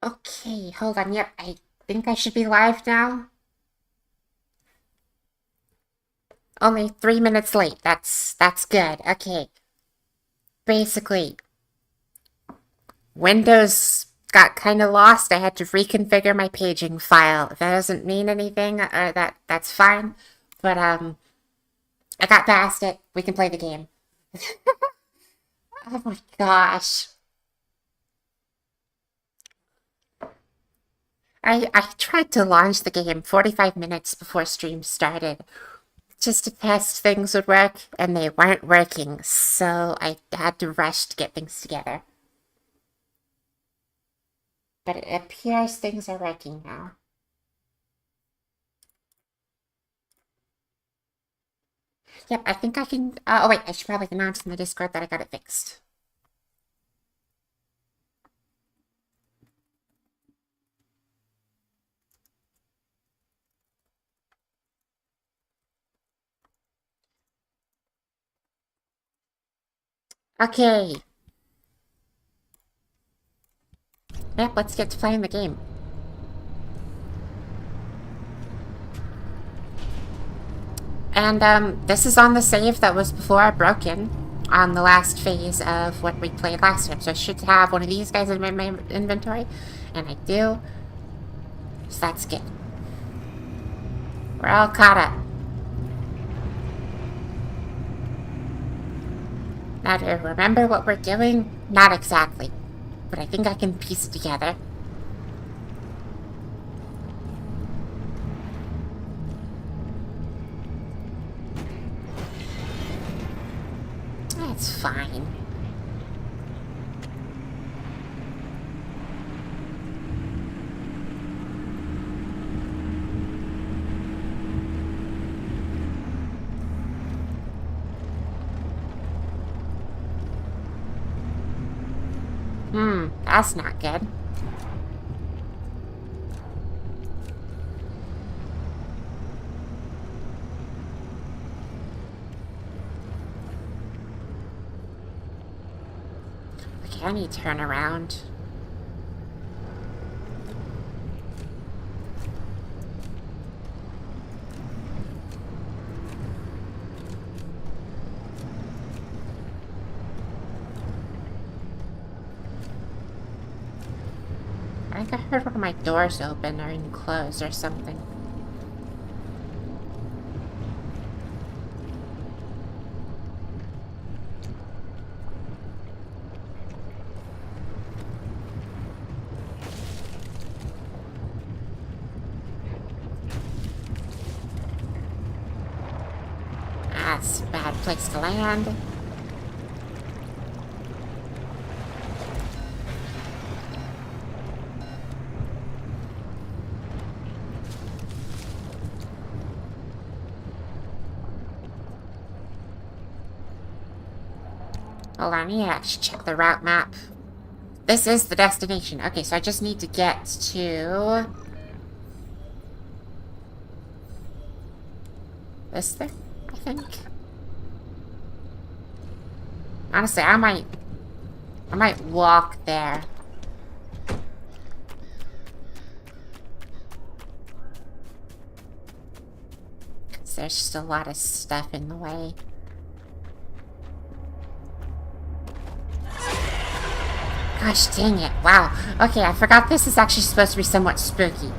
Okay, hold on. Yep, I think I should be live now. Only 3 minutes late. That's good. Okay. Basically, Windows got kind of lost. I had to reconfigure my paging file. If that doesn't mean anything, that's fine. But I got past it. We can play the game. Oh my gosh. I tried to launch the game 45 minutes before stream started, just to test things would work, and they weren't working, so I had to rush to get things together. But it appears things are working now. Yep, I think I can. Oh, wait, I should probably announce in the Discord that I got it fixed. Okay. Yep, let's get to playing the game. And this is on the save that was before broken on the last phase of what we played last time. So I should have one of these guys in my inventory, and I do. So that's good. We're all caught up. Now, do I remember what we're doing? Not exactly, but I think I can piece it together. That's fine. That's not good. Okay, I need to turn around. I think I heard one of my doors open or even close or something. That's a bad place to land. Hold on, I need to actually check the route map. This is the destination. Okay, so I just need to get to this thing, I think. Honestly, I might walk there. Because there's just a lot of stuff in the way. Gosh dang it. Wow. Okay, I forgot this is actually supposed to be somewhat spooky.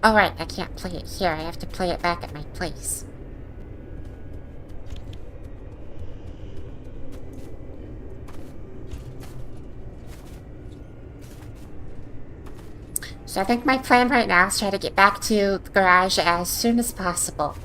Alright, I can't play it here. I have to play it back at my place. So I think my plan right now is try to get back to the garage as soon as possible.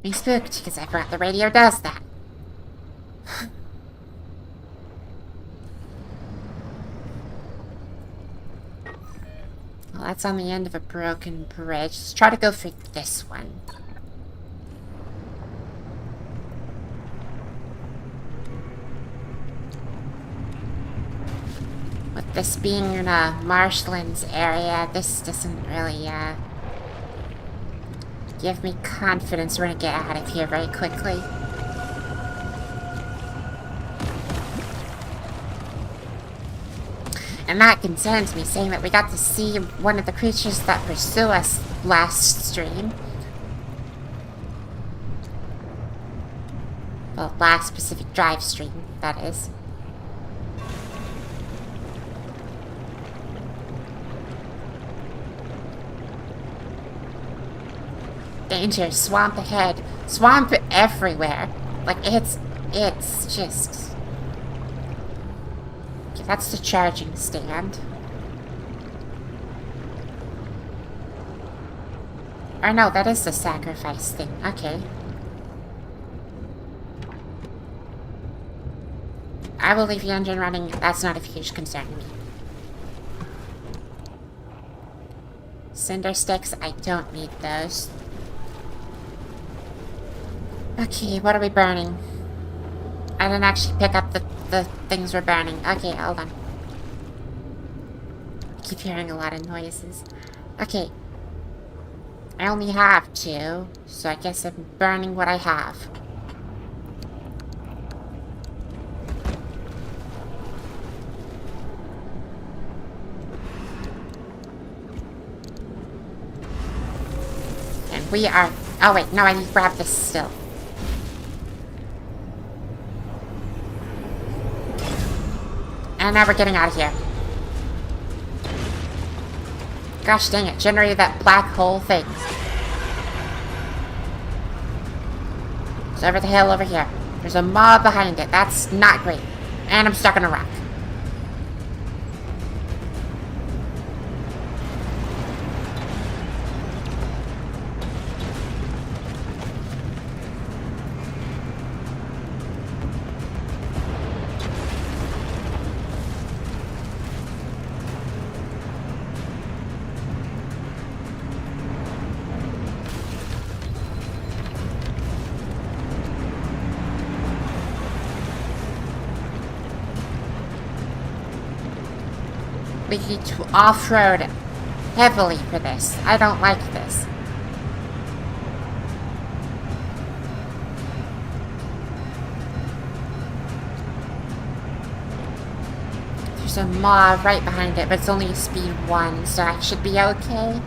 Me spooked because I forgot the radio does that. Well, that's on the end of a broken bridge. Let's try to go for this one. With this being in a marshlands area, this doesn't really, give me confidence we're gonna get out of here very quickly. And that concerns me, saying that we got to see one of the creatures that pursue us last stream. Well, last Pacific Drive stream, that is. Danger, swamp ahead. Swamp everywhere. Like, it's just... Okay, that's the charging stand. Or no, that is the sacrifice thing. Okay. I will leave the engine running. That's not a huge concern to me. Cinder sticks, I don't need those. Okay, what are we burning? I didn't actually pick up the things we're burning. Okay, hold on. I keep hearing a lot of noises. Okay. I only have 2, so I guess I'm burning what I have. And we are... Oh wait, no, I need to grab this still. And now we're getting out of here. Gosh dang it, generated that black hole thing. It's over the hill over here. There's a mob behind it. That's not great. And I'm stuck in a rock. We need to off-road heavily for this. I don't like this. There's a mob right behind it, but it's only speed 1, so I should be okay.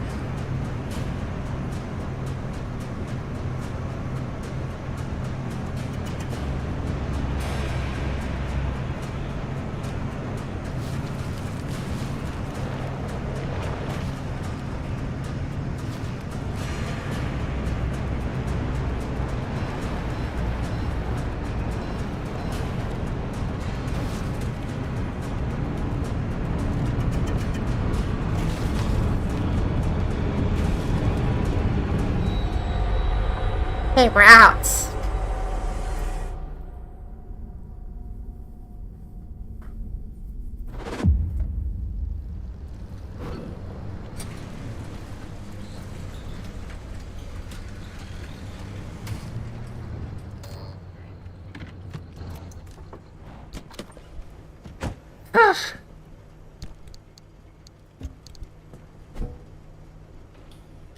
Okay, we're out.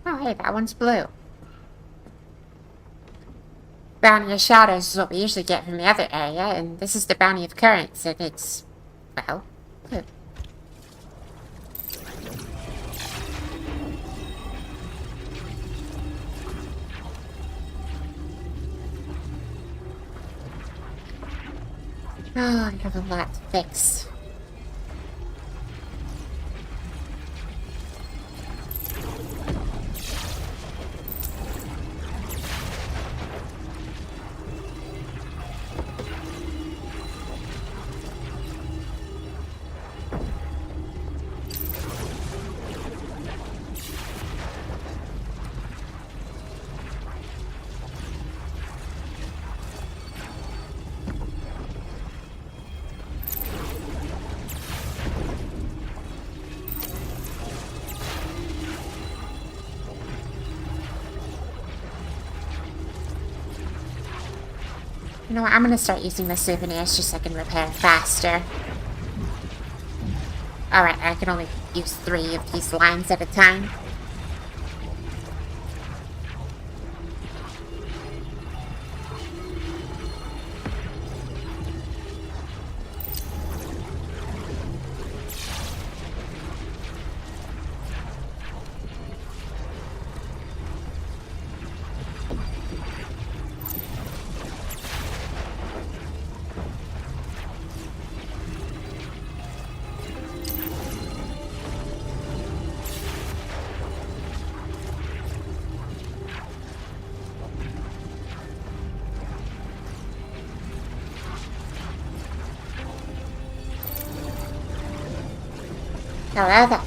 Oh, hey, that one's blue. Bounty of shadows is what we usually get from the other area, and this is the bounty of currents, and it's, well, good. Oh, I have a lot to fix. You know what? I'm gonna start using the souvenirs just so I can repair faster. Alright, I can only use 3 of these lines at a time. Hello there.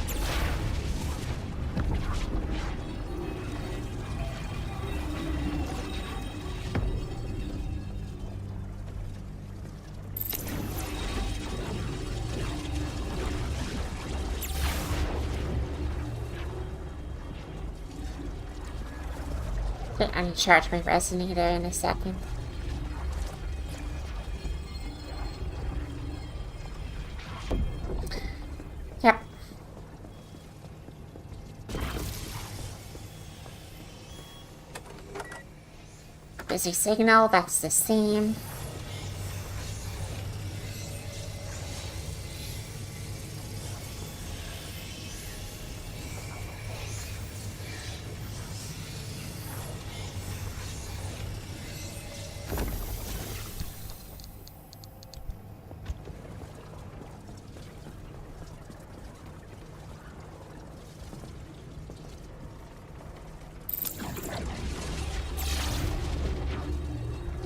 Okay, I need to charge my resonator in a second. Yep. Busy signal, that's the same.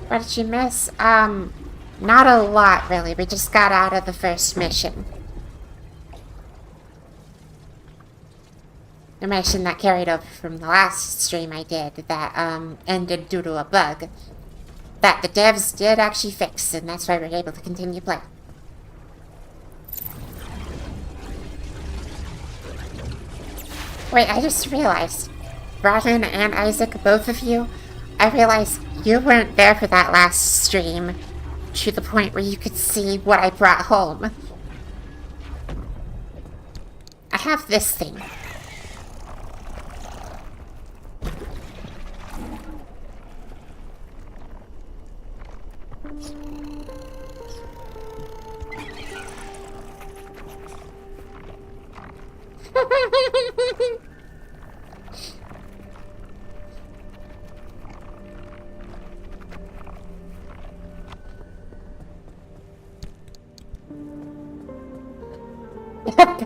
What did you miss? Not a lot, really. We just got out of the first mission. The mission that carried over from the last stream I did that, ended due to a bug. That the devs did actually fix, and that's why we're able to continue playing. Wait, I just realized. Robin and Isaac, both of you, I realized you weren't there for that last stream, to the point where you could see what I brought home. I have this thing.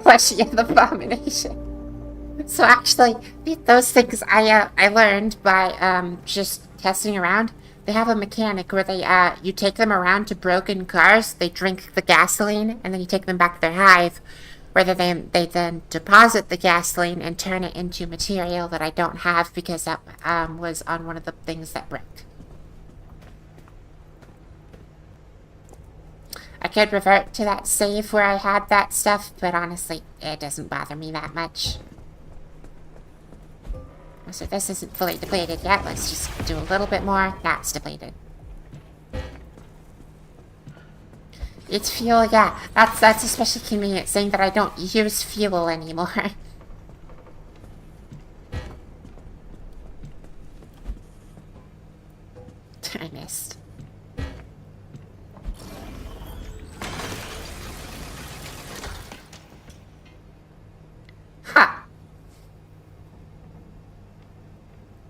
Plushie of the Abomination. So actually, those things I learned by just testing around. They have a mechanic where they you take them around to broken cars, they drink the gasoline, and then you take them back to their hive, where they then deposit the gasoline and turn it into material that I don't have because that was on one of the things that broke. I could revert to that save where I had that stuff, but honestly, it doesn't bother me that much. So this isn't fully depleted yet. Let's just do a little bit more. That's depleted. It's fuel, yeah. That's especially convenient, saying that I don't use fuel anymore. I missed. Ha!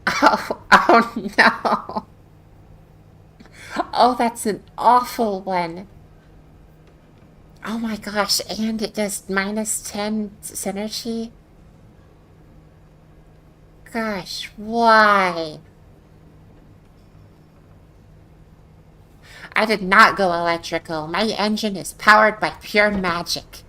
Oh no! Oh, that's an awful one. Oh my gosh, and it does -10 synergy? Gosh, why? I did not go electrical. My engine is powered by pure magic.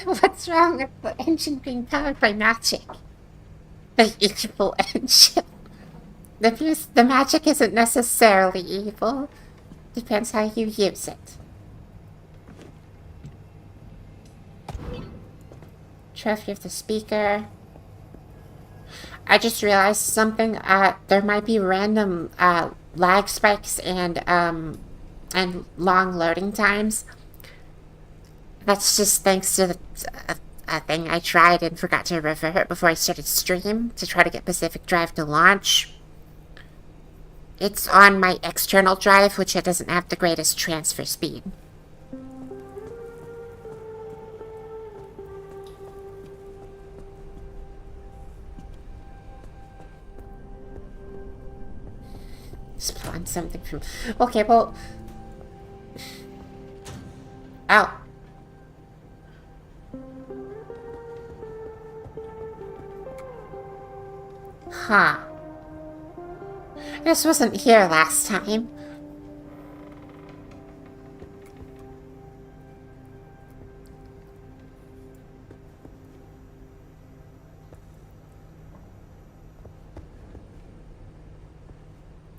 What's wrong with the engine being powered by magic? The evil engine. The magic isn't necessarily evil. Depends how you use it. Trophy of the speaker. I just realized something. There might be random lag spikes and long loading times. That's just thanks to the thing I tried and forgot to revert before I started stream to try to get Pacific Drive to launch. It's on my external drive, which doesn't have the greatest transfer speed. Spawn something from... Okay, well... Oh. Huh. This wasn't here last time.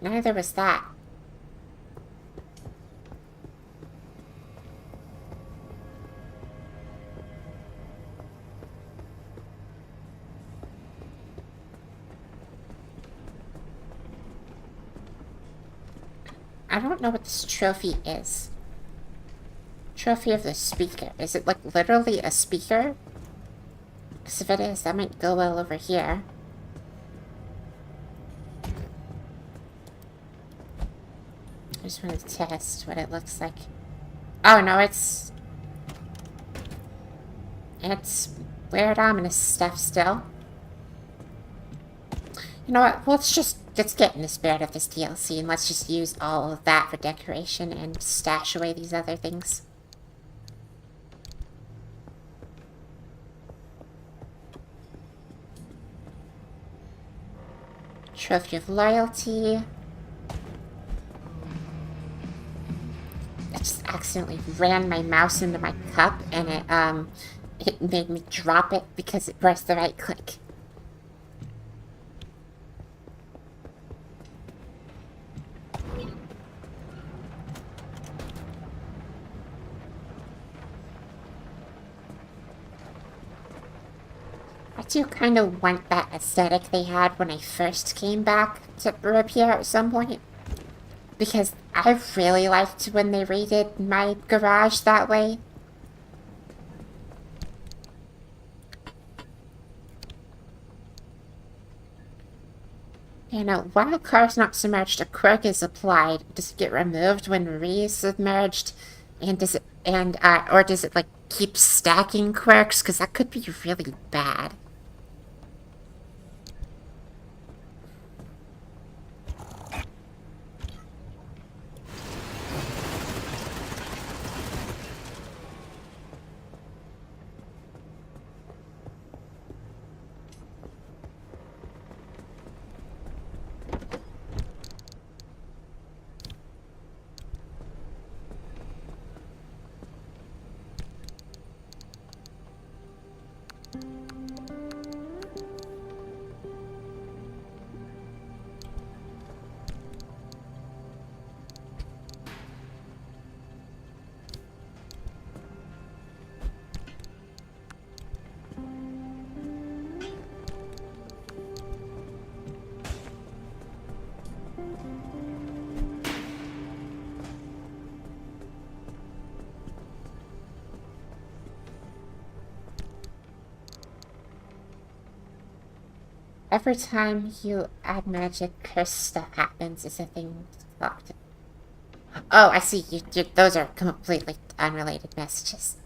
Neither was that. I don't know what this trophy is. Trophy of the speaker. Is it like literally a speaker? Because if it is, that might go well over here. I just wanted to test what it looks like. Oh no, it's weird ominous stuff still. You know what, let's get in the spirit of this DLC and let's just use all of that for decoration and stash away these other things. Trophy of Loyalty. I just accidentally ran my mouse into my cup and it made me drop it because it pressed the right click. I do kind of want that aesthetic they had when I first came back to Repair at some point. Because I really liked when they redid my garage that way. You know, while a car's not submerged, a quirk is applied. Does it get removed when re-submerged? And does it, or does it, like, keep stacking quirks? Because that could be really bad. Every time you add magic, cursed stuff happens. Is a thing locked. Oh, I see. Those are completely unrelated messages.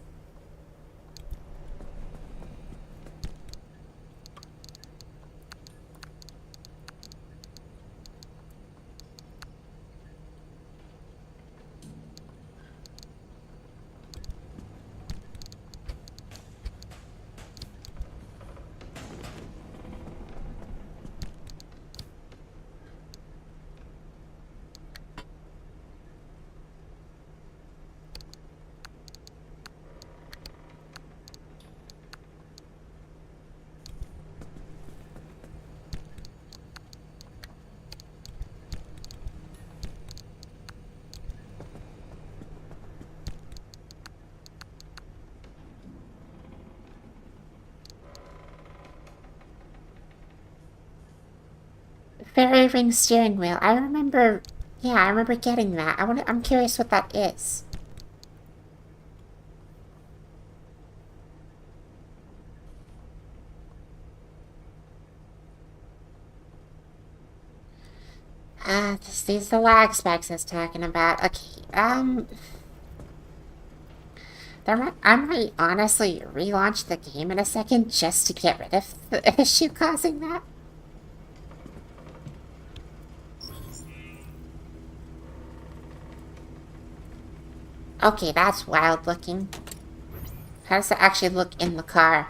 Fairy ring steering wheel. I remember... Yeah, I remember getting that. I'm curious what that is. These are the lag spikes I was talking about. Okay, I might honestly relaunch the game in a second just to get rid of the issue causing that. Okay, that's wild looking. How does it actually look in the car?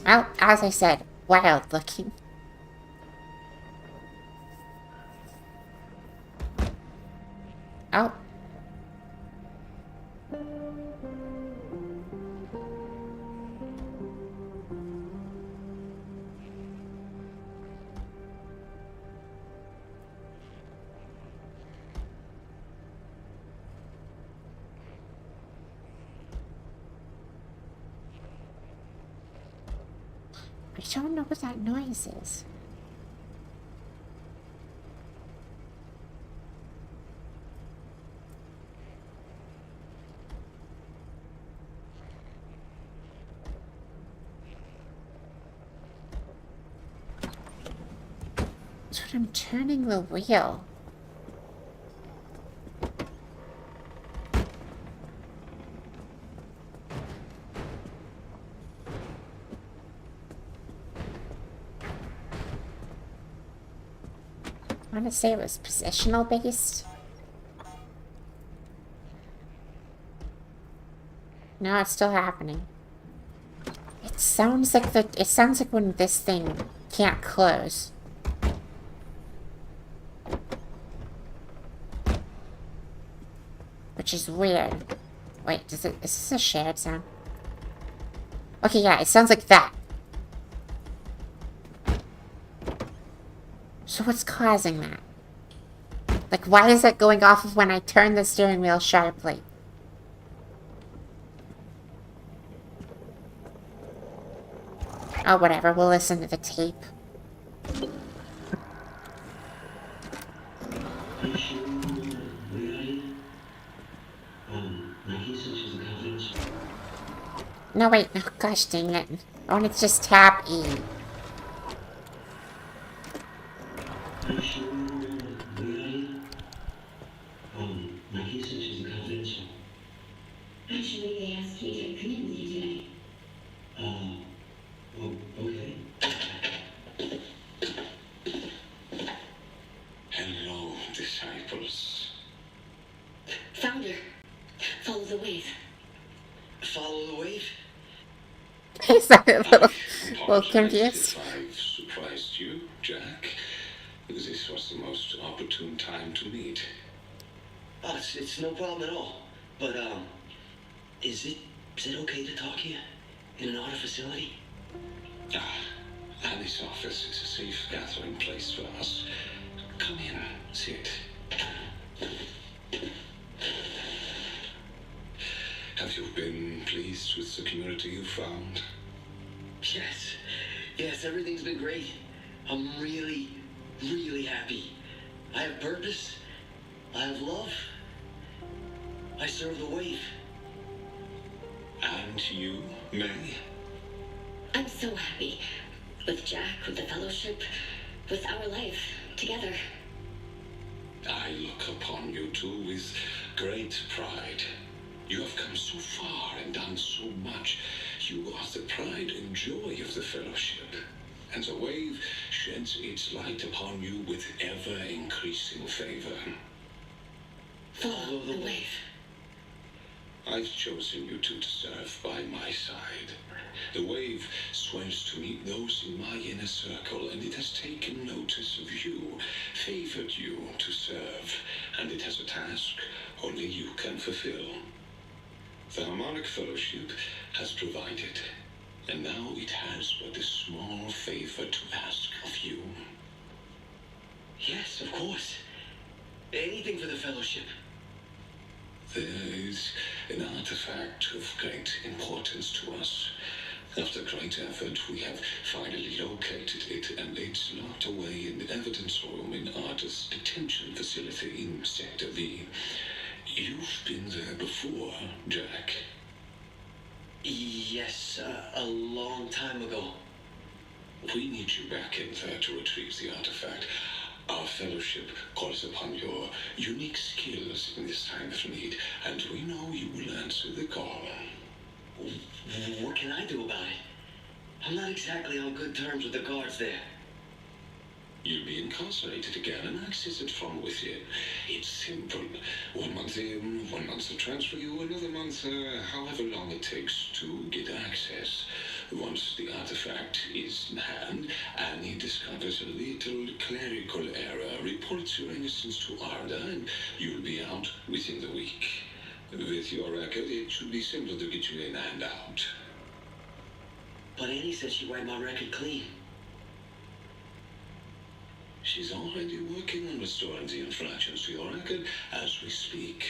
Well, as I said, wild looking. Oh. I don't know what that noise is. That's what I'm turning the wheel. I want to say it was positional based. No, it's still happening. It sounds like when this thing can't close. Which is weird. Wait, is this a shared sound? Okay, yeah, it sounds like that. So what's causing that? Like, why is it going off of when I turn the steering wheel sharply? Oh, whatever, we'll listen to the tape. No, wait, no, gosh dang it. I want to just tap E. Actually, they asked me to come in with you today. Okay. Hello, disciples. Founder, follow the wave. Follow the wave? Is that a little confused? If I've surprised you, Jack, because this was the most opportune time to meet. Oh, it's no problem at all. But, is it okay to talk here in an auto facility? Ali's office is a safe gathering place for us. Come in, sit. Have you been pleased with the community you found? Yes, everything's been great. I'm really, really happy. I have purpose. I have love. I serve the wave. And you, May? I'm so happy. With Jack, with the fellowship, with our life together. I look upon you two with great pride. You have come so far and done so much. You are the pride and joy of the fellowship. And the wave sheds its light upon you with ever-increasing favor. Follow the wave. I've chosen you two to serve by my side. The wave swears to meet those in my inner circle, and it has taken notice of you, favored you to serve, and it has a task only you can fulfill. The Harmonic Fellowship has provided, and now it has but a small favor to ask of you. Yes, of course. Anything for the Fellowship. There is an artifact of great importance to us. After great effort, we have finally located it, and it's locked away in the evidence room in Artist's detention facility in Sector V. You've been there before, Jack. Yes, a long time ago. We need you back in there to retrieve the artifact. Our fellowship calls upon your unique skills in this time of need, and we know you will answer the call. What can I do about it? I'm not exactly on good terms with the guards there. You'll be incarcerated again and access it from within. It's simple. 1 month in, 1 month to transfer you, another month, however long it takes to get access. Once the artifact is in hand, Annie discovers a little clerical error, reports your innocence to Arda, and you'll be out within the week. With your record, it should be simple to get you in and out. But Annie said she'd wipe my record clean. She's already working on restoring the infractions to your record as we speak.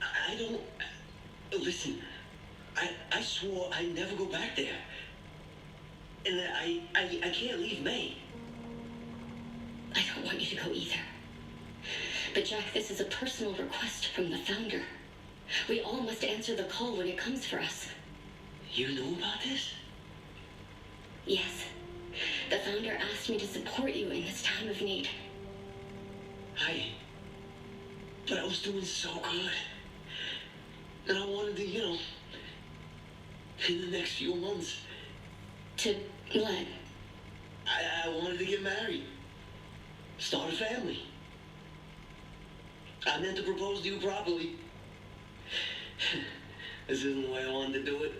I don't... Listen, I swore I'd never go back there. And I can't leave May. I don't want you to go either. But Jack, this is a personal request from the Founder. We all must answer the call when it comes for us. You know about this? Yes. The Founder asked me to support you in this time of need. But I was doing so good. And I wanted to, in the next few months. To what? I wanted to get married. Start a family. I meant to propose to you properly. This isn't the way I wanted to do it.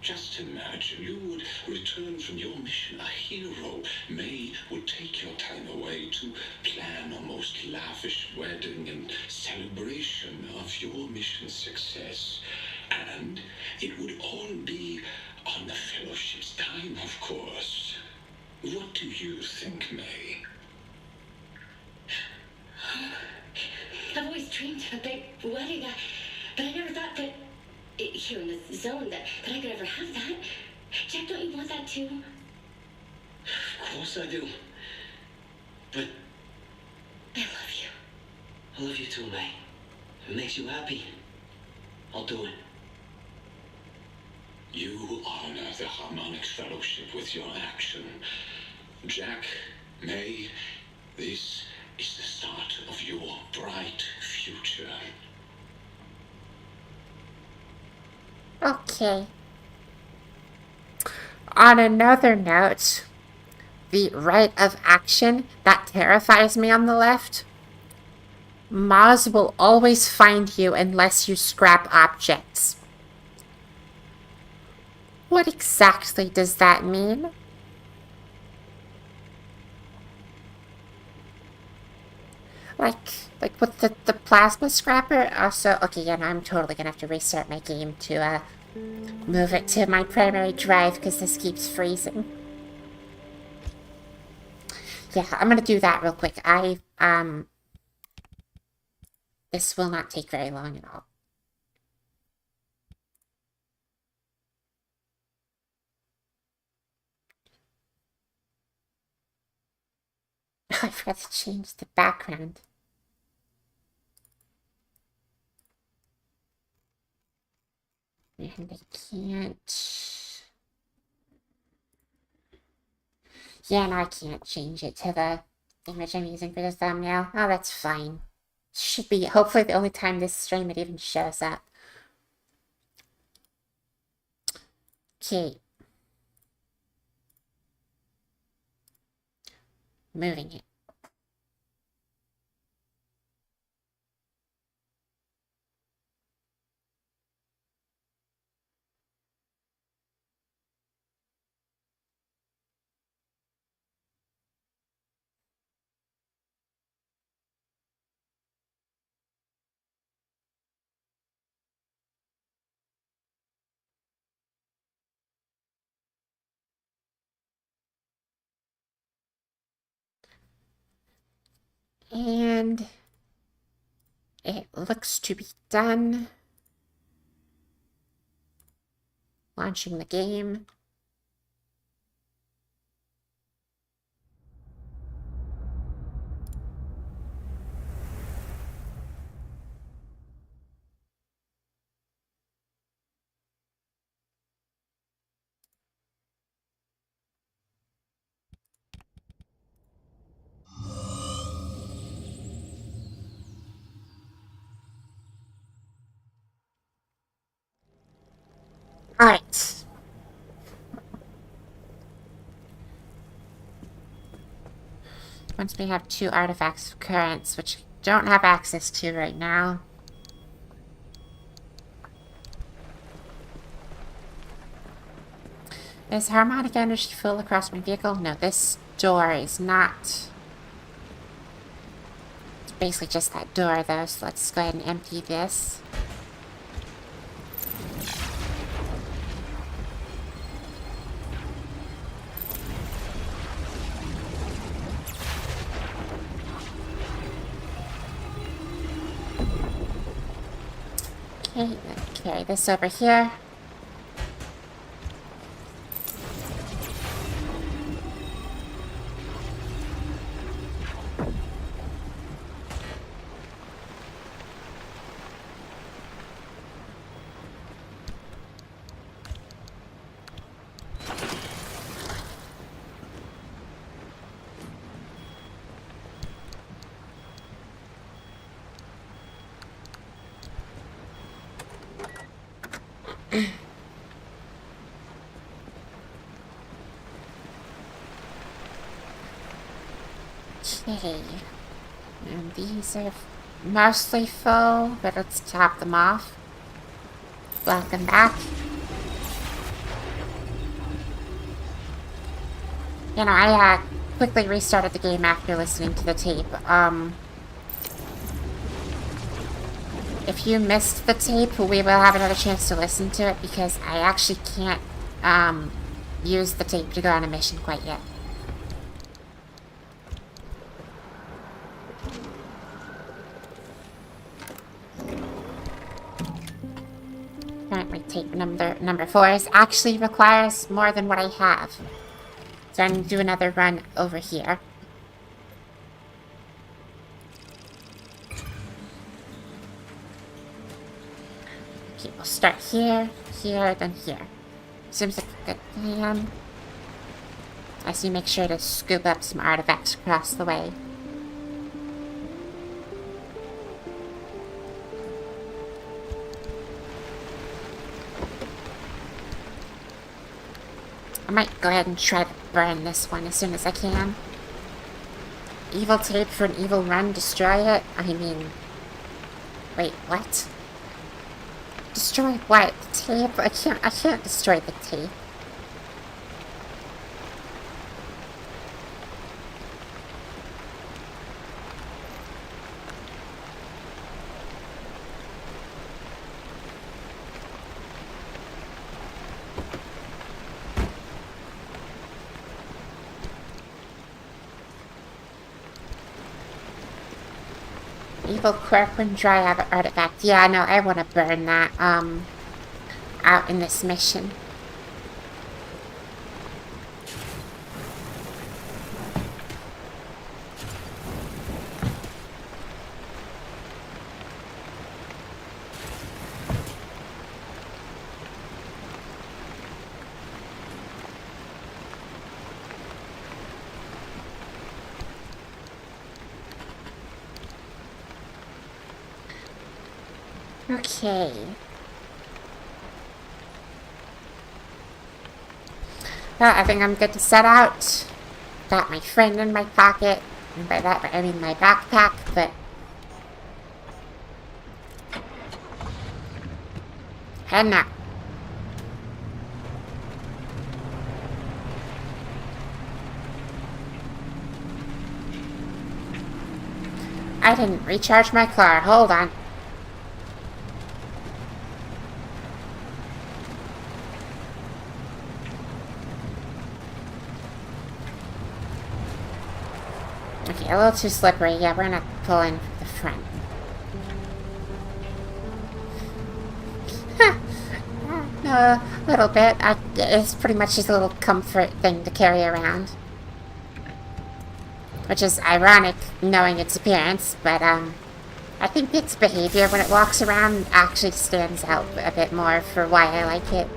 Just imagine you would return from your mission a hero. May would take your time away to plan a most lavish wedding and celebration of your mission's success. And it would all be on the Fellowship's dime, of course. What do you think, May? I've always dreamed of a big wedding, but I never thought that here in the zone that I could ever have that. Jack, don't you want that too? Of course I do. But I love you. I love you too, May. If it makes you happy, I'll do it. You honor the Harmonic Fellowship with your action. Jack, May, this is the start of your bright future. Okay. On another note, the right of action that terrifies me on the left. Maz will always find you unless you scrap objects. What exactly does that mean? Like with the plasma scrapper? Also, okay, yeah, no, I'm totally gonna have to restart my game to, move it to my primary drive because this keeps freezing. Yeah, I'm gonna do that real quick. This will not take very long at all. I forgot to change the background. And I can't... Yeah, no, I can't change it to the image I'm using for the thumbnail. Oh, that's fine. Should be, hopefully, the only time this stream it even shows up. Okay. Moving it. And it looks to be done. Launching the game. Alright. Once we have 2 artifacts of currents, which I don't have access to right now. Is harmonic energy full across my vehicle? No, this door is not. It's basically just that door, though, so let's go ahead and empty this. Okay, let's carry this over here. Okay, and these are mostly full, but let's top them off. Welcome back. You know, I quickly restarted the game after listening to the tape. If you missed the tape, we will have another chance to listen to it because I actually can't use the tape to go on a mission quite yet. Apparently tape number 4 actually requires more than what I have. So I'm going to do another run over here. Okay, we'll start here, here, then here. Seems like a good plan. I see, make sure to scoop up some artifacts across the way. I might go ahead and try to burn this one as soon as I can. Evil tape for an evil run, destroy it? I mean... Wait, what? Destroy what? The tape? I can't destroy the tape. Evil quirk when dry artifact. Yeah, no, I want to burn that, out in this mission. Okay. Well, I think I'm good to set out. Got my friend in my pocket. And by that, I mean my backpack, but... heading out. I didn't recharge my car. Hold on. Okay, a little too slippery. Yeah, we're gonna pull in the front. A little bit. It's pretty much just a little comfort thing to carry around. Which is ironic, knowing its appearance, but, I think its behavior when it walks around actually stands out a bit more for why I like it.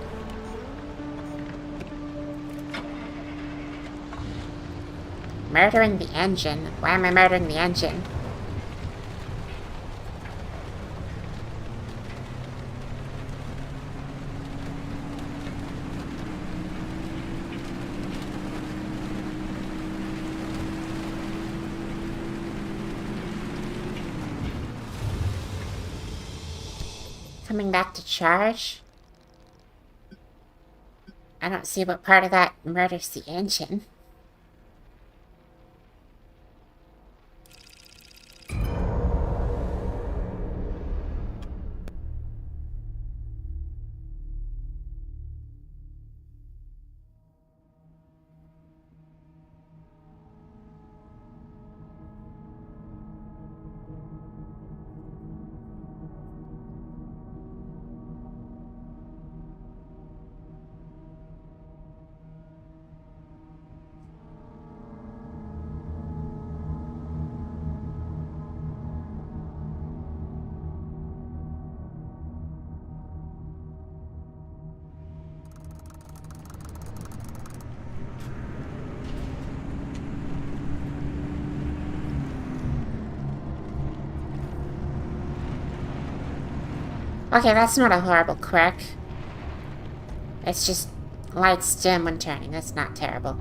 Murdering the engine? Why am I murdering the engine? Coming back to charge? I don't see what part of that murders the engine. Okay, that's not a horrible quirk. It's just lights dim when turning. That's not terrible.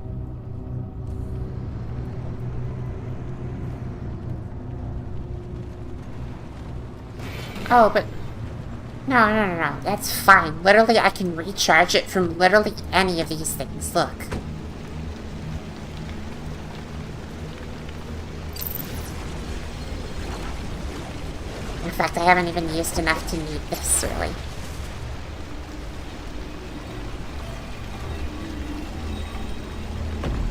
Oh, but... No. That's fine. Literally, I can recharge it from literally any of these things. Look. In fact, I haven't even used enough to need this, really.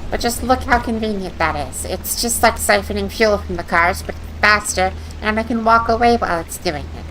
But just look how convenient that is. It's just like siphoning fuel from the cars, but faster, and I can walk away while it's doing it.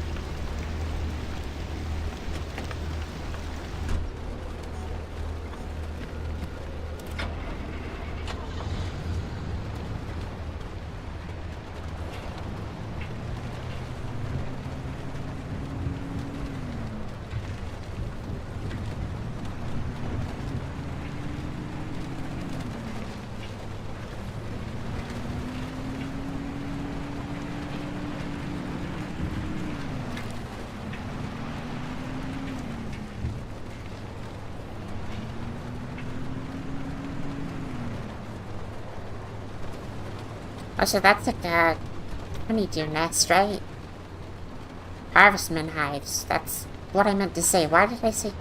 Oh, so that's like a honeydew nest, right? Harvestman hives. That's what I meant to say. Why did I say...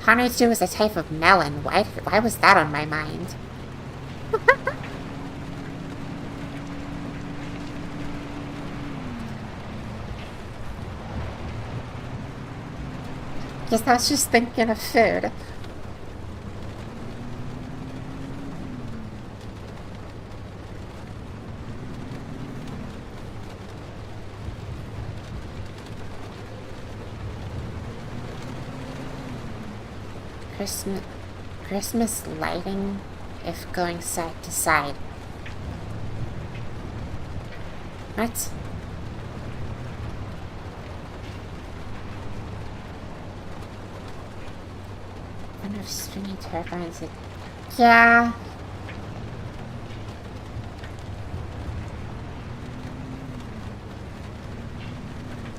Honeydew is a type of melon. Why was that on my mind? Guess I was just thinking of food. Christmas lighting if going side to side. What? I wonder if spinning turbines it... Yeah.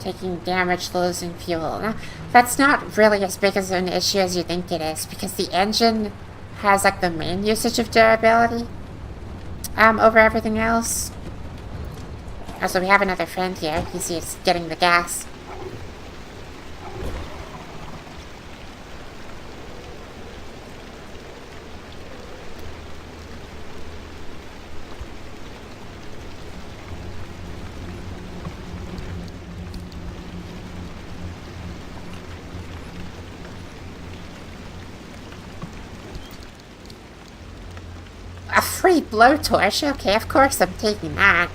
Taking damage, losing fuel. Now, that's not really as big as an issue as you think it is, because the engine has like the main usage of durability over everything else. Also, we have another friend here. He's getting the gas. A free blowtorch? Okay, of course I'm taking that.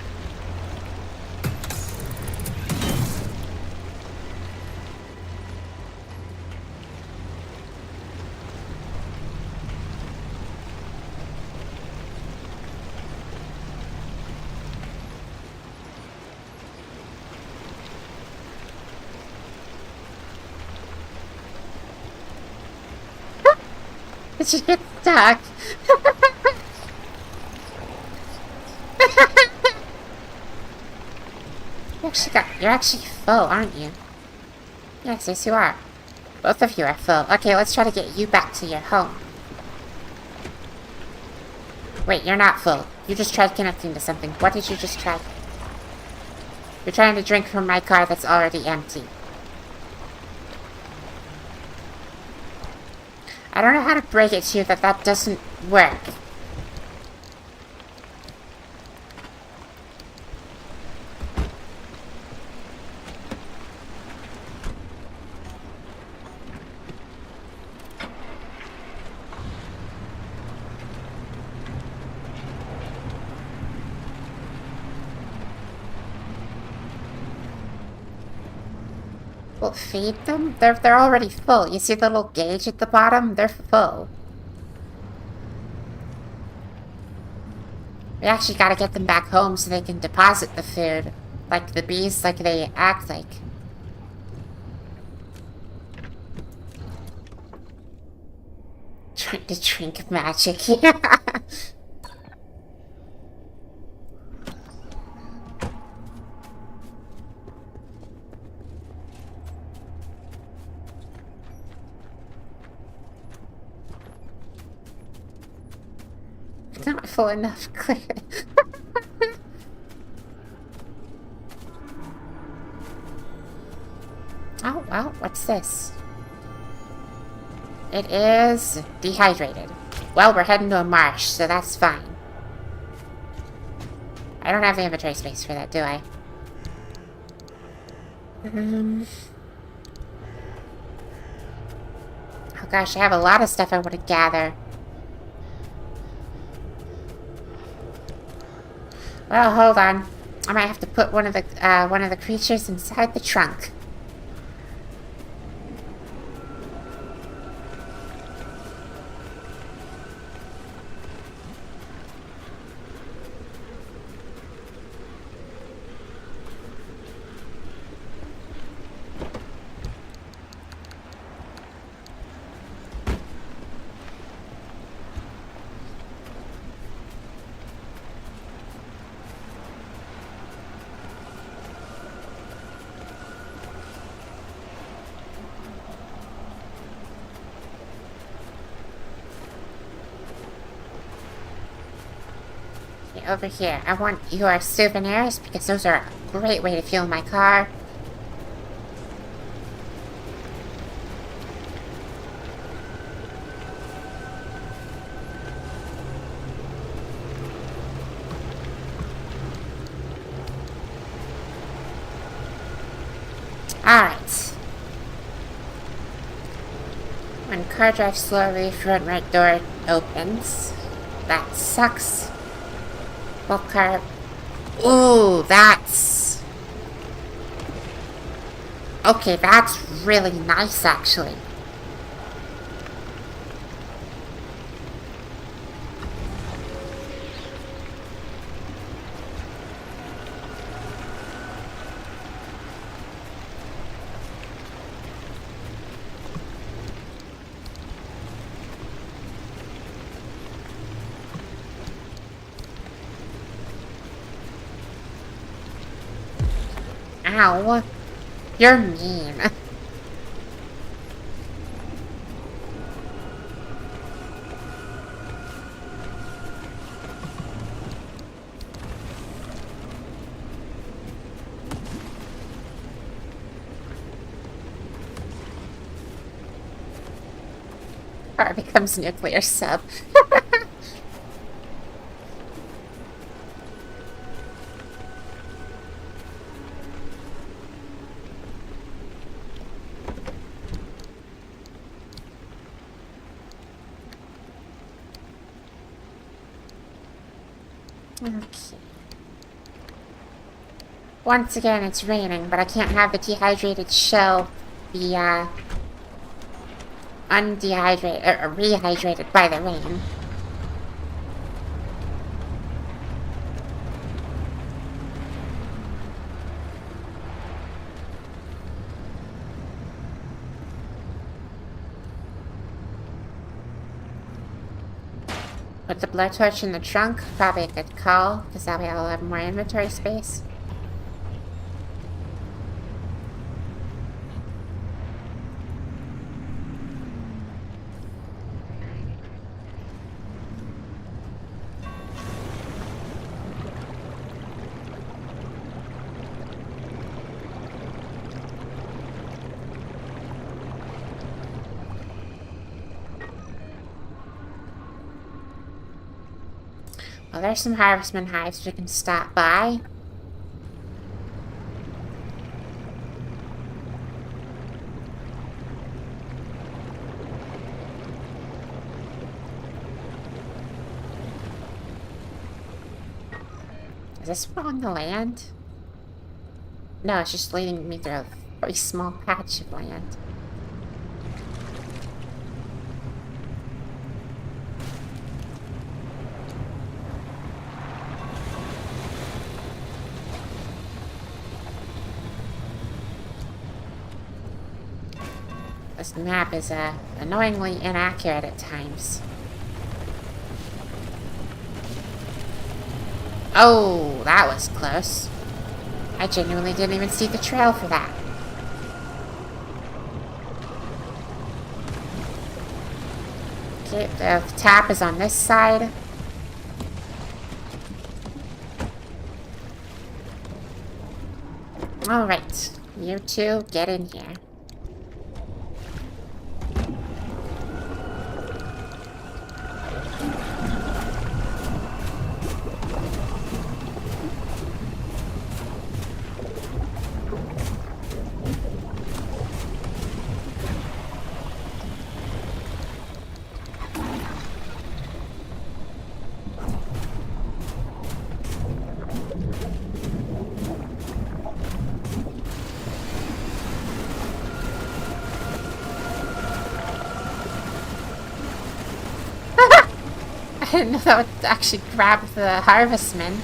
Did you get stuck? You're actually full, aren't you? Yes, you are. Both of you are full. Okay, let's try to get you back to your home. Wait, you're not full. You just tried connecting to something. What did you just try? You're trying to drink from my car that's already empty. I don't know how to break it to you that doesn't work. Well, feed them? They're already full. You see the little gauge at the bottom? They're full. We actually gotta get them back home so they can deposit the food. Like the bees, like they act like. Trying to drink magic, yeah. Not full enough, clear. Oh, well, what's this? It is dehydrated. Well, we're heading to a marsh, so that's fine. I don't have the inventory space for that, do I? Oh gosh, I have a lot of stuff I want to gather. Well, hold on. I might have to put one of the creatures inside the trunk. Over here. I want your souvenirs because those are a great way to fuel my car. Alright. When car drives slowly, front right door opens. That sucks. What car? Ooh, that's... Okay, that's really nice, actually. Ow. You're mean. Car becomes nuclear sub. Okay. Once again, it's raining, but I can't have the dehydrated shell be, undehydrated, or rehydrated by the rain. Put the blowtorch in the trunk. Probably a good call, because that way I'll have more inventory space. Well, there's some harvestman hives we can stop by. Is this on the land? No, it's just leading me through a very small patch of land. This map is annoyingly inaccurate at times. Oh, that was close. I genuinely didn't even see the trail for that. Okay, the tap is on this side. Alright, you two, get in here. I didn't know that would actually grab the harvestman.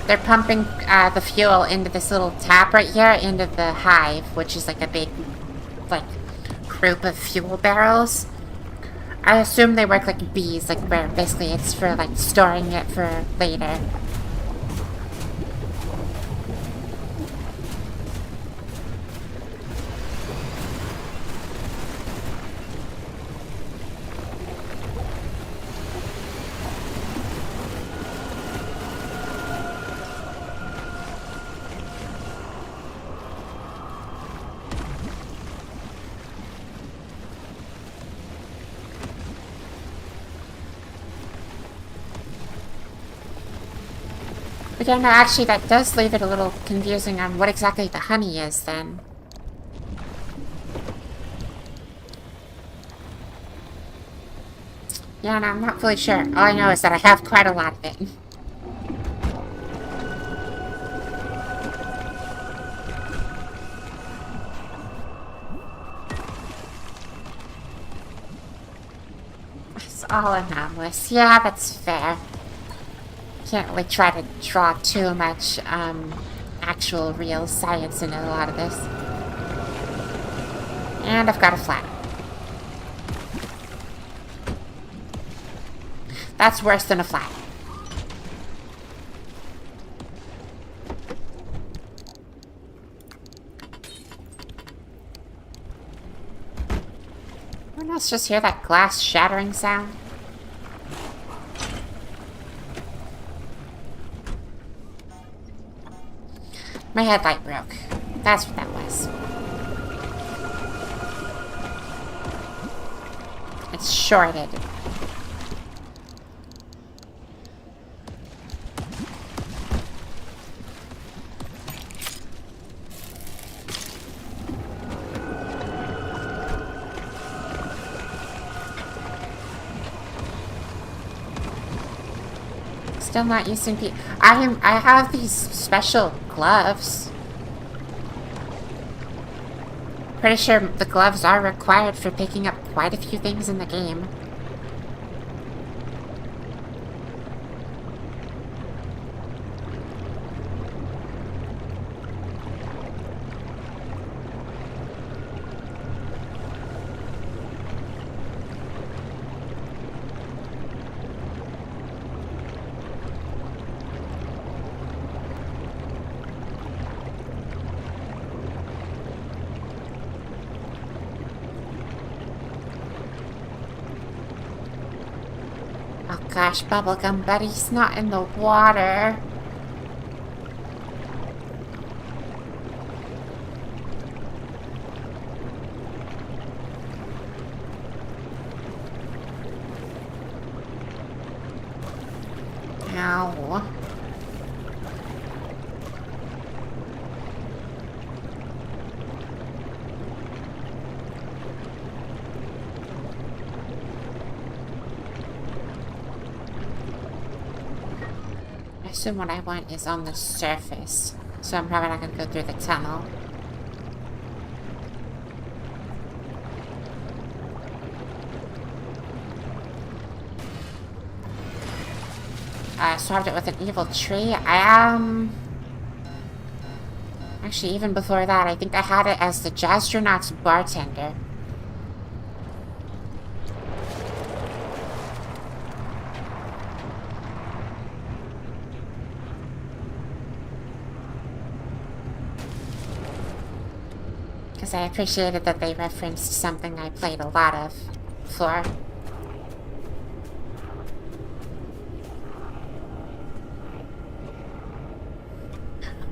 They're pumping the fuel into this little tap right here into the hive, which is like a big, like, group of fuel barrels. I assume they work like bees, like where basically it's for like storing it for later. But yeah, no, actually that does leave it a little confusing on what exactly the honey is then. Yeah, no, I'm not fully sure. All I know is that I have quite a lot of it. It's all anomalous. Yeah, that's fair. Can't really try to draw too much actual real science into a lot of this. And I've got a flat. That's worse than a flat. Anyone else just hear that glass shattering sound? My headlight broke. That's what that was. It's shorted. Still not using I have these special gloves. Pretty sure the gloves are required for picking up quite a few things in the game. gosh, Bubblegum Buddy's not in the water. Ow. I assume what I want is on the surface, so I'm probably not going to go through the tunnel. I swapped it with an evil tree. Actually, even before that, I think I had it as the Jazztronaut's bartender. Because I appreciated that they referenced something I played a lot of before.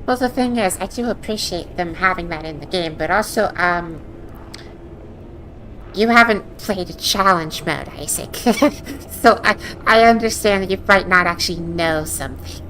Well, the thing is, I do appreciate them having that in the game, but also, you haven't played a challenge mode, Isaac. So I understand that you might not actually know something.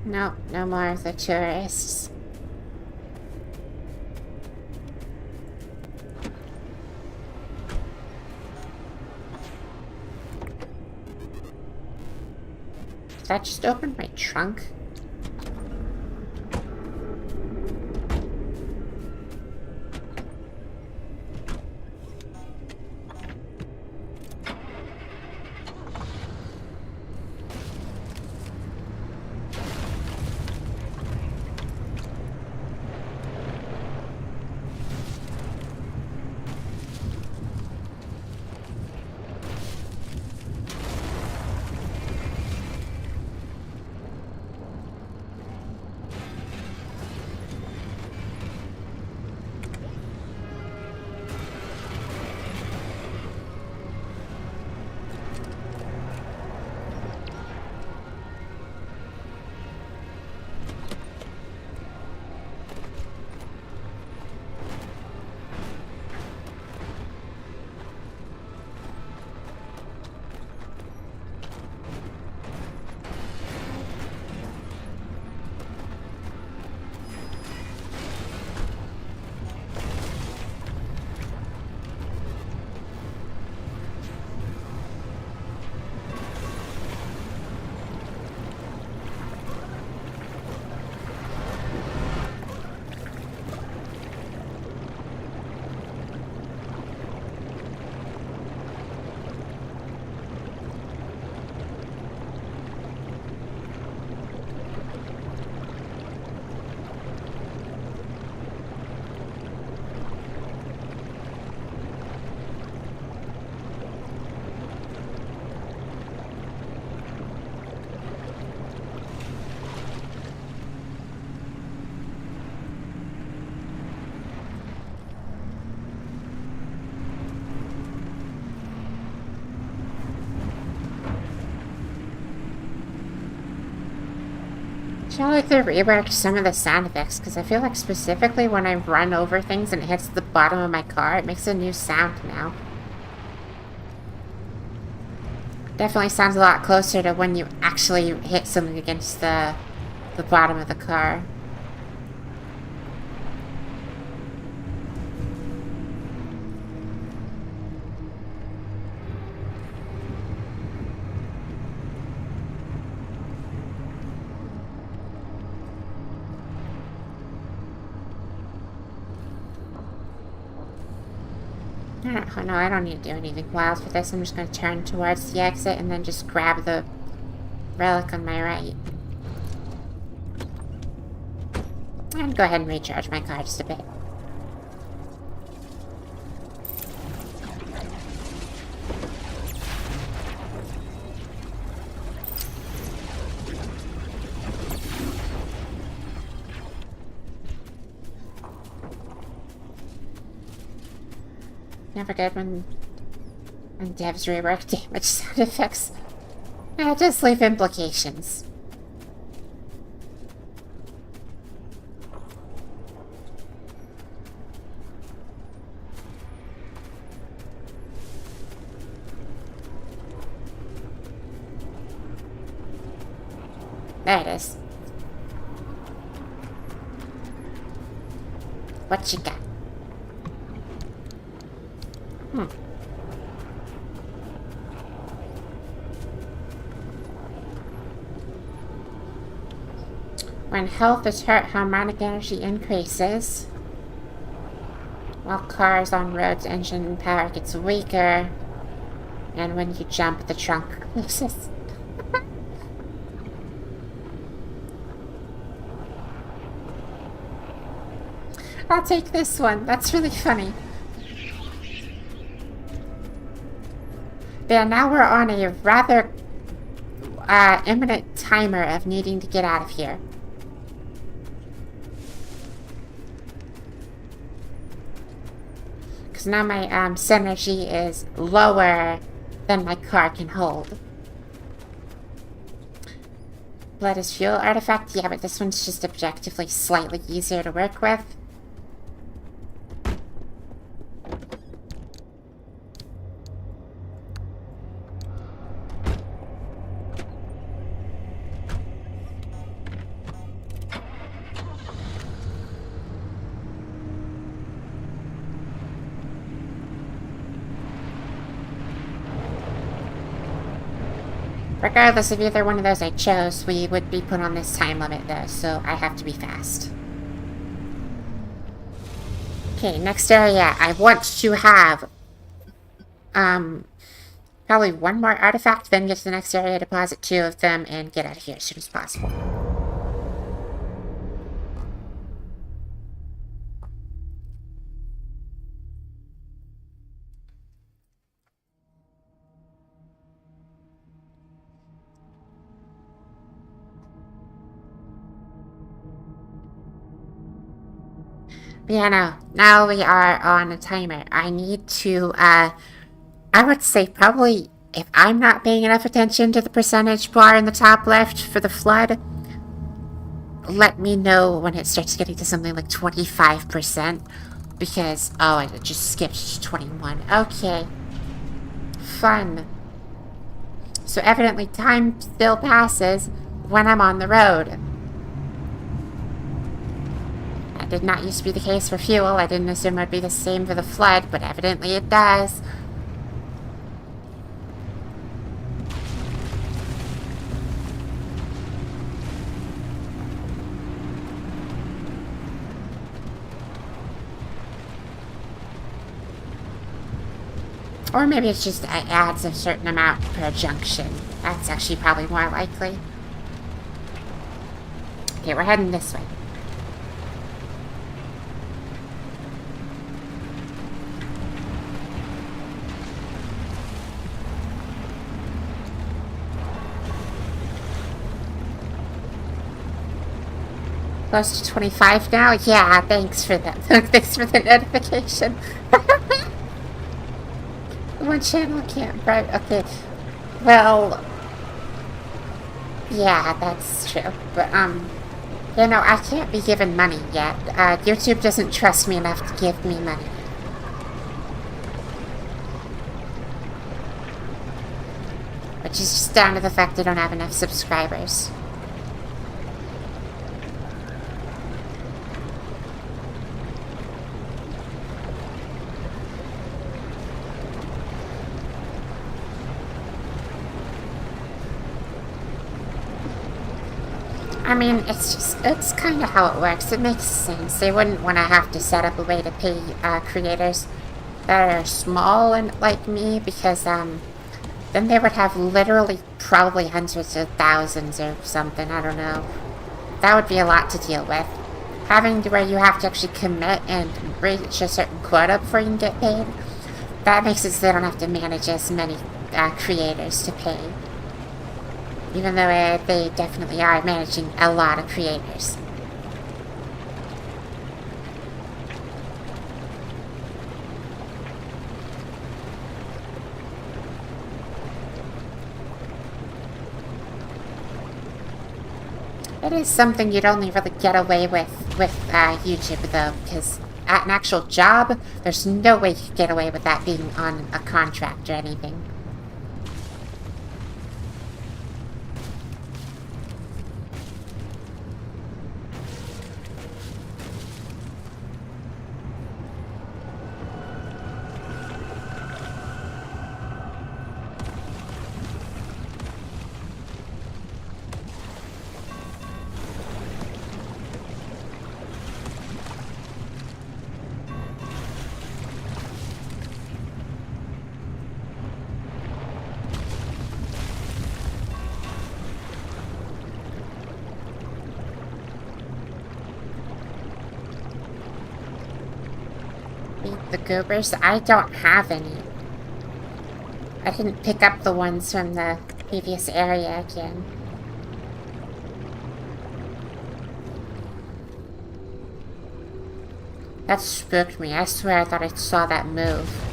Nope, no more of the tourists. Did that just open my trunk? I feel like they reworked some of the sound effects, because I feel like specifically when I run over things and it hits the bottom of my car, it makes a new sound now. Definitely sounds a lot closer to when you actually hit something against the bottom of the car. No, I don't need to do anything wild for this. I'm just going to turn towards the exit and then just grab the relic on my right. And go ahead and recharge my car just a bit. Never good when devs rework damage sound effects. Just leave implications. There it is. What you got? When health is hurt, harmonic energy increases. While cars on roads, engine power gets weaker. And when you jump, the trunk closes. I'll take this one. That's really funny. Yeah, now we're on a rather imminent timer of needing to get out of here. Because now my synergy is lower than my car can hold. Blood is fuel artifact? Yeah, but this one's just objectively slightly easier to work with. Regardless of either one of those I chose, we would be put on this time limit though, so I have to be fast. Okay, next area. I want to have probably one more artifact, then get to the next area, deposit 2 of them, and get out of here as soon as possible. Yeah, no. Now we are on a timer. I need to, I would say probably, if I'm not paying enough attention to the percentage bar in the top left for the flood, let me know when it starts getting to something like 25%. Because, oh, it just skipped to 21. Okay. Fun. So evidently time still passes when I'm on the road. Did not used to be the case for fuel. I didn't assume it would be the same for the flood, but evidently it does. Or maybe it's just it adds a certain amount per junction. That's actually probably more likely. Okay, we're heading this way. Close to 25 now? Yeah, thanks for that. Thanks for the notification. One channel can't bribe. Okay. Well, yeah, that's true. But, you know, I can't be given money yet. YouTube doesn't trust me enough to give me money. Which is just down to the fact I don't have enough subscribers. I mean, it's kind of how it works. It makes sense. They wouldn't want to have to set up a way to pay creators that are small and like me, because then they would have literally probably hundreds of thousands or something, I don't know. That would be a lot to deal with. Having to where you have to actually commit and reach a certain quota before you can get paid, that makes it so they don't have to manage as many creators to pay. Even though they definitely are managing a lot of creators. It is something you'd only really get away with YouTube, though, because at an actual job, there's no way you could get away with that being on a contract or anything. The goobers? I don't have any. I didn't pick up the ones from the previous area again. That spooked me. I swear I thought I saw that move.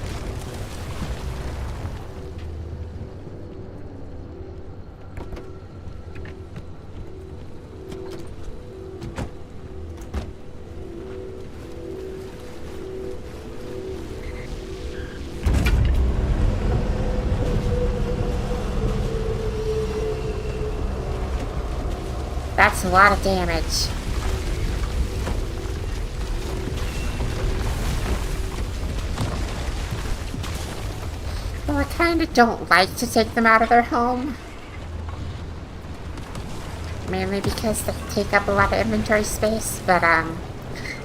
That's a lot of damage. Well, I kinda don't like to take them out of their home. Mainly because they take up a lot of inventory space, but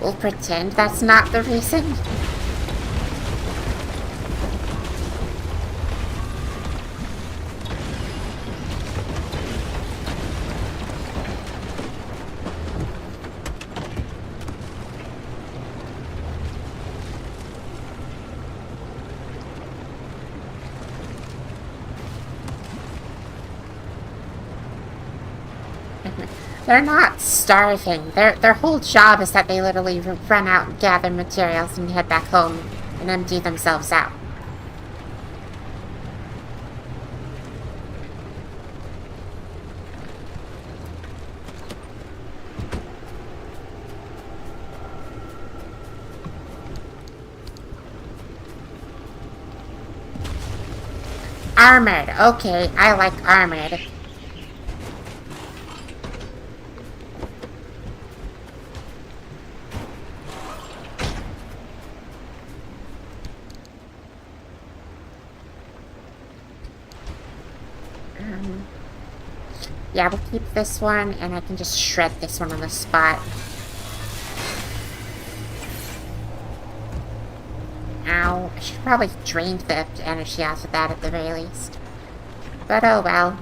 we'll pretend that's not the reason. They're not starving. Their whole job is that they literally run out and gather materials and head back home and empty themselves out. Armored. Okay, I like armored. Yeah, we'll keep this one, and I can just shred this one on the spot. Ow. I should probably drain the energy off of that at the very least. But oh well.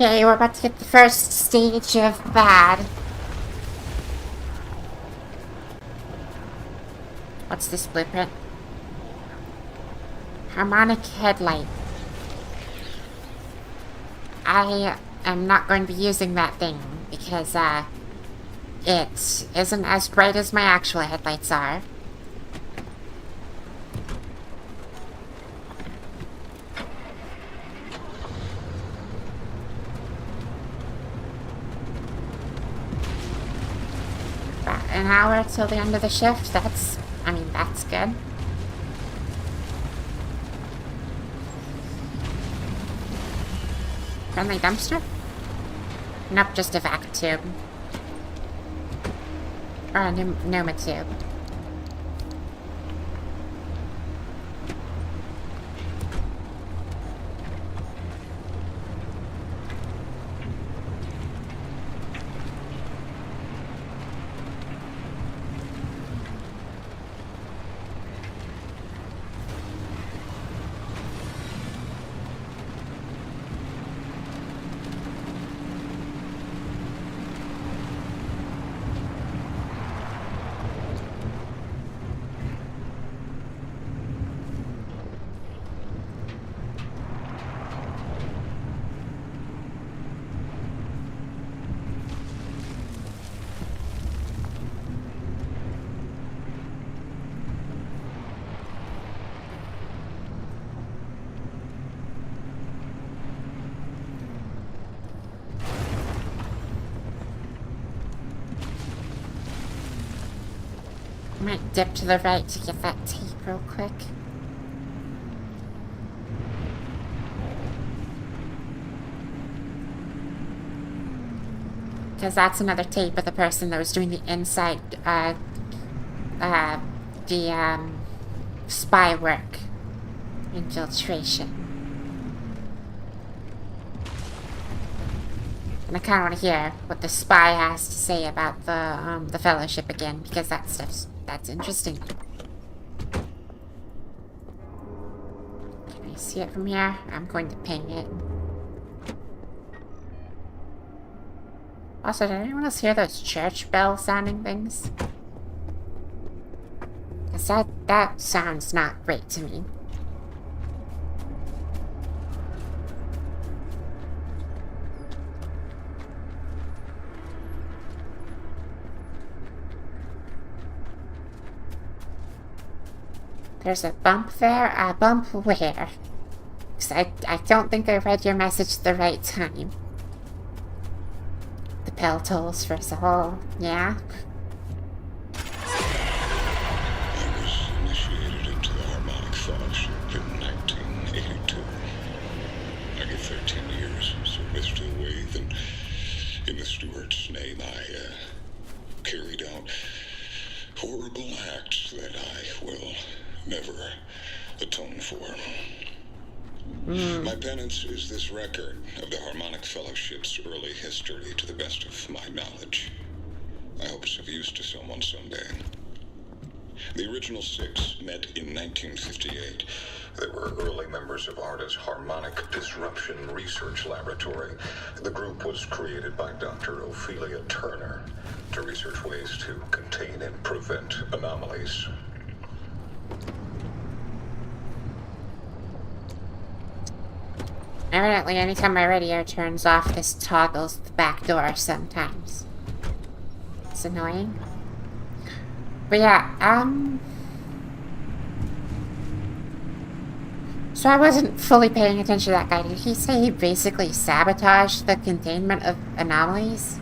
Okay, we're about to get the first stage of bad. What's this blueprint? Harmonic headlight. I am not going to be using that thing because, it isn't as bright as my actual headlights are. an hour till the end of the shift. That's good. Friendly dumpster? Nope, just a vac tube. Or a pneuma tube. Might dip to the right to get that tape real quick. Because that's another tape of the person that was doing the inside, spy work. Infiltration. And I kind of want to hear what the spy has to say about the Fellowship again, because that's interesting. Can I see it from here? I'm going to ping it. Also, did anyone else hear those church bell sounding things? Because that sounds not great to me. There's a bump there? A bump where? Because I don't think I read your message at the right time. The bell tolls for us all, yeah? I was initiated into the Harmonic Fellowship in 1982. I get 13 years service away, then in the Stewart's name I carried out horrible acts that I will never atone for. My penance is this record of the Harmonic Fellowship's early history to the best of my knowledge. I hope it's of use to someone someday. The original 6 met in 1958. They were early members of ARDA's Harmonic Disruption Research Laboratory. The group was created by Dr. Ophelia Turner to research ways to contain and prevent anomalies. Evidently, anytime my radio turns off, this toggles the back door sometimes. It's annoying. But yeah, so I wasn't fully paying attention to that guy. Did he say he basically sabotaged the containment of anomalies?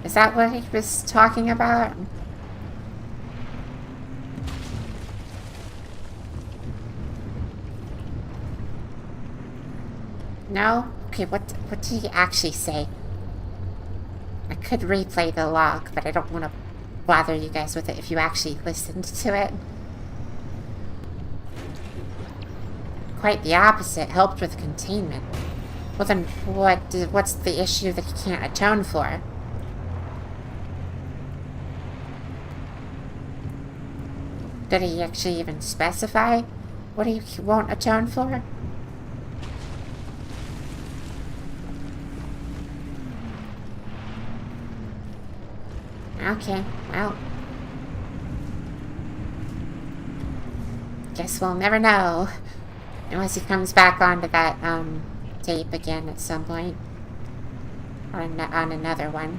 Is that what he was talking about? No? Okay, what did he actually say? I could replay the log, but I don't want to bother you guys with it if you actually listened to it. Quite the opposite. Helped with containment. Well then, what's the issue that he can't atone for? Did he actually even specify what he won't atone for? Okay, well. Guess we'll never know. Unless he comes back onto that, tape again at some point. On another one.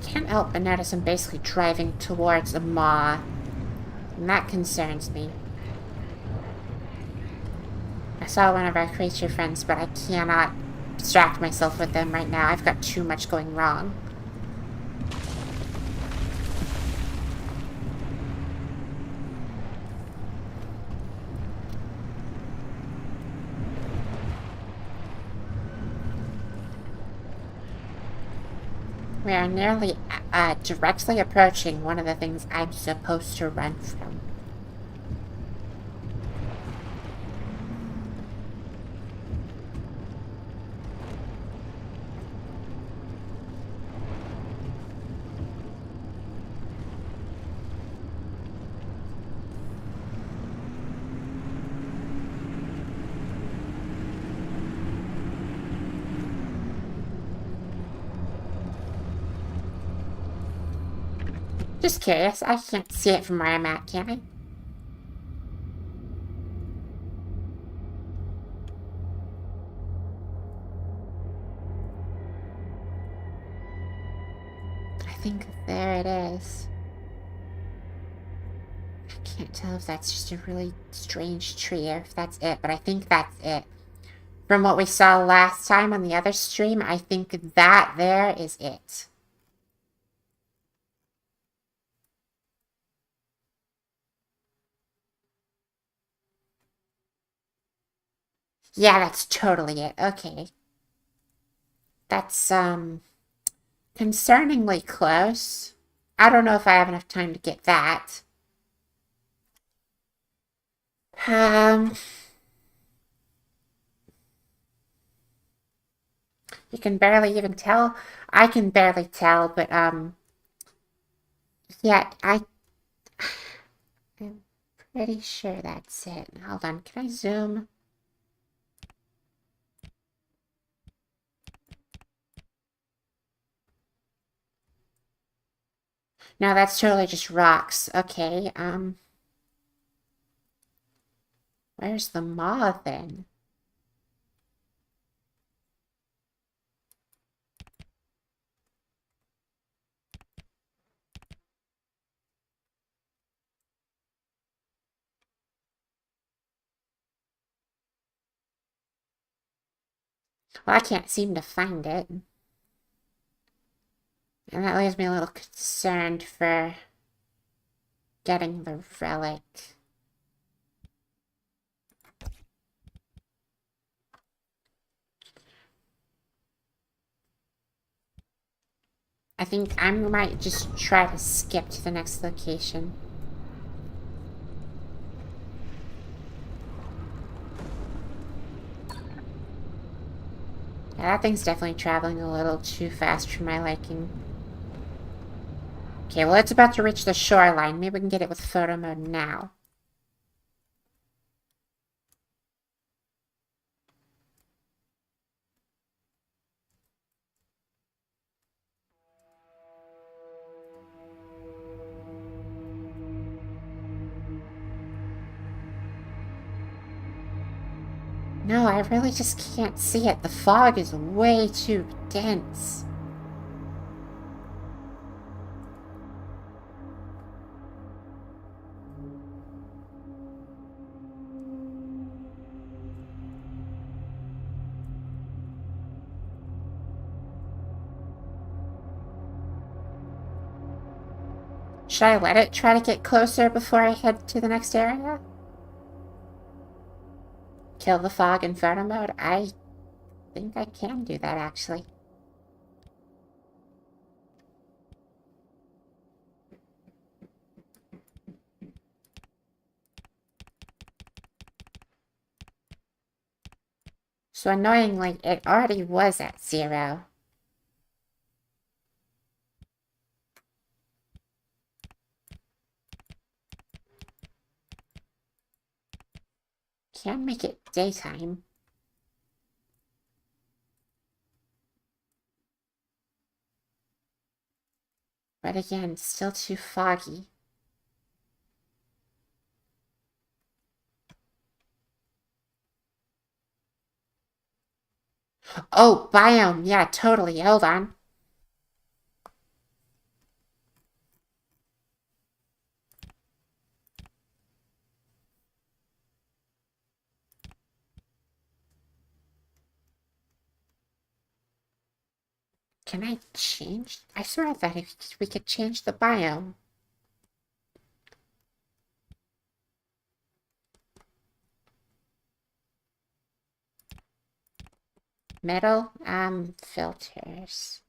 Can't help but notice I'm basically driving towards a maw. And that concerns me. A saw one of our creature friends, but I cannot distract myself with them right now. I've got too much going wrong. We are nearly directly approaching one of the things I'm supposed to run from. Just curious, I can't see it from where I'm at, can I? I think there it is. I can't tell if that's just a really strange tree or if that's it, but I think that's it. From what we saw last time on the other stream, I think that there is it. Yeah, that's totally it. Okay. That's, concerningly close. I don't know if I have enough time to get that. You can barely even tell. I can barely tell, but, yeah, I'm pretty sure that's it. Hold on, can I zoom? No, that's totally just rocks. Okay, where's the maw then? Well, I can't seem to find it. And that leaves me a little concerned for getting the relic. I think I might just try to skip to the next location. Yeah, that thing's definitely traveling a little too fast for my liking. Okay, well, it's about to reach the shoreline. Maybe we can get it with photo mode now. No, I really just can't see it. The fog is way too dense. Should I let it try to get closer before I head to the next area? Kill the fog in photo mode? I think I can do that, actually. So annoyingly, it already was at 0. Can make it daytime. But again, still too foggy. Oh, biome. Yeah, totally. Hold on. Can I change? I swear I thought we could change the biome. Metal, filters.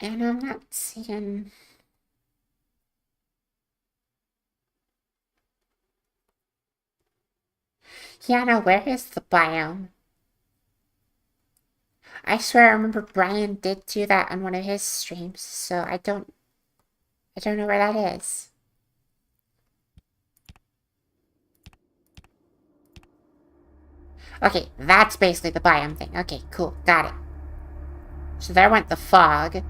And I'm not seeing... Yeah, no, where is the biome? I swear I remember Brian did do that on one of his streams, so I don't know where that is. Okay, that's basically the biome thing. Okay, cool, got it. So there went the fog.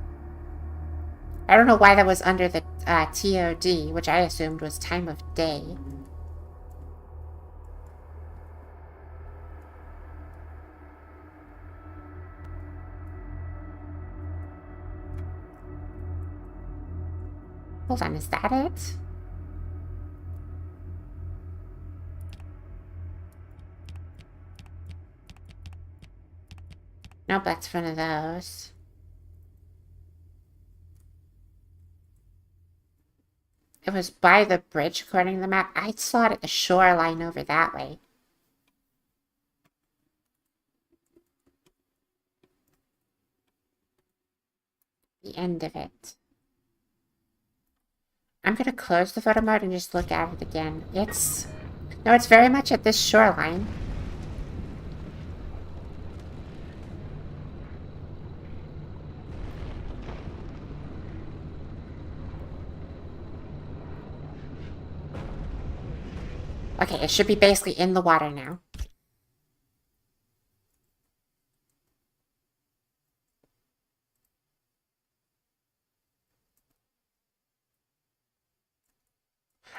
I don't know why that was under the TOD, which I assumed was time of day. Hold on, is that it? Nope, that's one of those. It was by the bridge, according to the map. I saw it at the shoreline over that way. The end of it. I'm gonna close the photo mode and just look at it again. No, it's very much at this shoreline. Okay, it should be basically in the water now.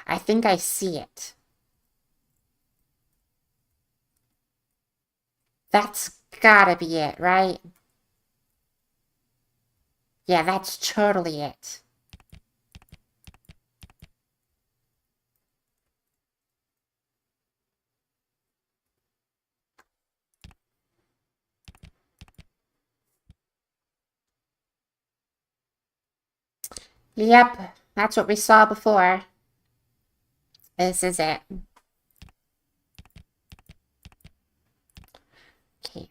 I think I see it. That's gotta be it, right? Yeah, that's totally it. Yep, that's what we saw before. This is it. Okay,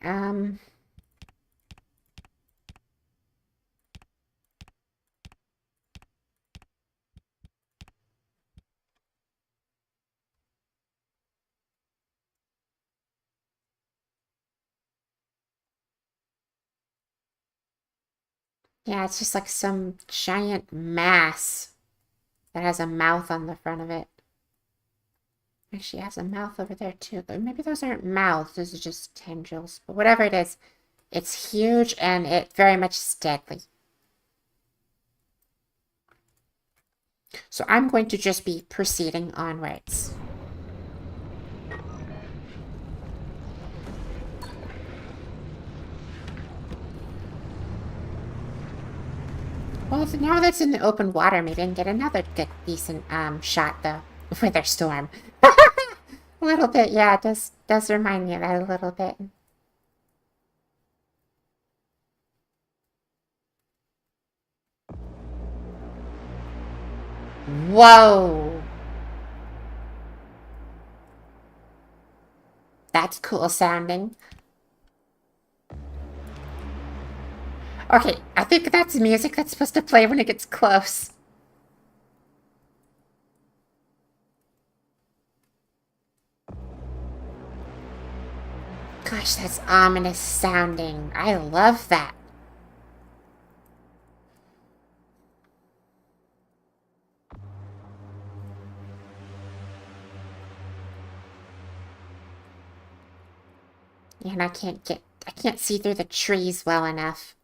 yeah, it's just like some giant mass that has a mouth on the front of it. Actually, it has a mouth over there too. Maybe those aren't mouths, those are just tendrils. But whatever it is, it's huge and it very much is deadly. So I'm going to just be proceeding onwards. Well, now that's in the open water, maybe I can get another good, decent shot, though, with their storm. A little bit, yeah, it does remind me of that a little bit. Whoa! That's cool sounding. Okay, I think that's music that's supposed to play when it gets close. Gosh, that's ominous sounding. I love that. Yeah, and I can't see through the trees well enough.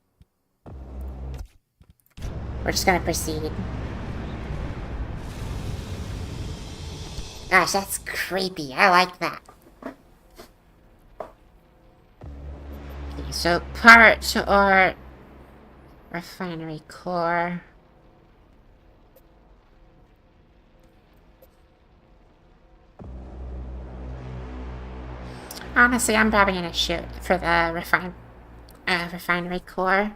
We're just gonna proceed. Gosh, that's creepy. I like that. Okay, so part or refinery core. Honestly, I'm probably gonna shoot for the refinery core.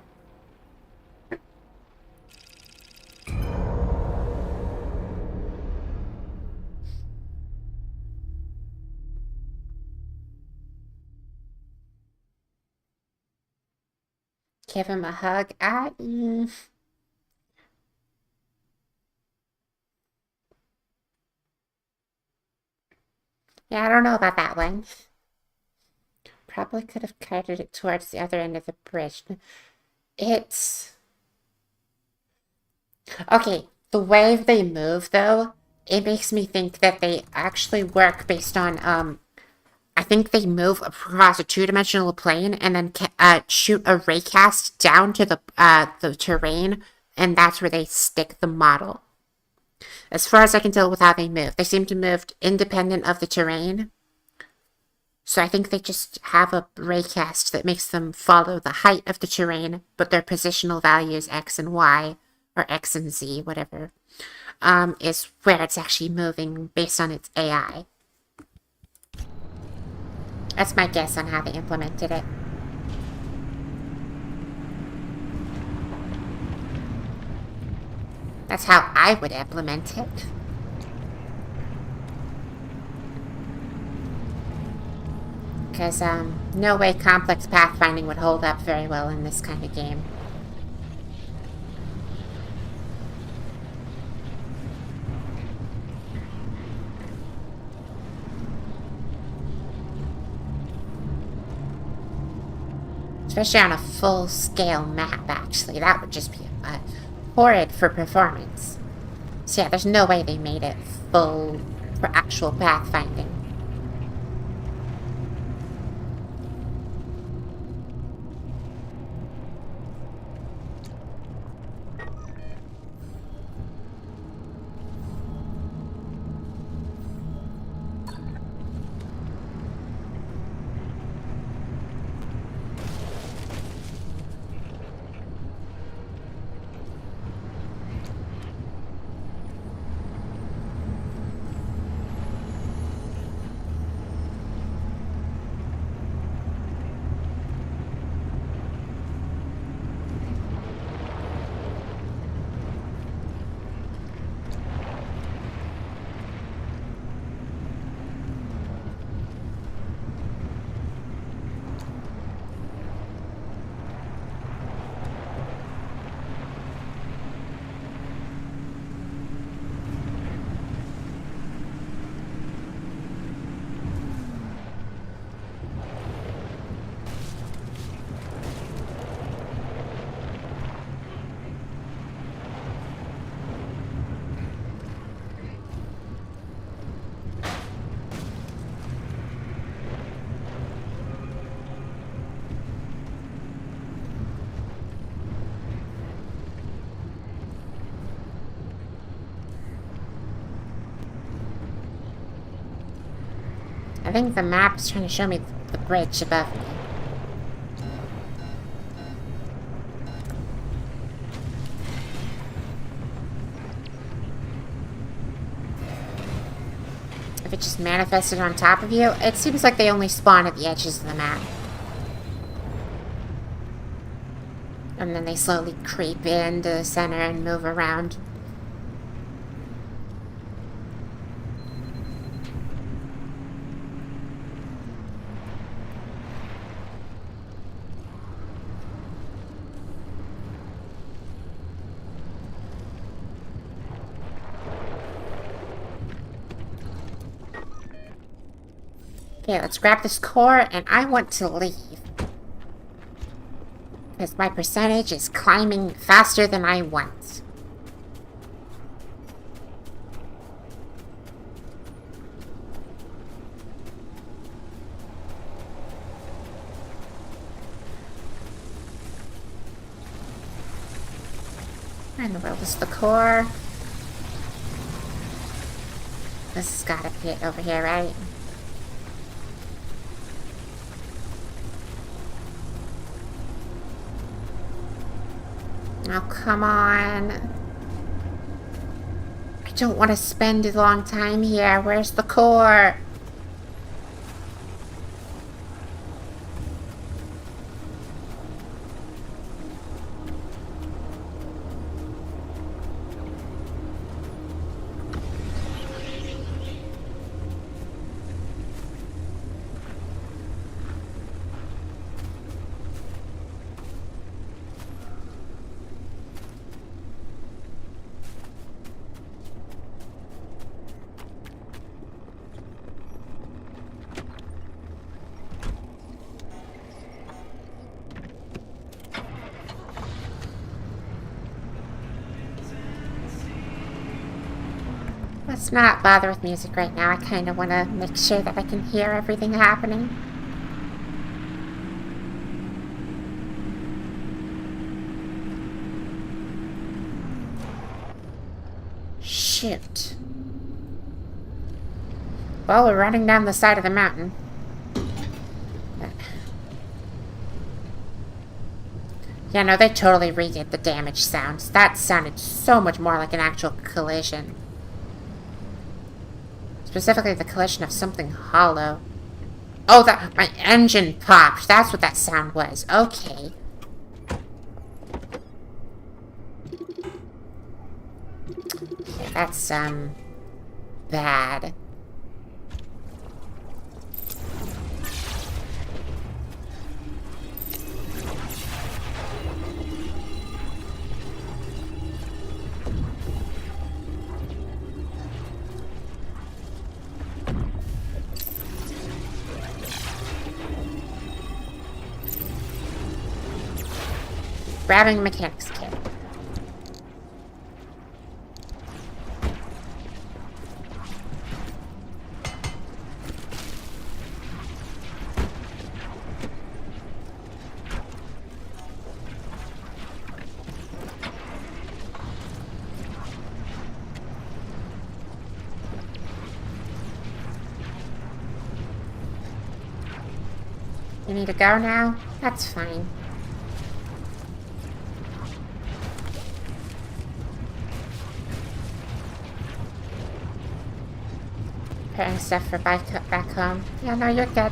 Give him a hug. Yeah, I don't know about that one. Probably could have carted it towards the other end of the bridge. It's... Okay, the way they move, though, it makes me think that they actually work based on, I think they move across a two-dimensional plane and then shoot a raycast down to the terrain, and that's where they stick the model. As far as I can tell with how they move, they seem to move independent of the terrain. So I think they just have a raycast that makes them follow the height of the terrain, but their positional values X and Y, or X and Z, whatever, is where it's actually moving based on its AI. That's my guess on how they implemented it. That's how I would implement it. Because, no way complex pathfinding would hold up very well in this kind of game. Especially on a full-scale map, actually. That would just be horrid for performance. So yeah, there's no way they made it full for actual pathfinding. I think the map's trying to show me the bridge above me. If it just manifested on top of you, it seems like they only spawn at the edges of the map. And then they slowly creep into the center and move around. Okay, let's grab this core, and I want to leave. Because my percentage is climbing faster than I want. Where in the world is the core? This has got to be it over here, right? Oh, come on. I don't want to spend a long time here. Where's the core? Let's not bother with music right now. I kind of want to make sure that I can hear everything happening. Shoot. Well, we're running down the side of the mountain. Yeah, no, they totally redid the damage sounds. That sounded so much more like an actual collision. Specifically the collision of something hollow. Oh, that my engine popped. That's what that sound was. Okay. Yeah, that's, bad. Grabbing mechanics kit. You need to go now? That's fine. Preparing stuff for back home. Yeah, no, you're good.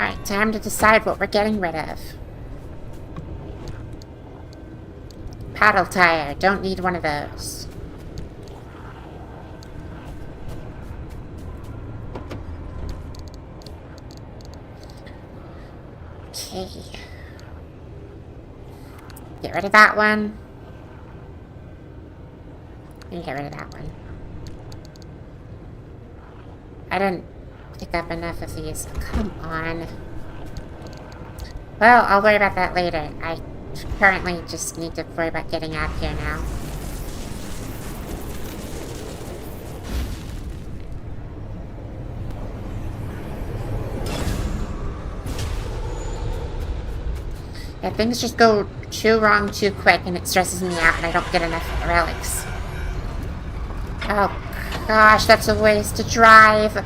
Alright, time to decide what we're getting rid of. Paddle tire. Don't need one of those. Okay. Get rid of that one. And get rid of that one. I didn't pick up enough of these. Come on. Well, I'll worry about that later. I currently just need to worry about getting out of here now. Yeah, things just go too wrong too quick and it stresses me out and I don't get enough relics. Oh gosh, that's a ways to drive.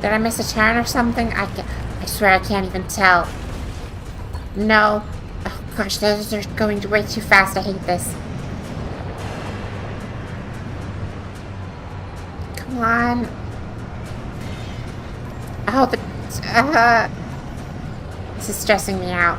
Did I miss a turn or something? I swear I can't even tell. No. Oh gosh, those are going way too fast. I hate this. Come on. Oh, this is stressing me out.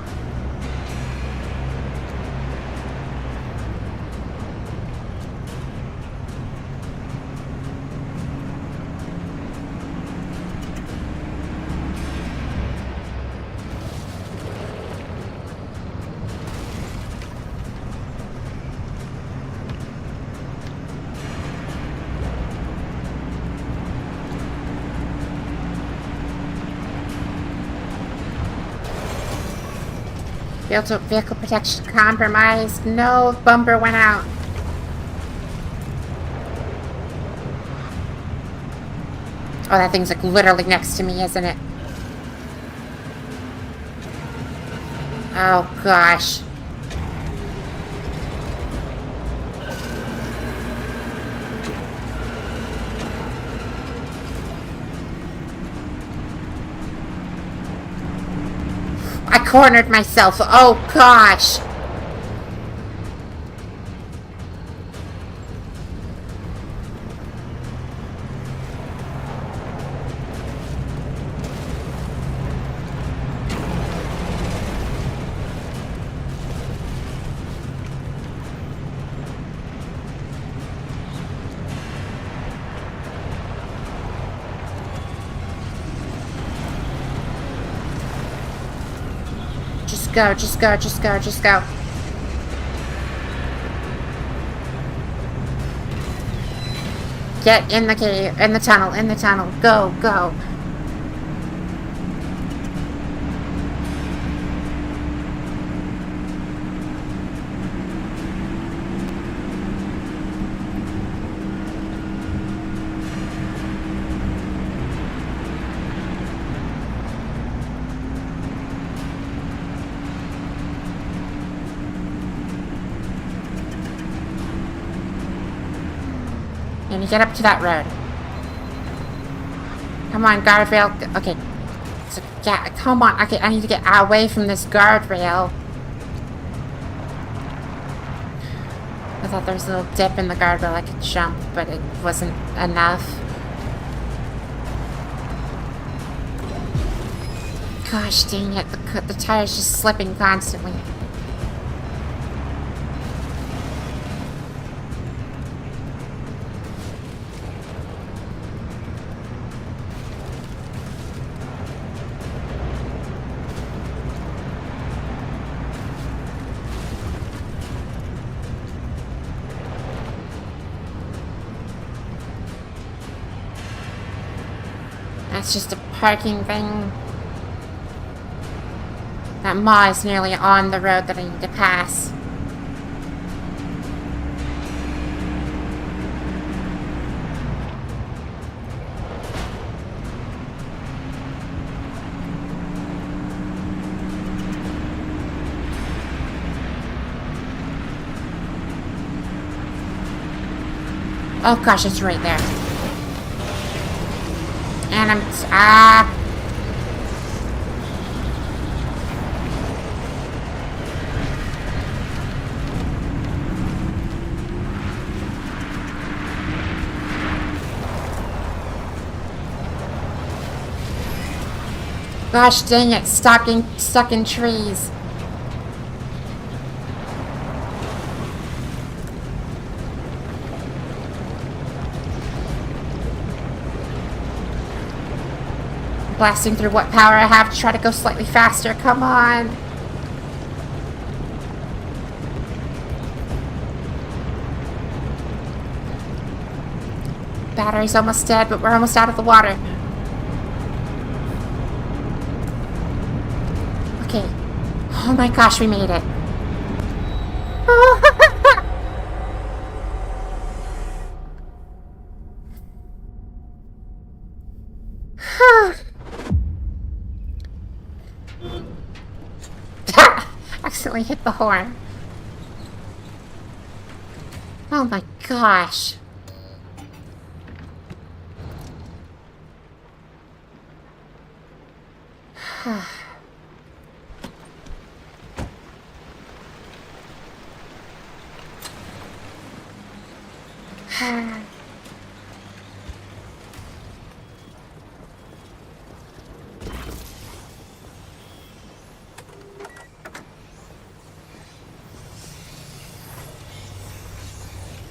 Vehicle protection compromised. No, bumper went out. Oh, that thing's like literally next to me, isn't it? Oh gosh. I cornered myself. Oh gosh. Just go, just go, just go, just go. Get in the cave, in the tunnel, in the tunnel. Go, go. And you get up to that road. Come on, guardrail. Okay. So, yeah, come on. Okay, I need to get away from this guardrail. I thought there was a little dip in the guardrail I could jump, but it wasn't enough. Gosh dang it, the tire's just slipping constantly. That's just a parking thing. That maw is nearly on the road that I need to pass. Oh gosh, it's right there. And I'm... Gosh dang it, stop getting stuck in trees. Blasting through what power I have to try to go slightly faster. Come on. Battery's almost dead, but we're almost out of the water. Okay. Oh my gosh, we made it. Accidentally hit the horn. Oh my gosh.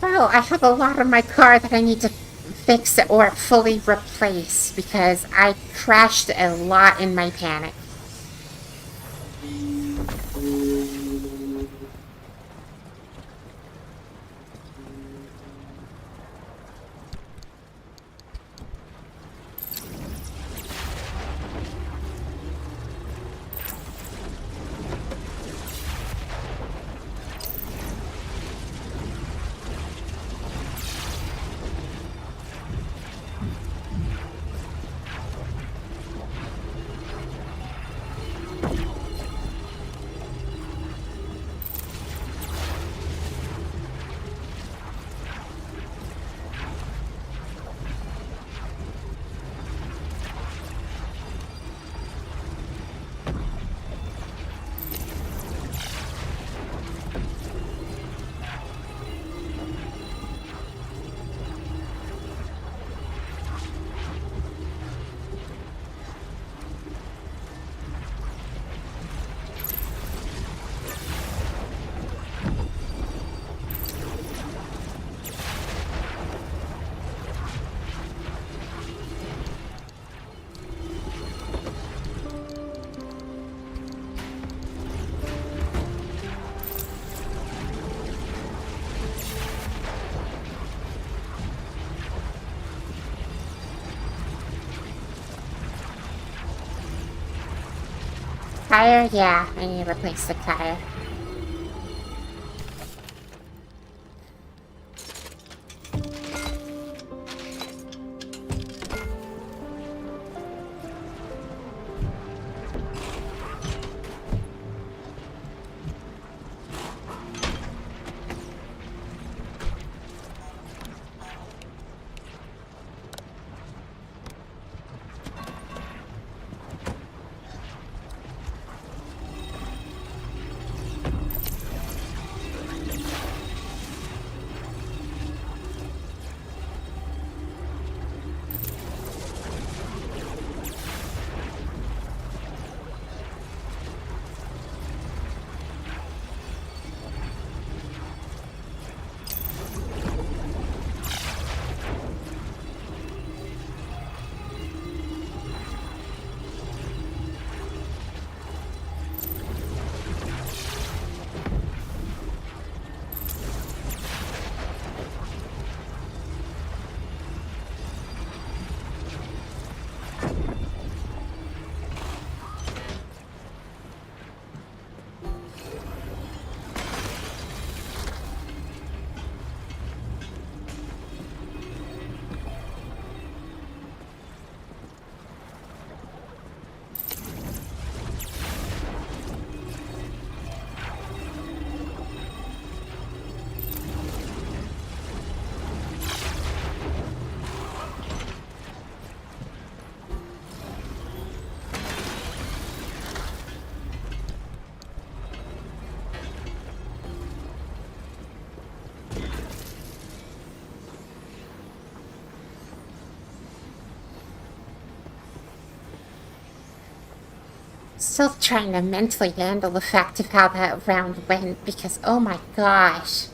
Well, I have a lot on my car that I need to fix or fully replace because I crashed a lot in my panic. tire? Yeah, I need to replace the tire. Still trying to mentally handle the fact of how that round went because, oh my gosh.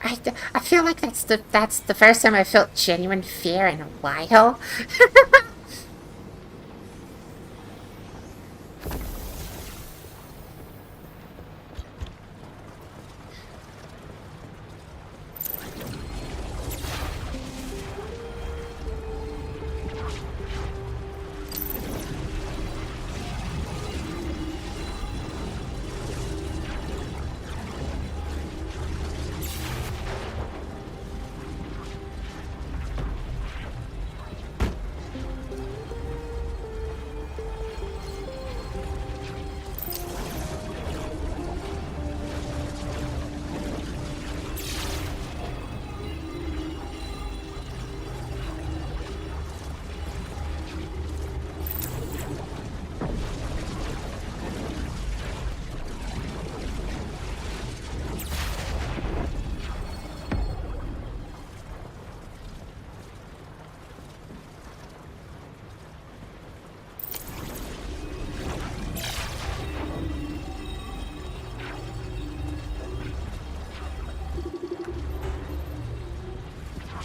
I feel like that's the first time I felt genuine fear in a while.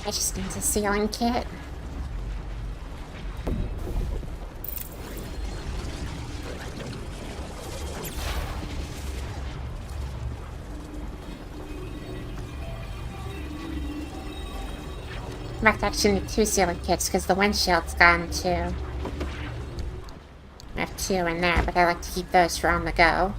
I just need a sealing kit. In fact, I actually need 2 sealing kits because the windshield's gone too. I have 2 in there, but I like to keep those for on the go.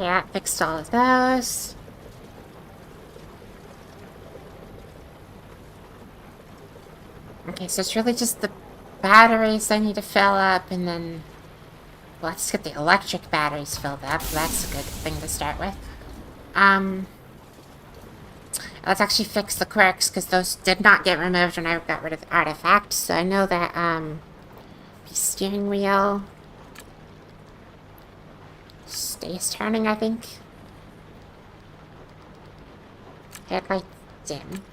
Okay, that fixed all of those. Okay, so it's really just the batteries I need to fill up, and then... Well, let's get the electric batteries filled up. That's a good thing to start with. Let's actually fix the quirks, because those did not get removed when I got rid of the artifact. So I know that, the steering wheel stays turning, I think. Headlight dim.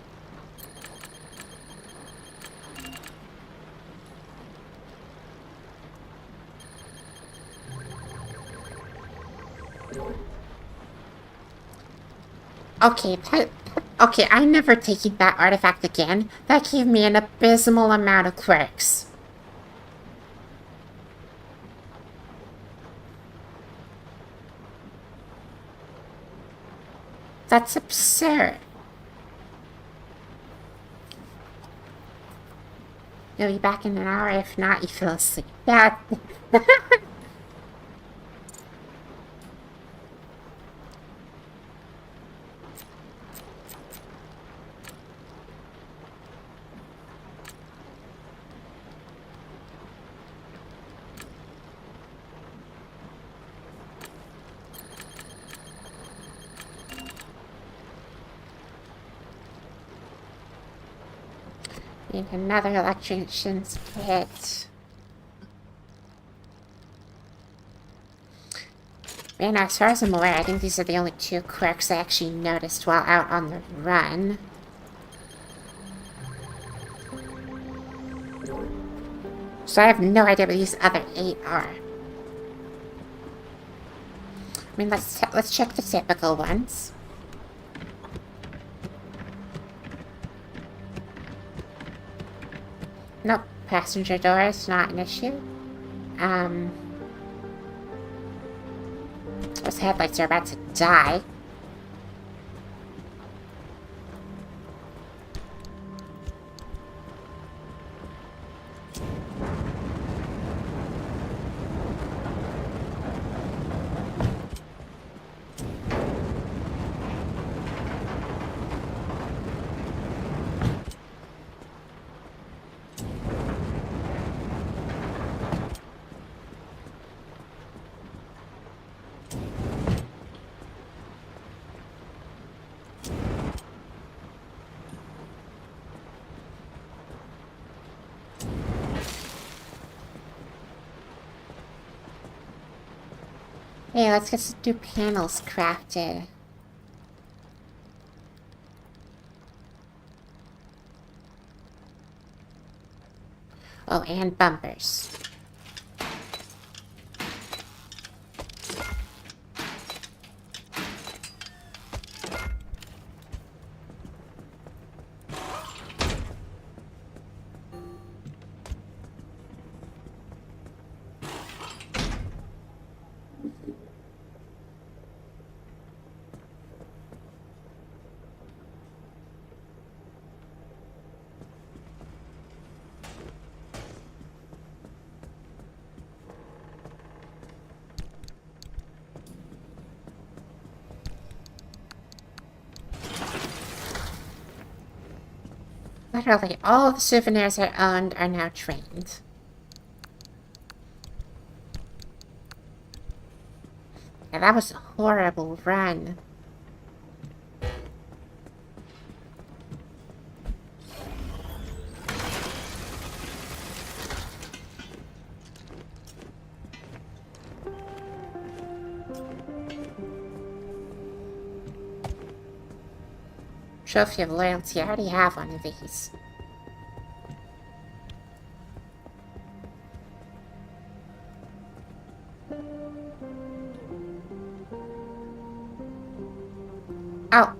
Okay, I'm never taking that artifact again. That gave me an abysmal amount of quirks. That's absurd. You'll be back in an hour. If not, you fell asleep. That... Need another electrician's kit. Man, as far as I'm aware, I think these are the only two quirks I actually noticed while out on the run. So I have no idea what these other 8 are. I mean, let's check the typical ones. Nope, passenger door is not an issue. Those headlights are about to die. Hey, let's get some new panels crafted. Oh, and bumpers. Literally, all the souvenirs I owned are now trained. Yeah, that was a horrible run. Trophy of Loyalty. I already have one of these. Oh.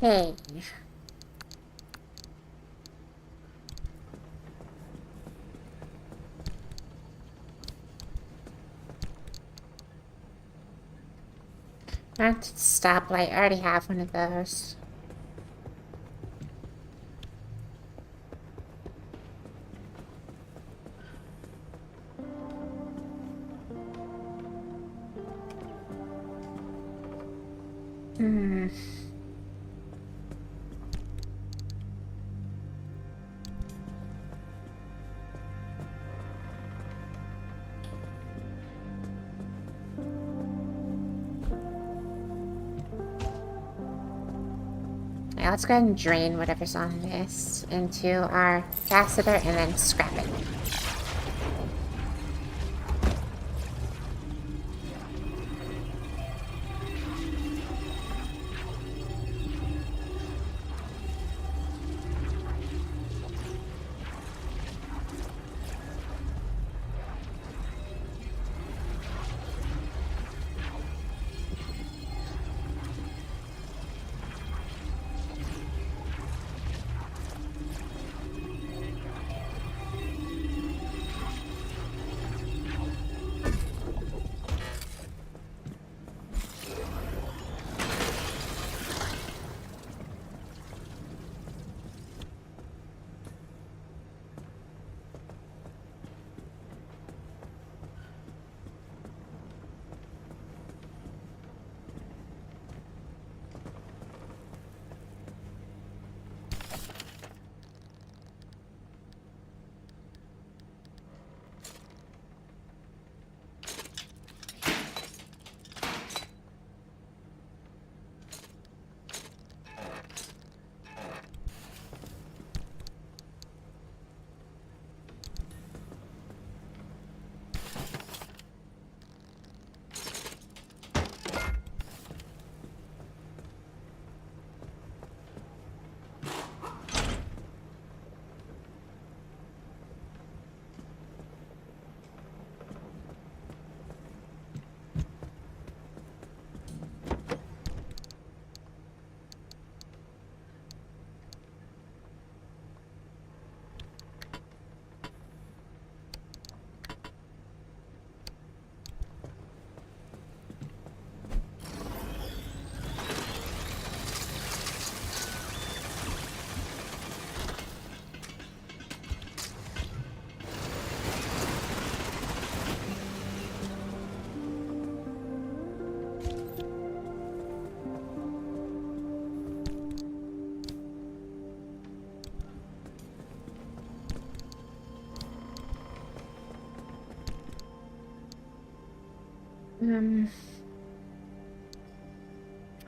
Okay. Mounted stoplight. I already have one of those. Yeah, let's go ahead and drain whatever's on this into our capacitor and then scrap it.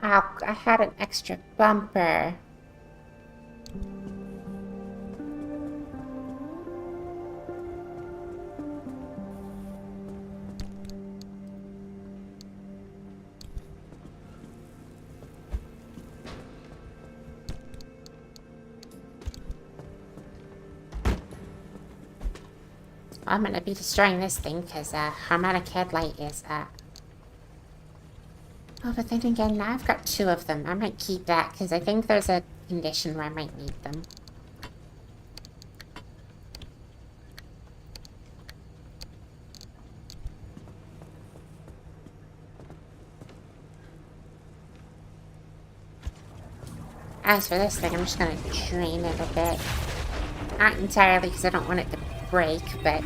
Oh, I had an extra bumper. I'm gonna be destroying this thing because harmonic headlight is Oh, but then again, now I've got 2 of them. I might keep that because I think there's a condition where I might need them. As for this thing, I'm just gonna drain it a bit. Not entirely because I don't want it to break, but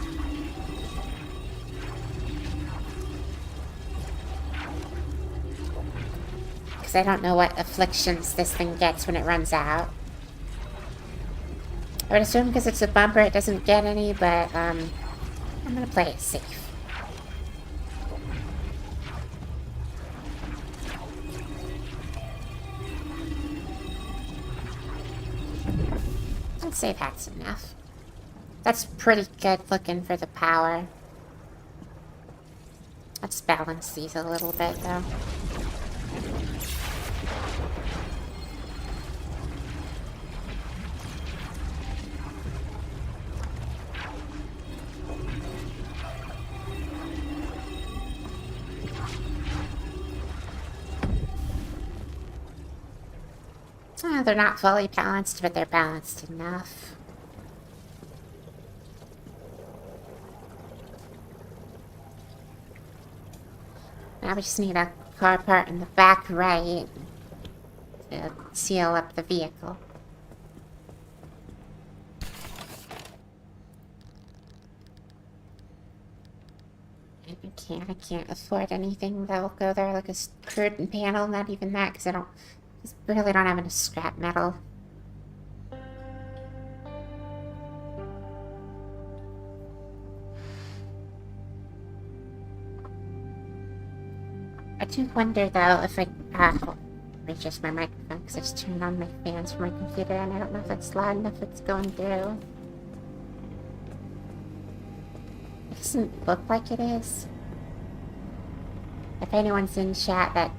because I don't know what afflictions this thing gets when it runs out. I would assume because it's a bumper it doesn't get any, but I'm gonna play it safe. I'd say that's enough. That's pretty good looking for the power. Let's balance these a little bit though. They're not fully balanced, but they're balanced enough. Now we just need a car part in the back right to seal up the vehicle. I can't afford anything that will go there, like a curtain panel, not even that, because I really don't have any scrap metal. I do wonder, though, if readjust my microphone, because I just turned on my fans for my computer, and I don't know if it's loud enough it's going through. It doesn't look like it is. If anyone's in chat that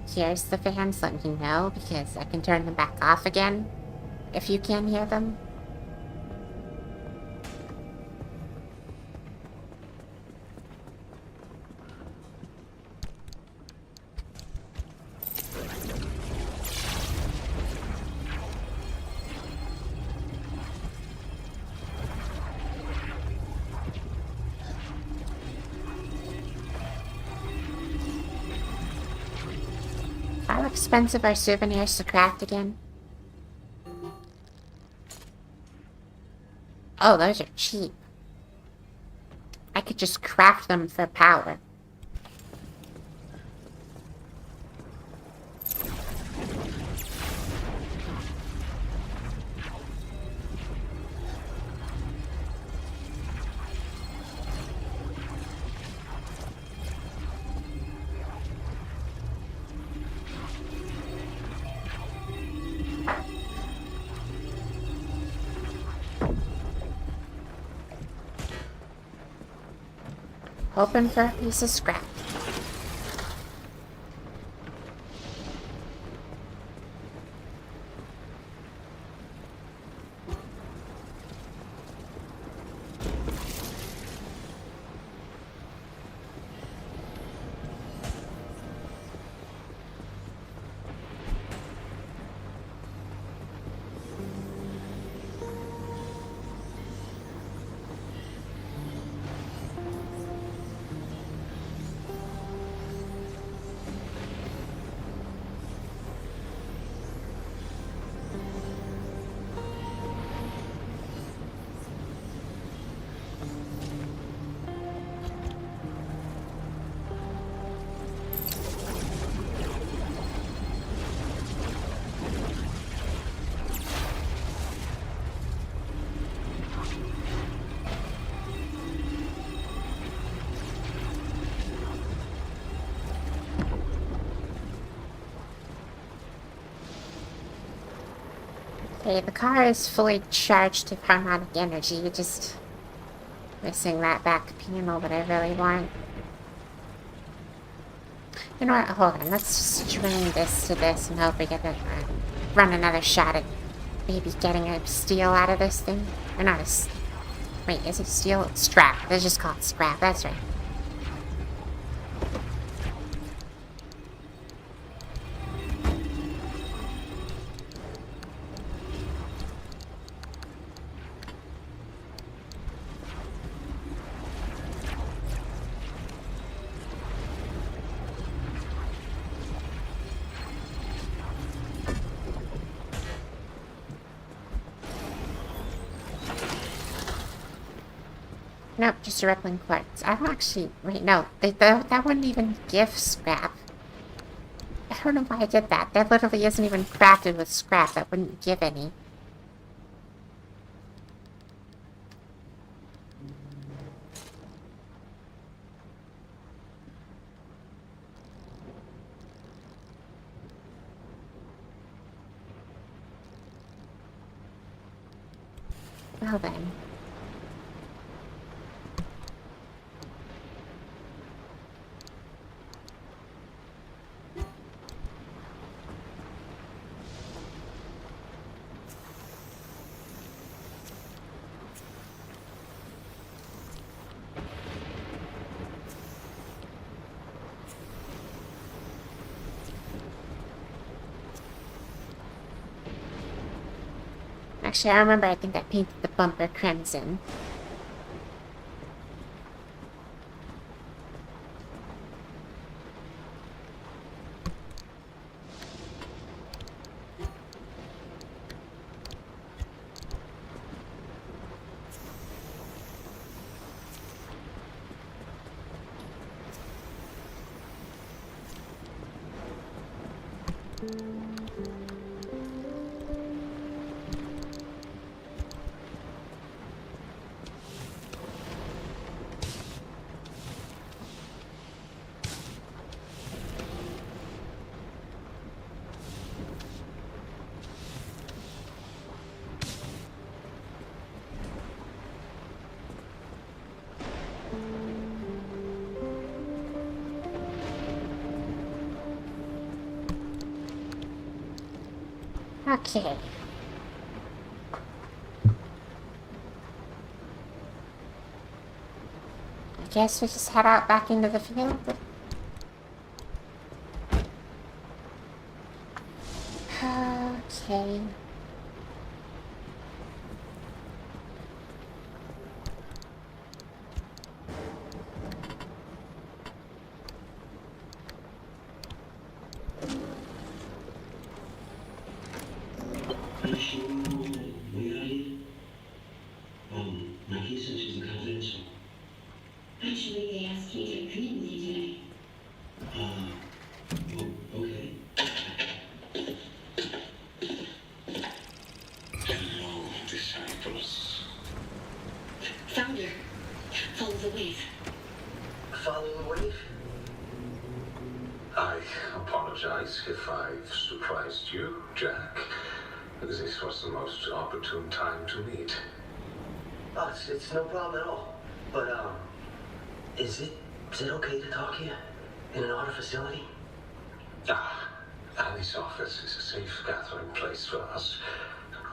hears the fans, let me know, because I can turn them back off again if you can hear them. How expensive are souvenirs to craft again? Oh, those are cheap. I could just craft them for power. Hoping for a piece of scrap. Okay, the car is fully charged with harmonic energy. You're just missing that back panel that I really want. You know what? Hold on. Let's just string this to this and hope we get to run another shot at maybe getting a steel out of this thing. Or not a... Wait, is it steel? Scrap. Let's just call it scrap. That's right. Nope, just a rippling quartz. I don't actually... Wait, no. That wouldn't even give scrap. I don't know why I did that. That literally isn't even crafted with scrap. That wouldn't give any. Well then. Actually, I remember, I think I painted the bumper crimson. Okay. I guess we just head out back into the field. Okay. Are you sure we're not here? Nikki said she's confidential. Actually, they asked me to come in with you today. Okay. Hello, disciples. Founder, follow the wave. Follow the wave? I apologize if I've surprised you, Jack. This was the most opportune time to meet. Oh, it's no problem at all. But, is it okay to talk here? In an audit facility? Ali's office is a safe gathering place for us.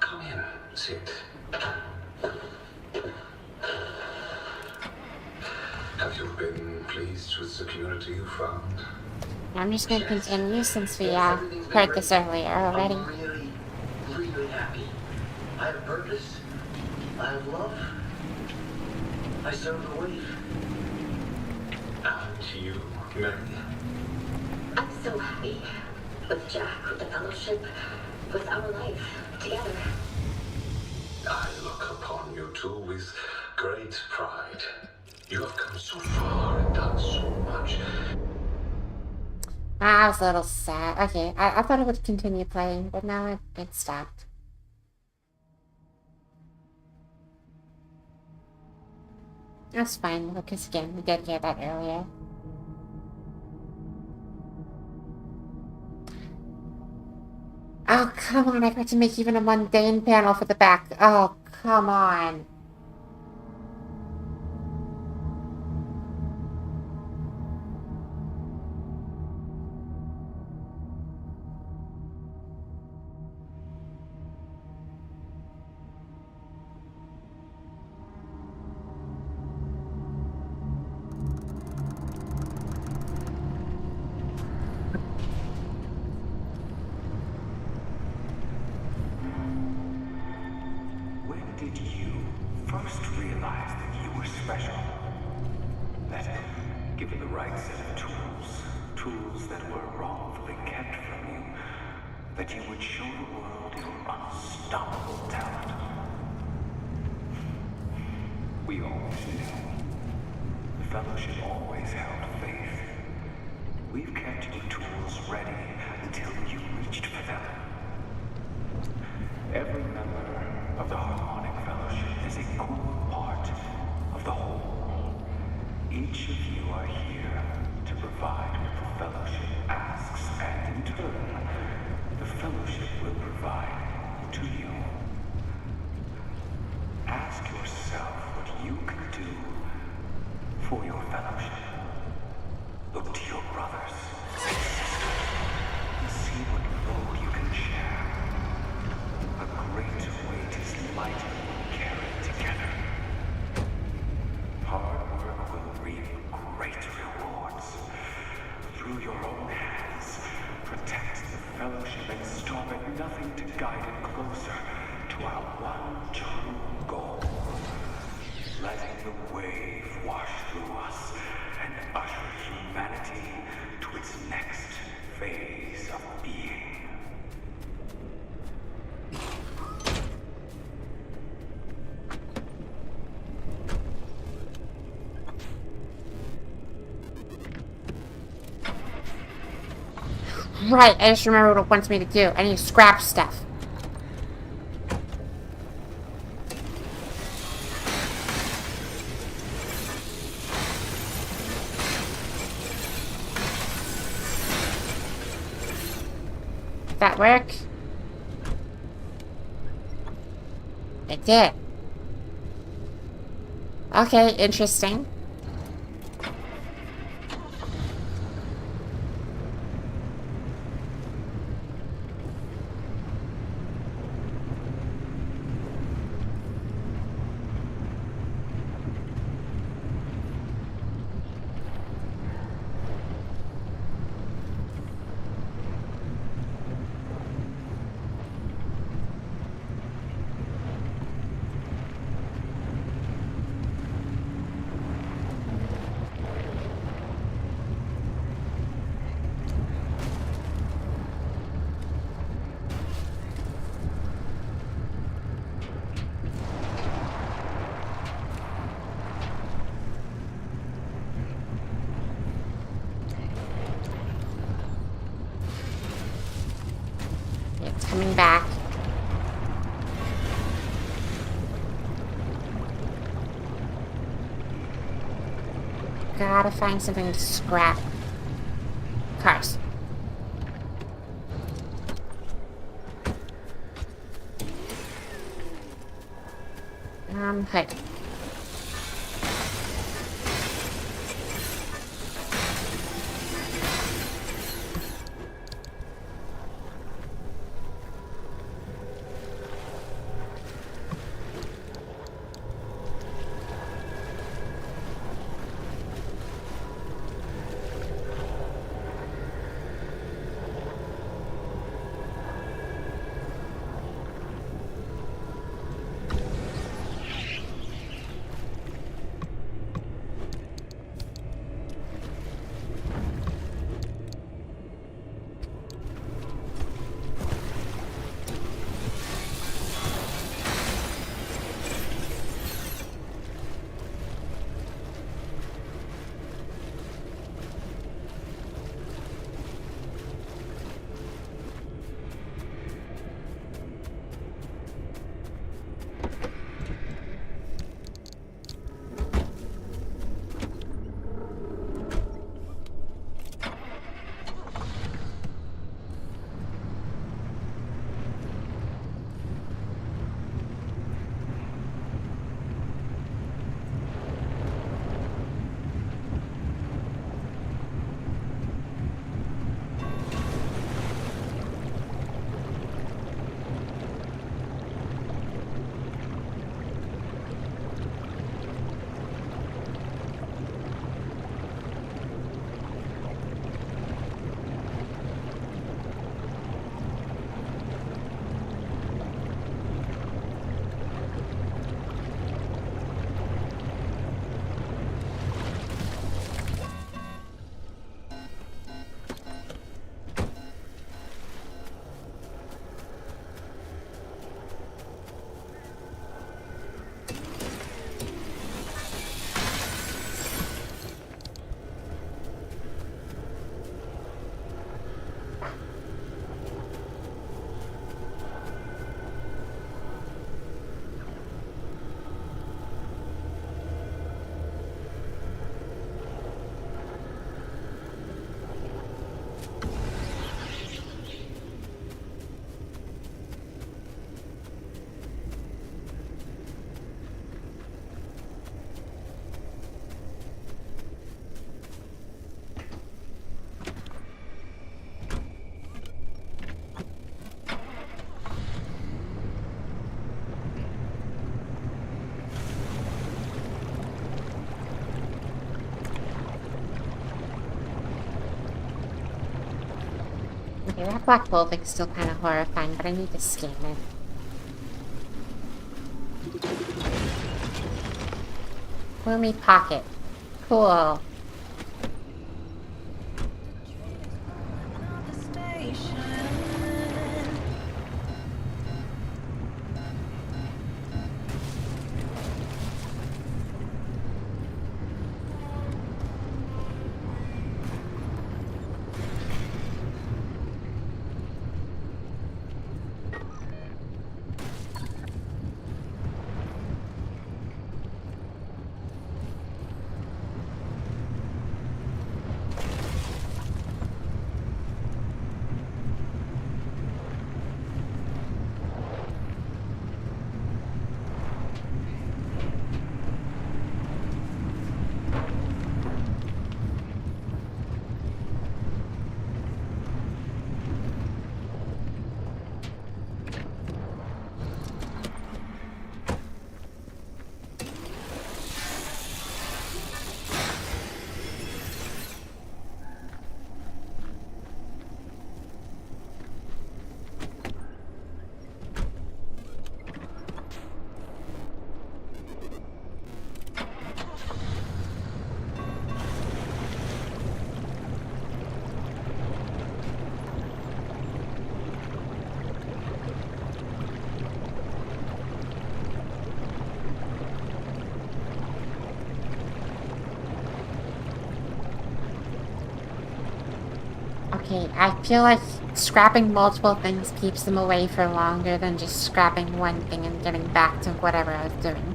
Come in, sit. Have you been pleased with the community you found? I'm just gonna continue since we heard this earlier already. I'm really happy. I have a purpose. I have love. I serve the wave. And you, Mary? I'm so happy. With Jack, with the Fellowship, with our life together. I look upon you two with great pride. You have come so far and done so much. I was a little sad. Okay, I thought it would continue playing, but now it stopped. That's fine, because again, we did hear that earlier. Oh, come on, I got to make even a mundane panel for the back. Oh, come on. Did you first realize that you were special? That, given the right set of tools that were wrongfully kept from you, that you would show the world your unstoppable talent? We always knew. The Fellowship always held faith. We've kept your tools ready until you reached for them. Every member of the Harmonic Fellowship is a core part of the whole. Each of you are here to provide what the Fellowship asks, and in turn, the Fellowship will provide to you. Ask yourself what you can do for your Fellowship. Look to your brothers and sisters and see what load you can share. A great weight is lighter when carried together. Hard work will reap great rewards. Through your own hands, protect the Fellowship and stop at nothing to guide it closer to to our one true goal. Letting the wave wash through us and usher humanity to its next phase of being. Right, I just remember what it wants me to do. I need to scrap stuff. Did that work? It did. Okay, interesting. It's coming back. Gotta find something to scrap. Cars. Hood. Okay, that black bull thing's still kind of horrifying, but I need to scan it. Roomy pocket. Cool. Okay, I feel like scrapping multiple things keeps them away for longer than just scrapping one thing and getting back to whatever I was doing.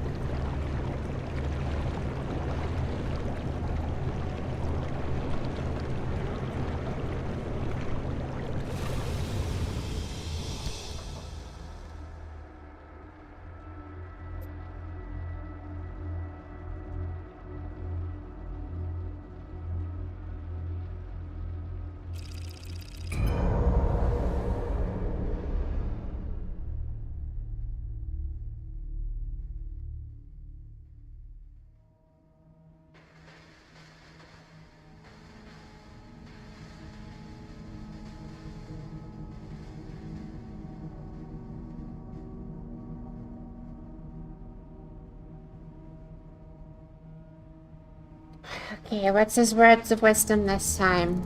Okay, what's his words of wisdom this time?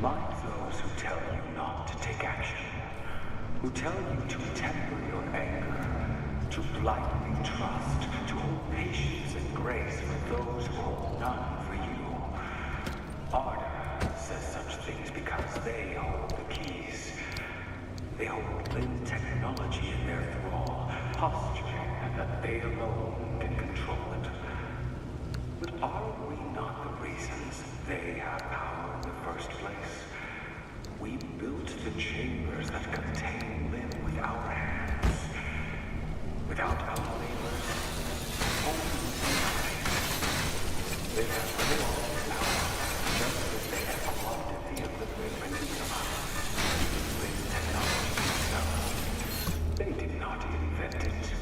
Mind those who tell you not to take action, who tell you to temper your anger, to blindly trust, to hold patience and grace for those who hold none for you. Ardor says such things because they hold the keys. They hold Lin technology in their thrall, posturing that they alone can control it. But are we not the reasons they have power in the first place? We built the chambers that contain Lin with our hands. Without our labors, only they have co-opted power, just as they have co-opted the illiterate Peninsula. Lin technology itself. They did not invent it,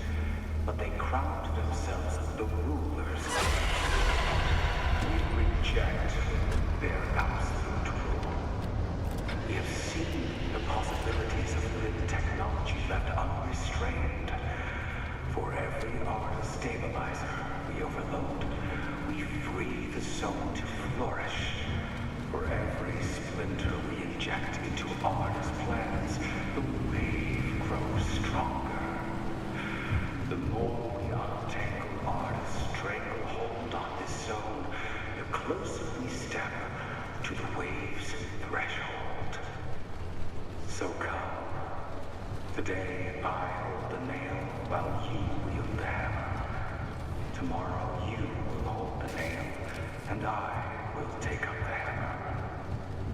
but they crowned themselves the rulers. We reject their absolute rule. We have seen the possibilities of Lin technology left unrestrained. For every Arda stabilizer we overload, we free the zone to flourish. For every splinter we inject into Arda's plans, the wave grows stronger. The more we untangle Arda's stranglehold on this zone, the closer we step to the wave's threshold. So come. Today I hold the nail while you wield the hammer. Tomorrow you will hold the nail, and I will take up the hammer.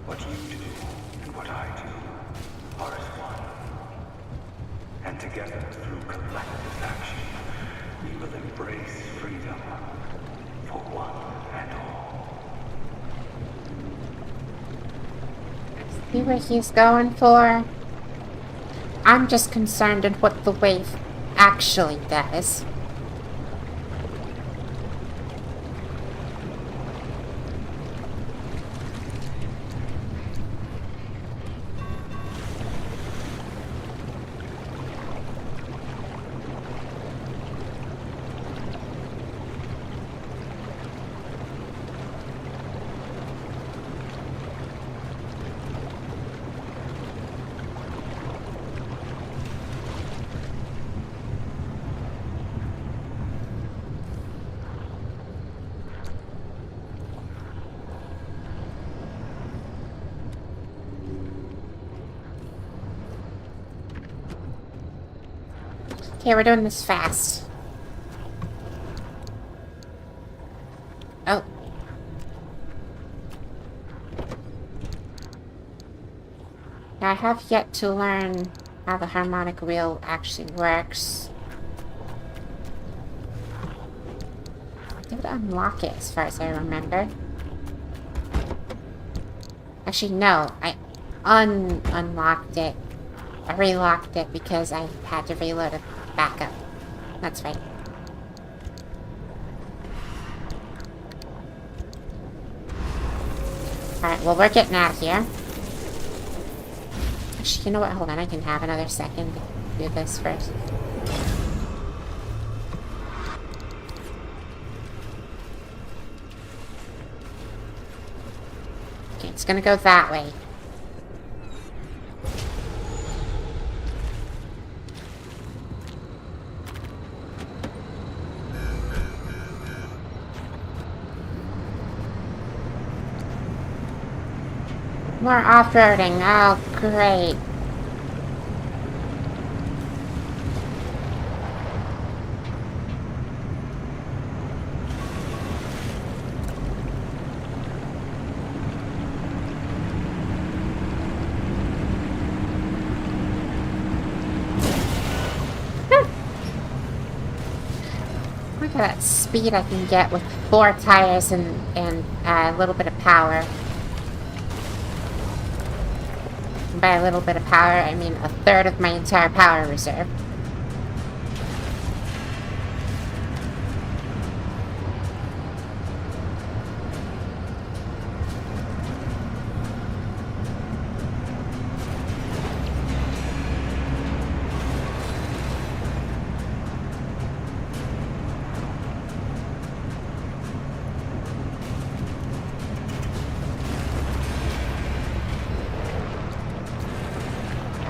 What you do and what I do are as one. And together, through collective action, we will embrace freedom for one and all. See what he's going for? I'm just concerned in what the wave actually does. Okay, we're doing this fast. Oh. Now, I have yet to learn how the harmonic wheel actually works. I did unlock it as far as I remember. Actually, no. I unlocked it. I relocked it because I had to reload it back up. That's right. Alright, well, we're getting out of here. Actually, you know what? Hold on, I can have another second to do this first. Okay, it's gonna go that way. More off-roading. Oh, great. Look at that speed I can get with 4 tires and a little bit of power. And by a little bit of power, I mean a third of my entire power reserve.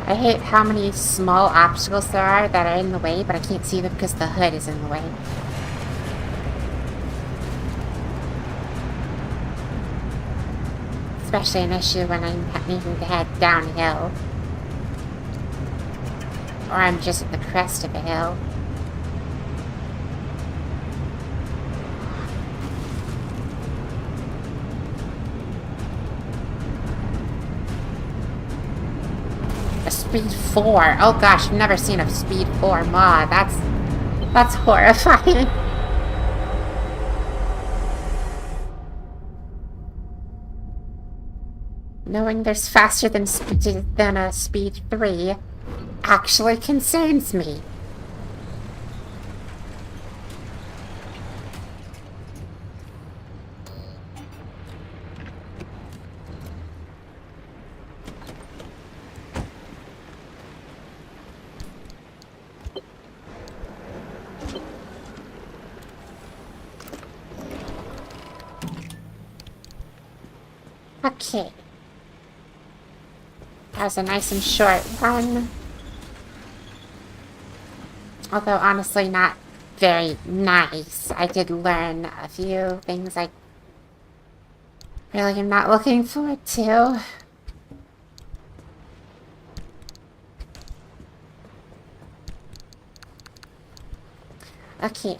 I hate how many small obstacles there are that are in the way, but I can't see them because the hood is in the way. Especially an issue when I'm needing to head downhill. Or I'm just at the crest of a hill. A Speed 4. Oh gosh, I've never seen a Speed 4 mod. That's horrifying. Knowing there's faster than a Speed 3 actually concerns me. Okay. That was a nice and short one. Although, honestly, not very nice. I did learn a few things I really am not looking forward to. Okay,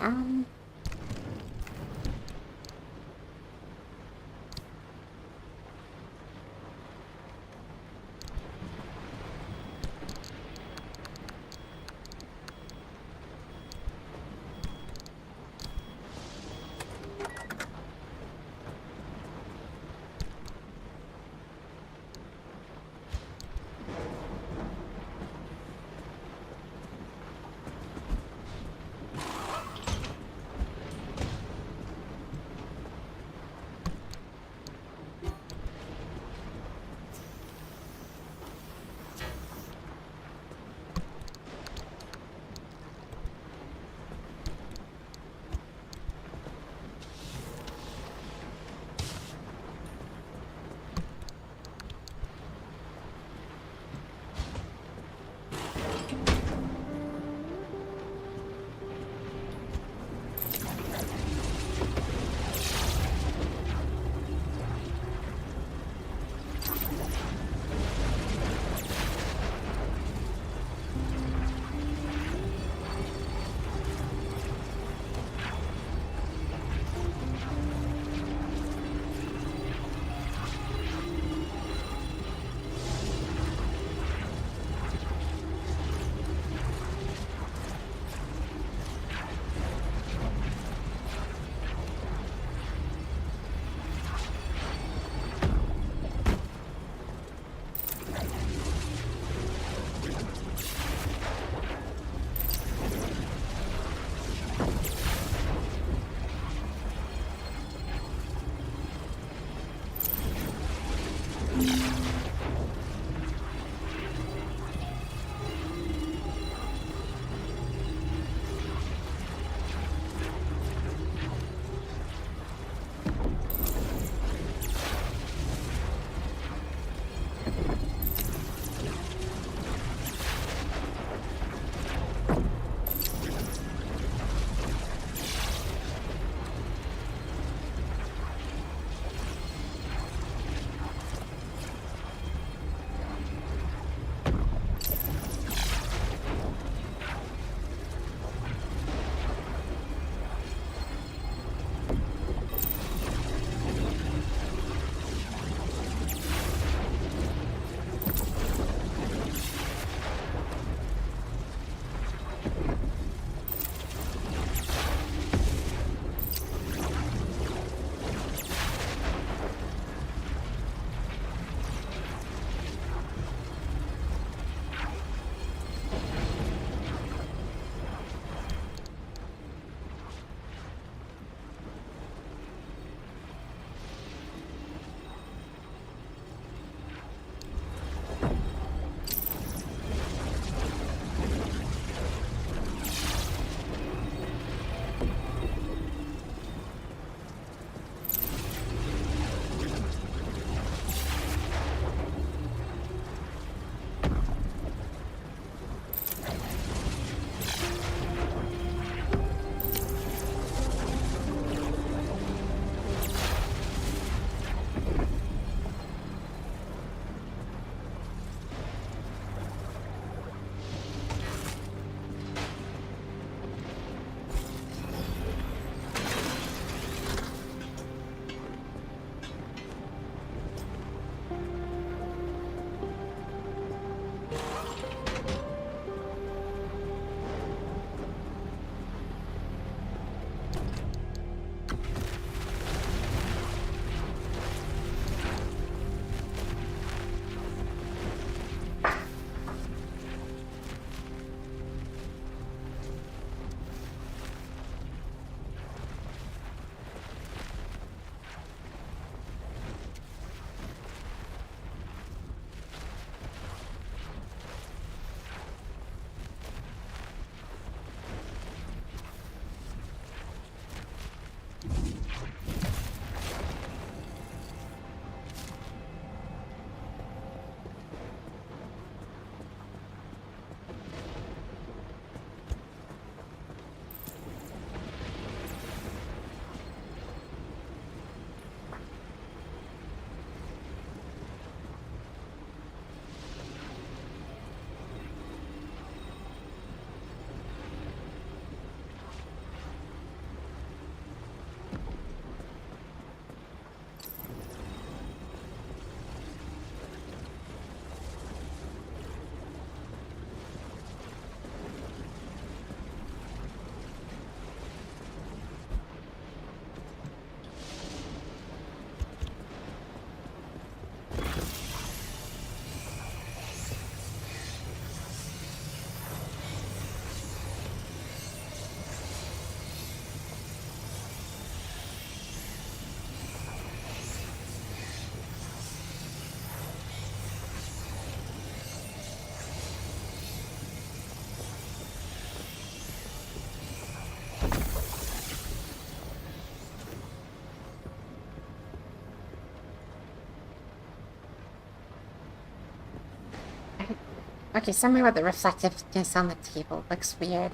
Okay, somewhere with the reflectiveness on the table looks weird.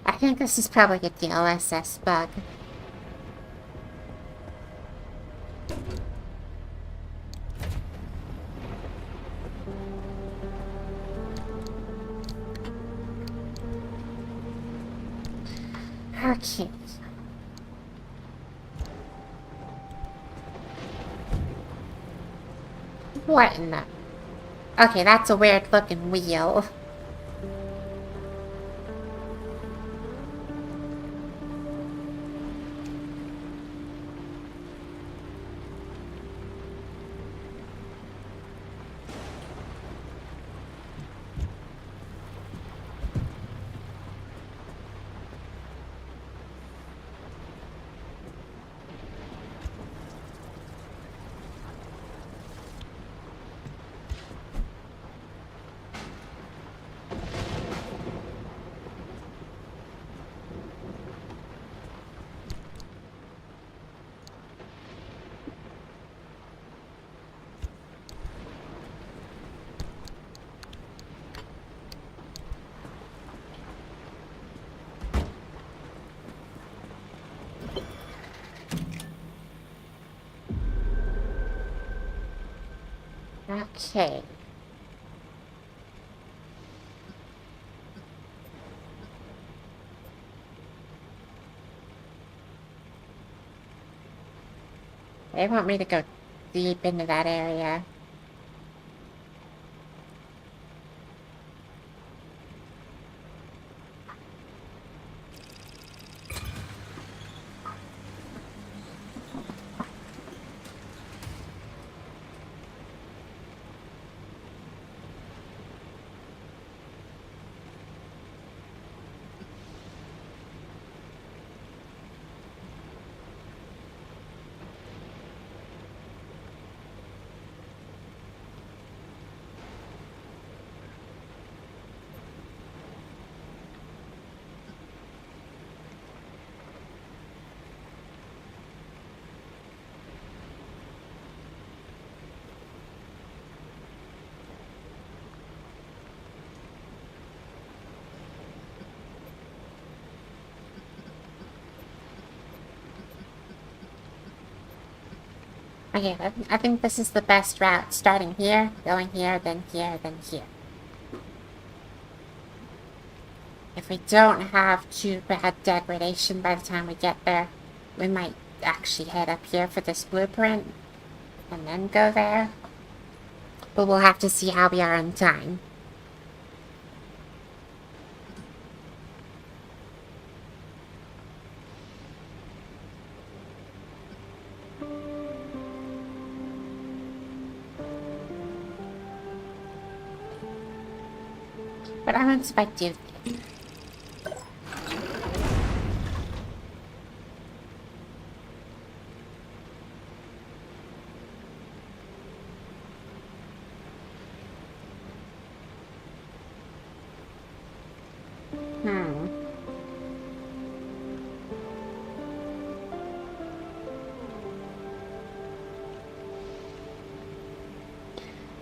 I think this is probably a DLSS bug. Okay. What in the... Okay, that's a weird looking wheel. Okay. They want me to go deep into that area. Okay, I think this is the best route. Starting here, going here, then here, then here. If we don't have too bad degradation by the time we get there, we might actually head up here for this blueprint, and then go there. But we'll have to see how we are on time. But I don't expect you.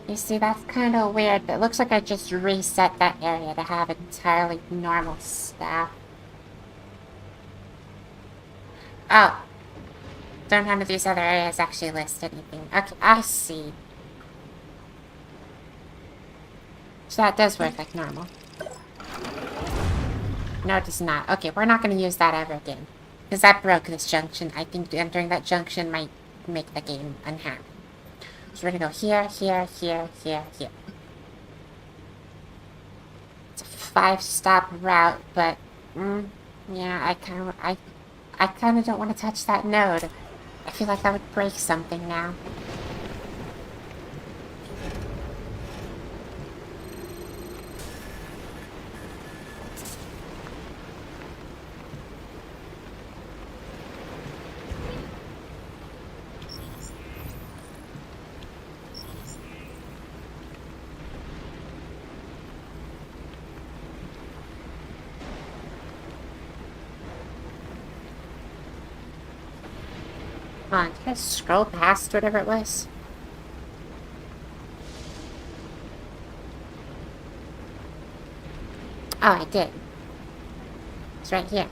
You see, that's kind of weird, but it looks like I just reset that area to have entirely normal stuff. Oh. Don't none of these other areas actually list anything. Okay, I see. So that does work like normal. No, it does not. Okay, we're not going to use that ever again. Because that broke this junction. I think entering that junction might make the game unhappy. So we're gonna go here, here, here, here, here. It's a 5-stop route, but yeah, I kind of don't want to touch that node. I feel like that would break something now. Hold on, did I scroll past whatever it was? Oh, I did. It's right here.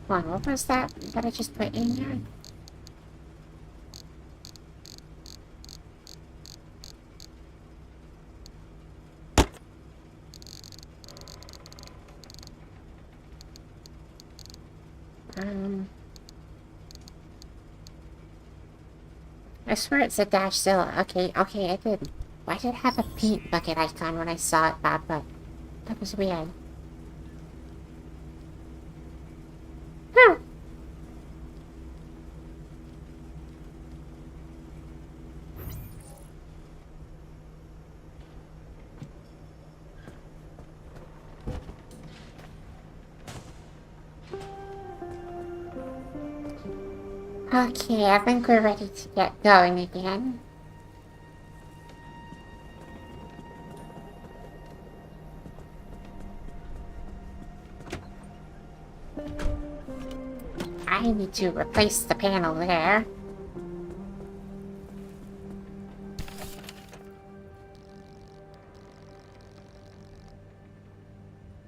Hold on, what was that I just put in here? I swear it said Dashzilla. Okay, I did. Why did it have a paint bucket icon when I saw it pop up? That was weird. Hmm. Okay, I think we're ready to get going again. I need to replace the panel there.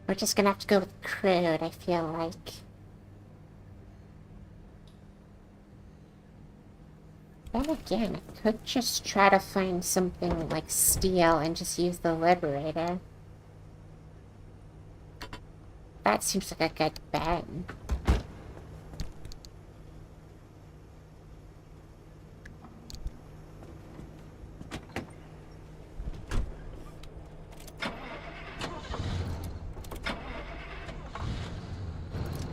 We're just gonna have to go with crude, I feel like. Then again, I could just try to find something like steel and just use the Liberator. That seems like a good bet.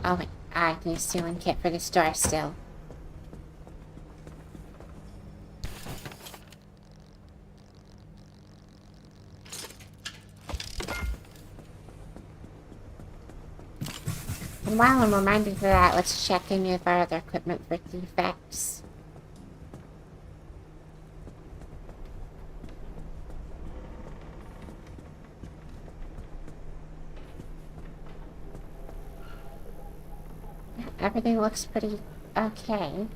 Oh wait, I need a sealing kit for this door still. And while I'm reminded of that, let's check in with our other equipment for defects. Everything looks pretty okay.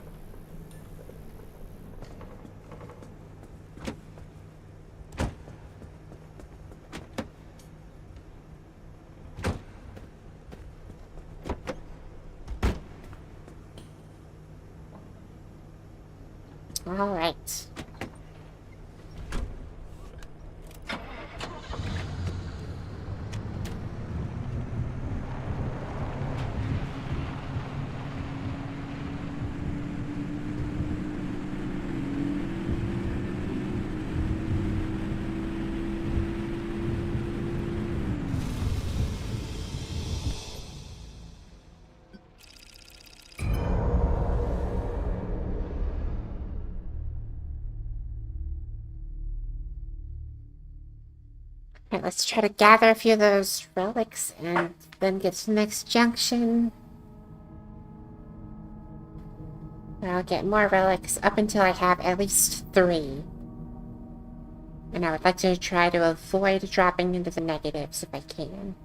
All right. Alright, let's try to gather a few of those relics and then get to the next junction. I'll get more relics up until I have at least 3. And I would like to try to avoid dropping into the negatives if I can.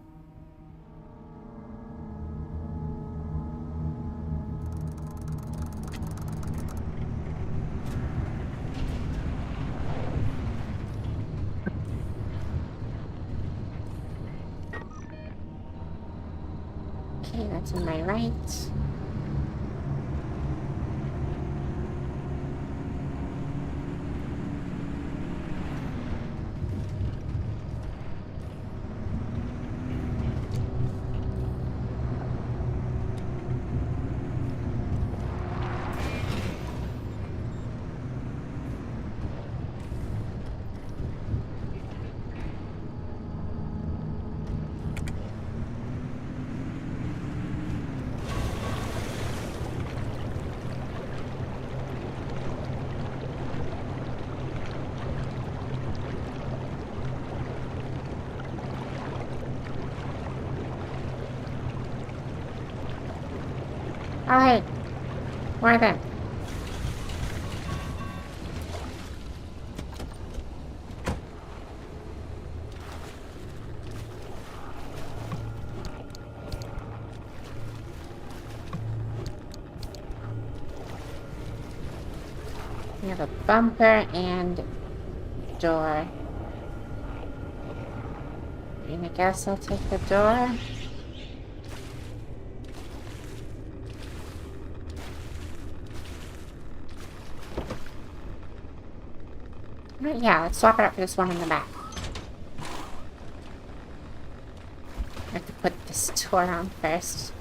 Okay, that's on my right. Alright. Where then? We have a bumper and door. And I guess I'll take the door. Yeah, let's swap it out for this one in the back. I have to put this door on first.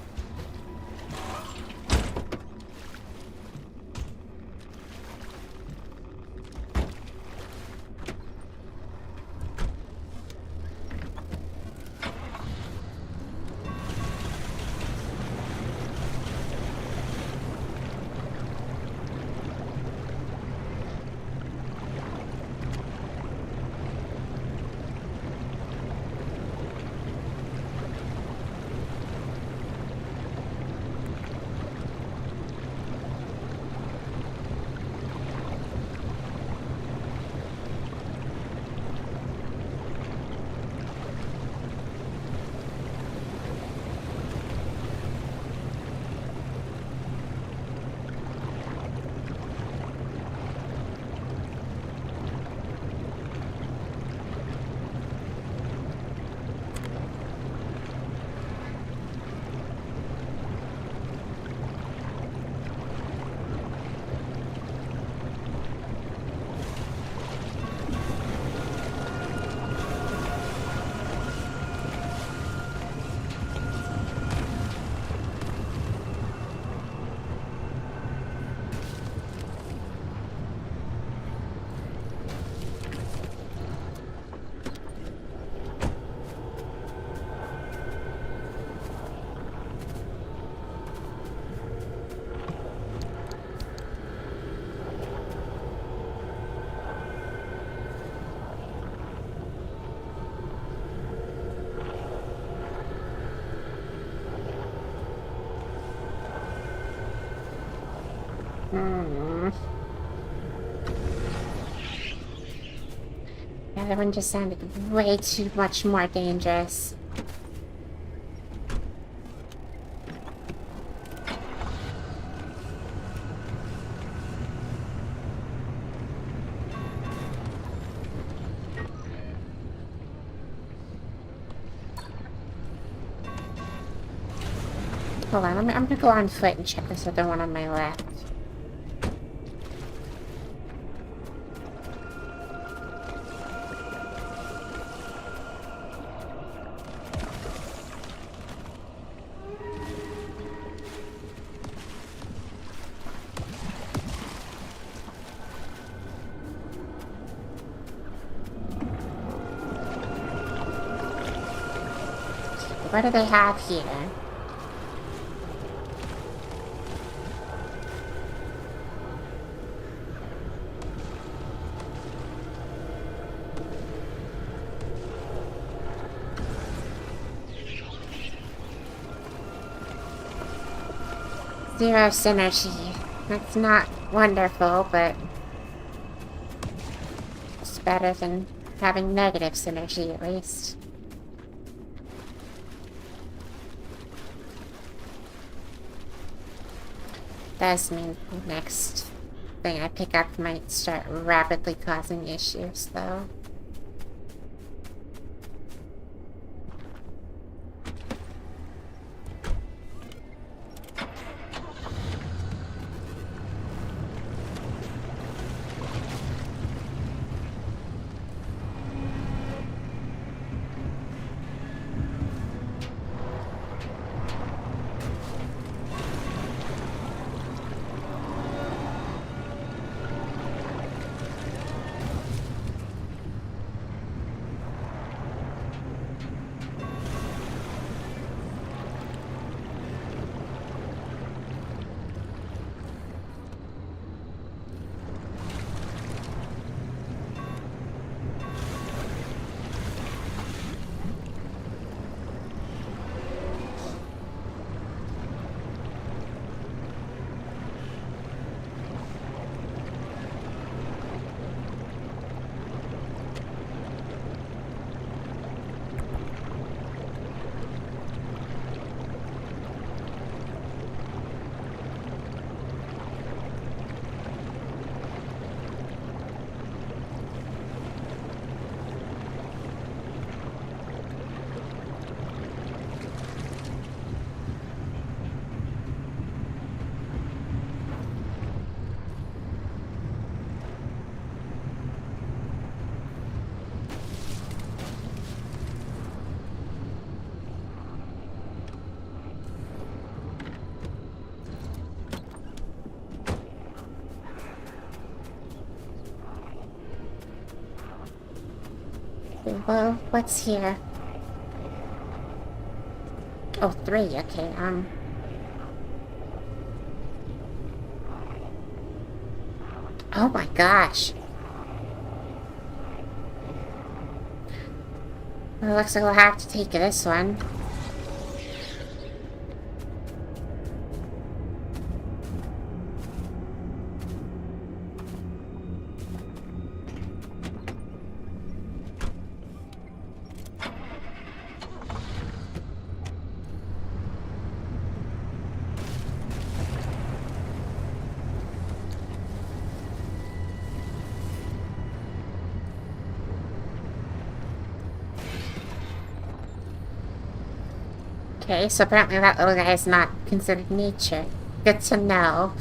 The other one just sounded way too much more dangerous. Hold on, I'm gonna go on foot and check this other one on my left. What do they have here? Zero synergy. That's not wonderful, but it's better than having negative synergy, at least. Does mean the next thing I pick up might start rapidly causing issues, though. Well, what's here? Oh, 3, okay, oh my gosh. Well, looks like we'll have to take this one. Okay, so apparently that little guy is not considered nature. Good to know.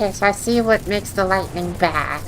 Okay, so I see what makes the lightning bad.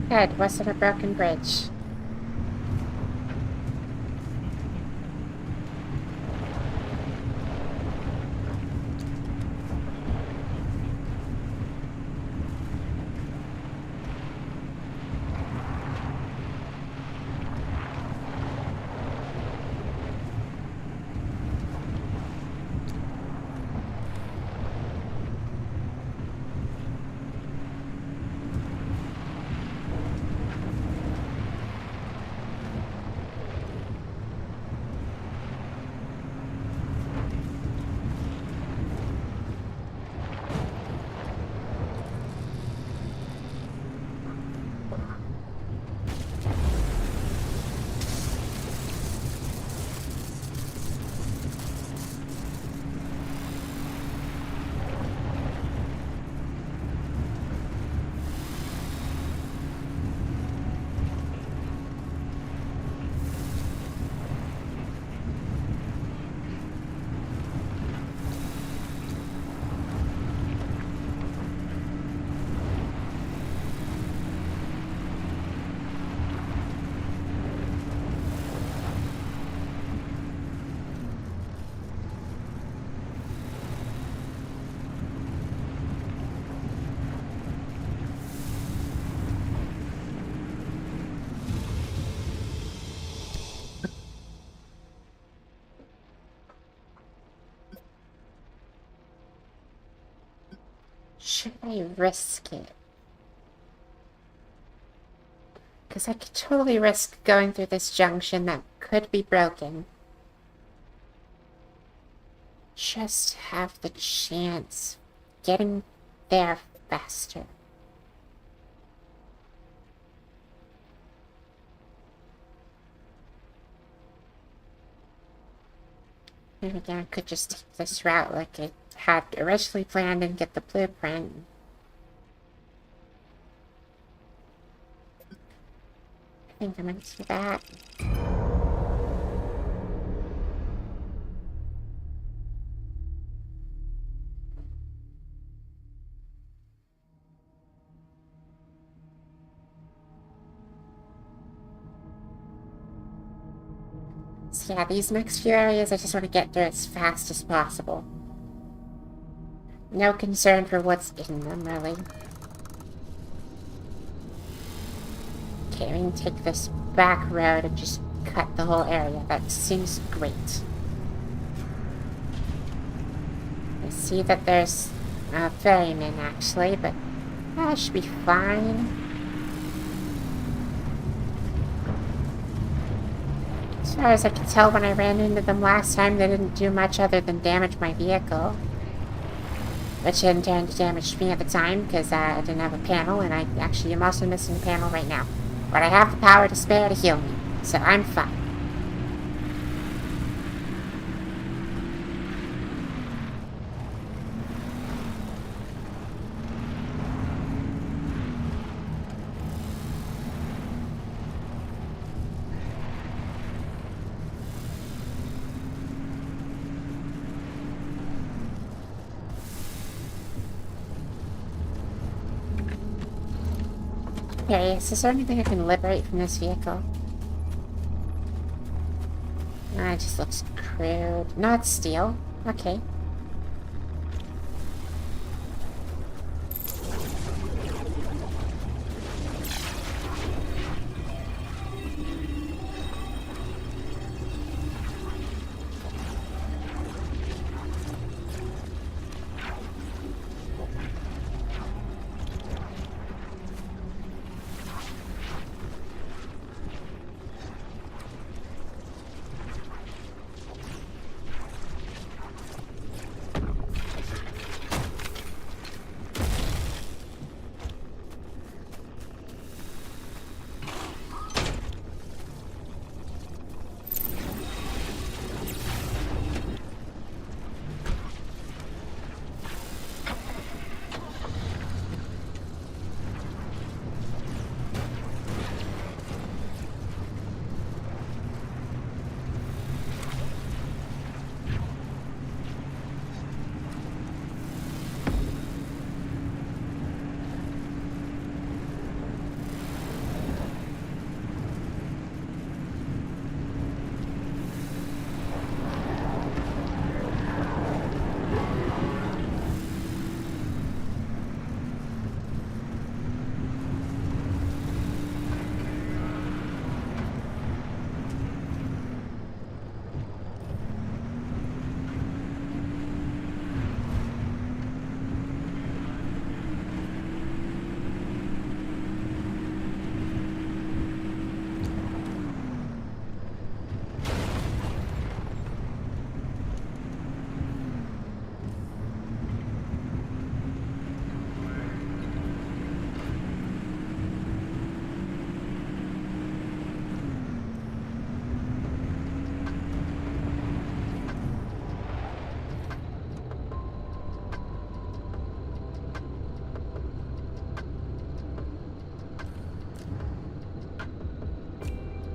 Good, west of a broken bridge. Should I risk it? Because I could totally risk going through this junction that could be broken. Just have the chance of getting there faster. And again, I could just take this route like I had originally planned and get the blueprint. I think I'm gonna do that. So yeah, these next few areas I just want to get through as fast as possible. No concern for what's in them, really. Okay, we can take this back road and just cut the whole area. That seems great. I see that there's a ferryman, actually, but that should be fine. As far as I can tell, when I ran into them last time, they didn't do much other than damage my vehicle. Which in turn damaged me at the time, because I didn't have a panel, and I actually am also missing a panel right now. But I have the power to spare to heal me, so I'm fine. Curious, is there anything I can liberate from this vehicle? Ah, it just looks crude. No, it's steel. Okay.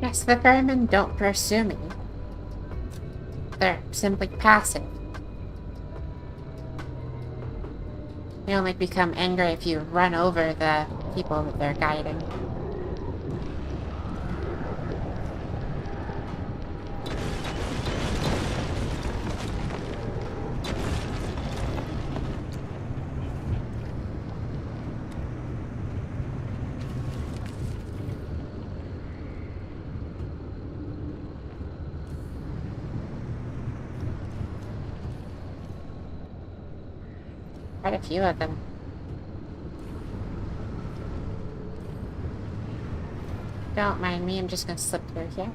Yes, the vermin don't pursue me. They're simply passive. They only become angry if you run over the people that they're guiding. Quite a few of them. Don't mind me, I'm just gonna slip through here.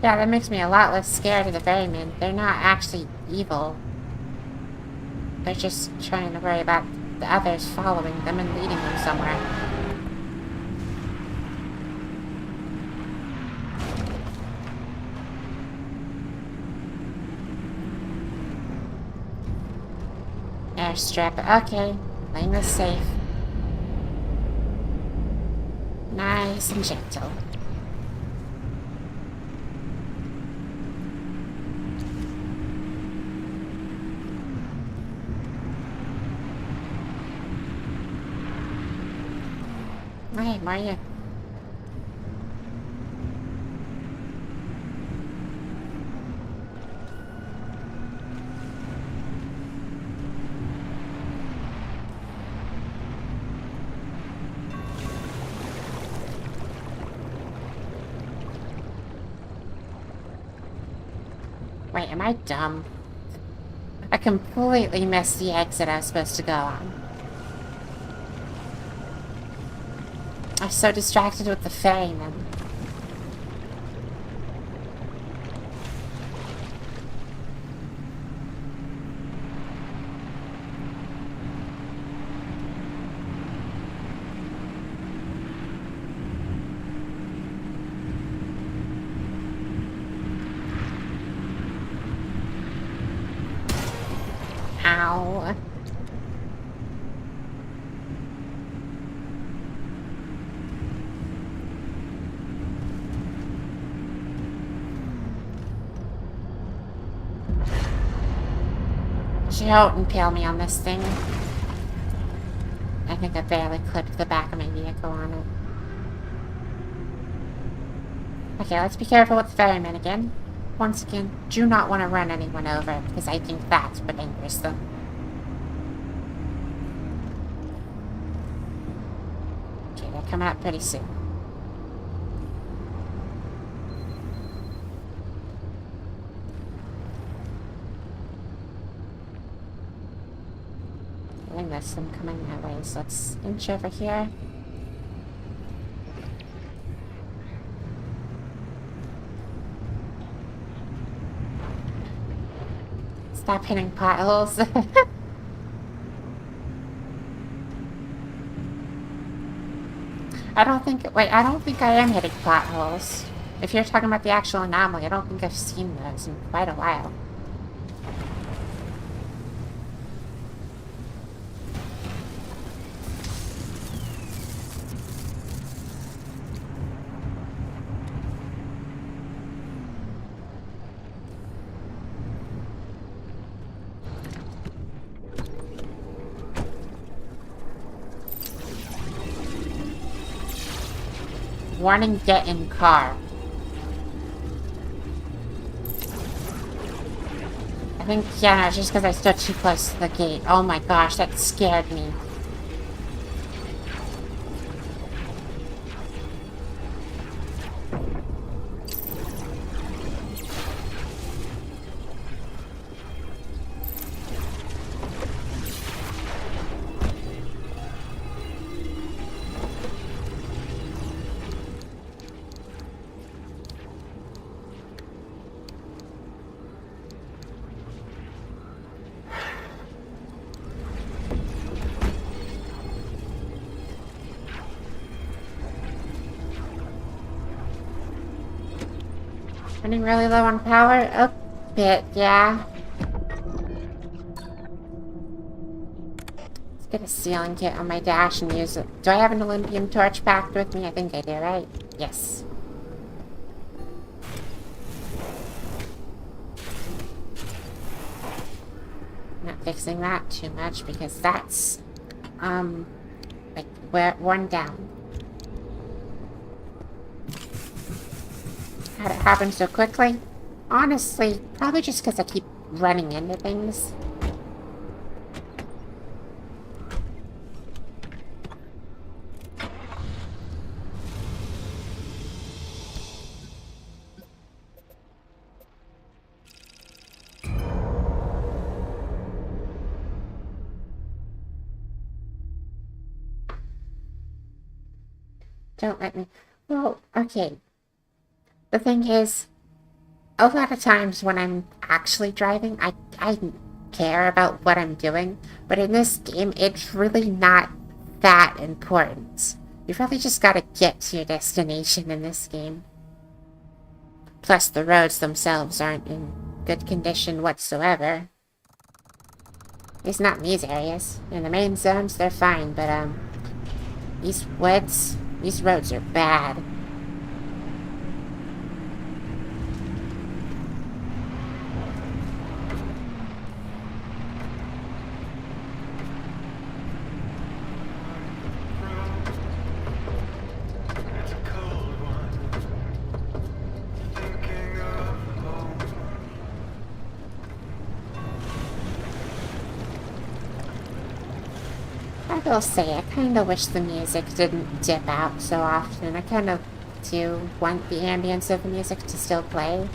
Yeah, that makes me a lot less scared of the ferrymen. They're not actually evil. They're just trying to worry about the others following them and leading them somewhere. Airstrip. Okay. Playing this safe. Nice and gentle. Hey, Mario. Wait, am I dumb? I completely missed the exit I was supposed to go on. I was so distracted with the ferryman. Ow. Don't impale me on this thing. I think I barely clipped the back of my vehicle on it. Okay, let's be careful with the ferryman again. Once again, do not want to run anyone over, because I think that's what angers them. Okay, they're coming up pretty soon. I think that's them coming that way, so let's inch over here. Stop hitting potholes. I don't think I am hitting potholes. If you're talking about the actual anomaly, I don't think I've seen those in quite a while. Warning, get in car. I think, yeah, no, just because I stood too close to the gate. Oh my gosh, that scared me. Running really low on power? A bit, yeah. Let's get a sealing kit on my dash and use it. Do I have an Olympium torch packed with me? I think I do, right? Yes. Not fixing that too much because that's, like, worn down. How'd it happen so quickly? Honestly, probably just because I keep running into things. Don't let me... Well, okay. The thing is, a lot of times when I'm actually driving, I care about what I'm doing. But in this game, it's really not that important. You really just gotta get to your destination in this game. Plus, the roads themselves aren't in good condition whatsoever. At least not in these areas. In the main zones, they're fine, but, these woods, these roads are bad. I will say, I kind of wish the music didn't dip out so often. I kind of do want the ambience of the music to still play.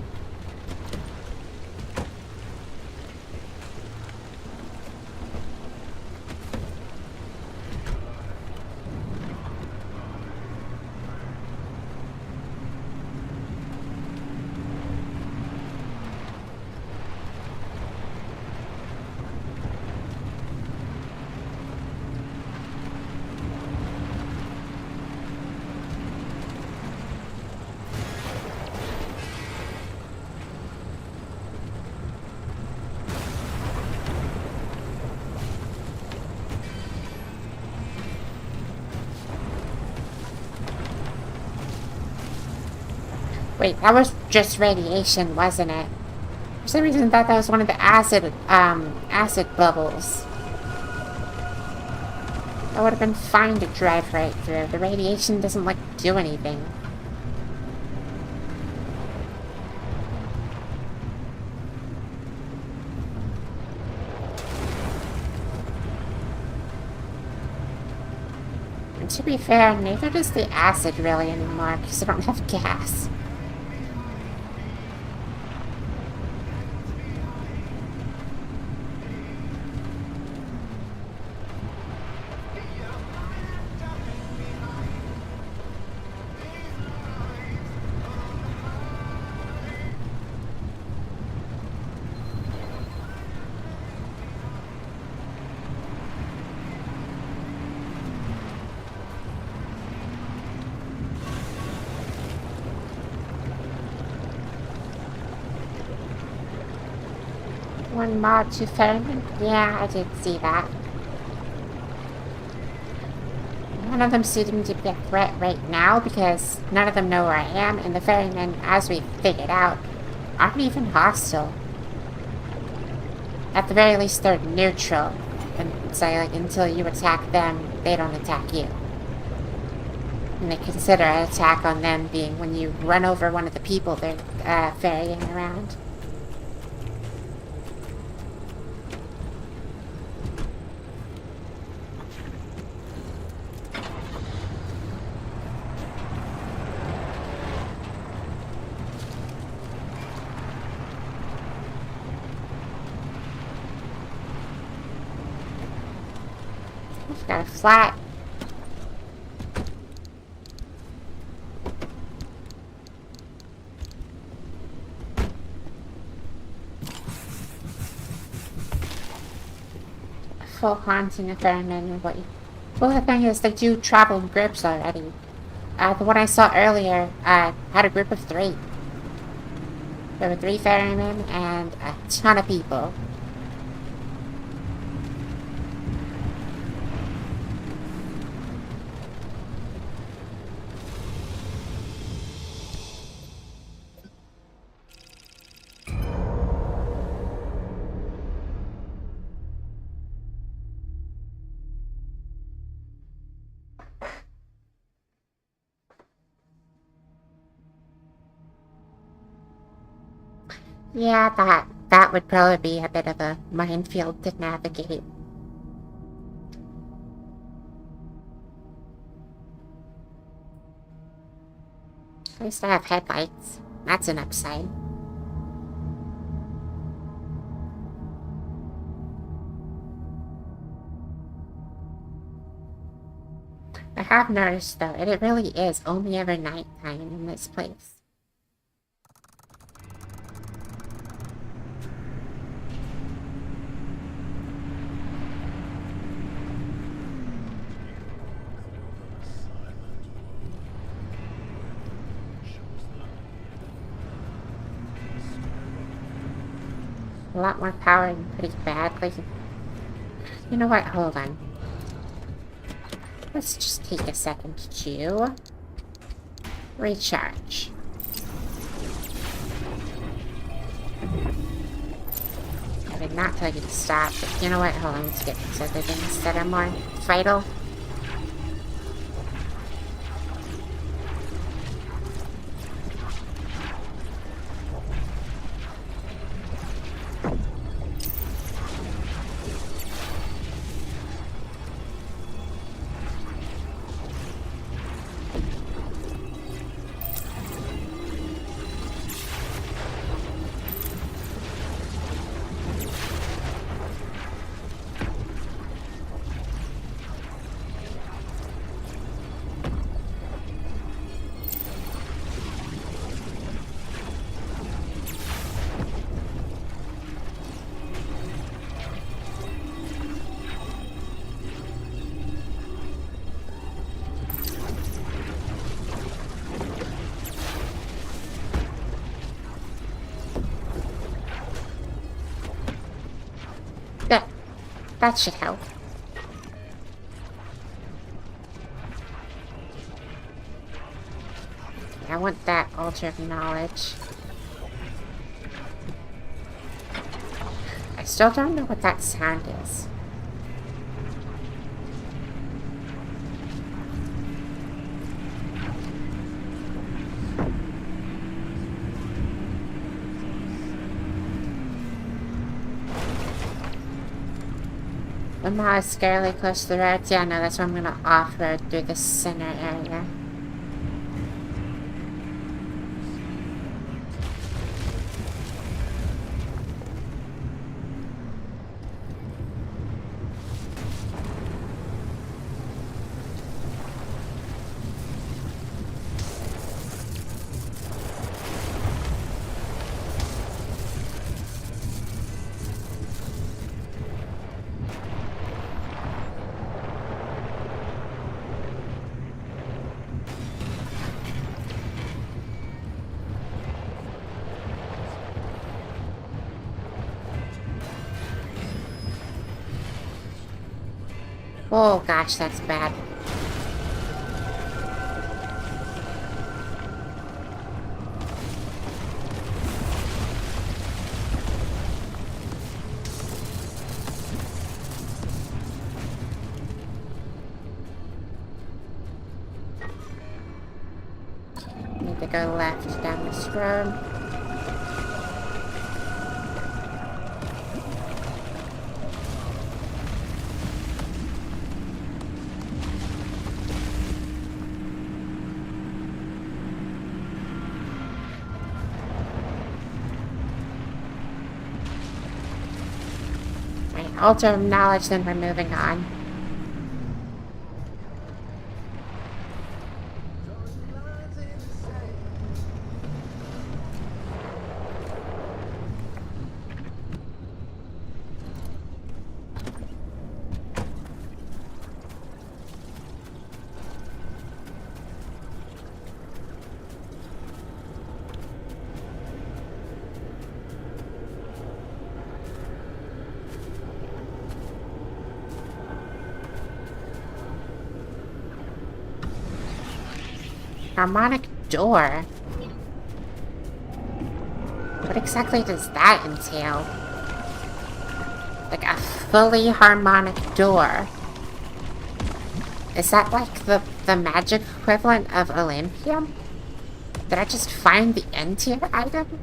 Wait, that was just radiation, wasn't it? For some reason I thought that was one of the acid bubbles. That would have been fine to drive right through. The radiation doesn't, like, do anything. And to be fair, neither does the acid really anymore, because I don't have gas. One mod to ferryman? Yeah, I did see that. None of them seem to be a threat right now because none of them know where I am, and the ferrymen, as we figured out, aren't even hostile. At the very least, they're neutral. And say, like, until you attack them, they don't attack you. And they consider an attack on them being when you run over one of the people they're ferrying around. Got a flat. Full haunting a ferryman. Well, the thing is, they do travel in groups already. The one I saw earlier had a group of 3. There were 3 ferrymen and a ton of people. Yeah, that would probably be a bit of a minefield to navigate. At least I have headlights. That's an upside. have noticed, though, it really is only ever nighttime in this place. A lot more power and pretty badly. You know what? Hold on. Let's just take a second to recharge. I did not tell you to stop, but you know what? Hold on, let's get these other things that are more vital. That should help. I want that altar of knowledge. I still don't know what that sound is. The mall is scarily close to the roads. Yeah, no, that's why I'm gonna off-road through the center area. Oh gosh, that's bad. Need to go left down this road. Altar of knowledge, then we're moving on. Harmonic door? What exactly does that entail? Like a fully harmonic door? Is that like the magic equivalent of Olympium? Did I just find the end tier item?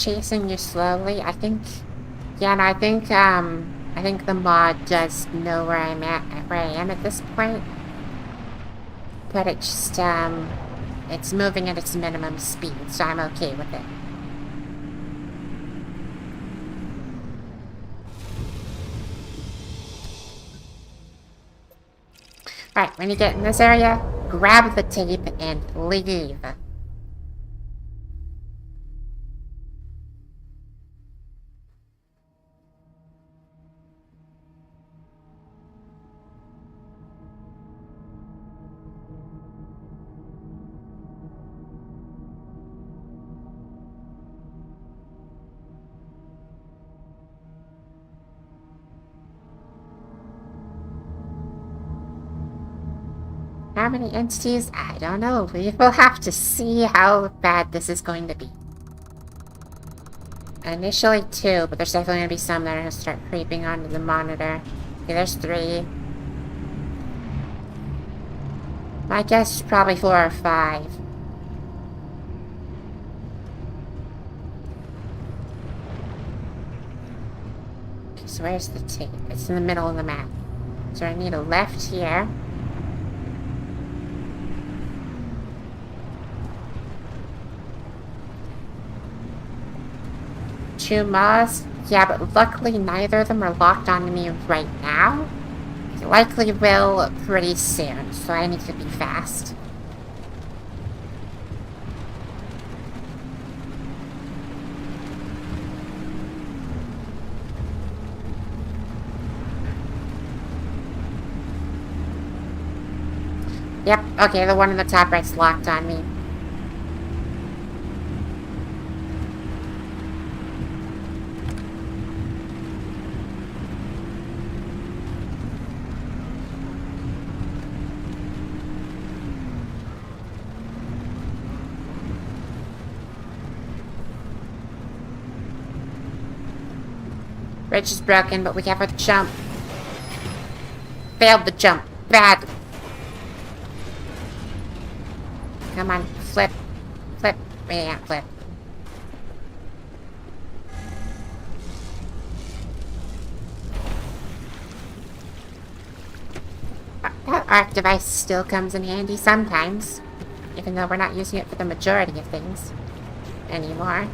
chasing you slowly. I think, yeah, and I think the mod does know where I'm at, where I am at this point. But it just, it's moving at its minimum speed, so I'm okay with it. Alright, when you get in this area, grab the tape and leave. How many entities? I don't know. We will have to see how bad this is going to be. Initially 2, but there's definitely going to be some that are going to start creeping onto the monitor. Okay, there's 3. My guess is probably 4 or 5. Okay, so where's the tape? It's in the middle of the map. So I need a left here. 2 moths? Yeah, but luckily neither of them are locked onto me right now. They likely will pretty soon, so I need to be fast. Yep, okay, the one in the top right's locked on me. Bridge is broken, but we have a jump. Failed the jump. Bad. Come on, flip. Flip. Yeah, flip. That arc device still comes in handy sometimes, even though we're not using it for the majority of things anymore.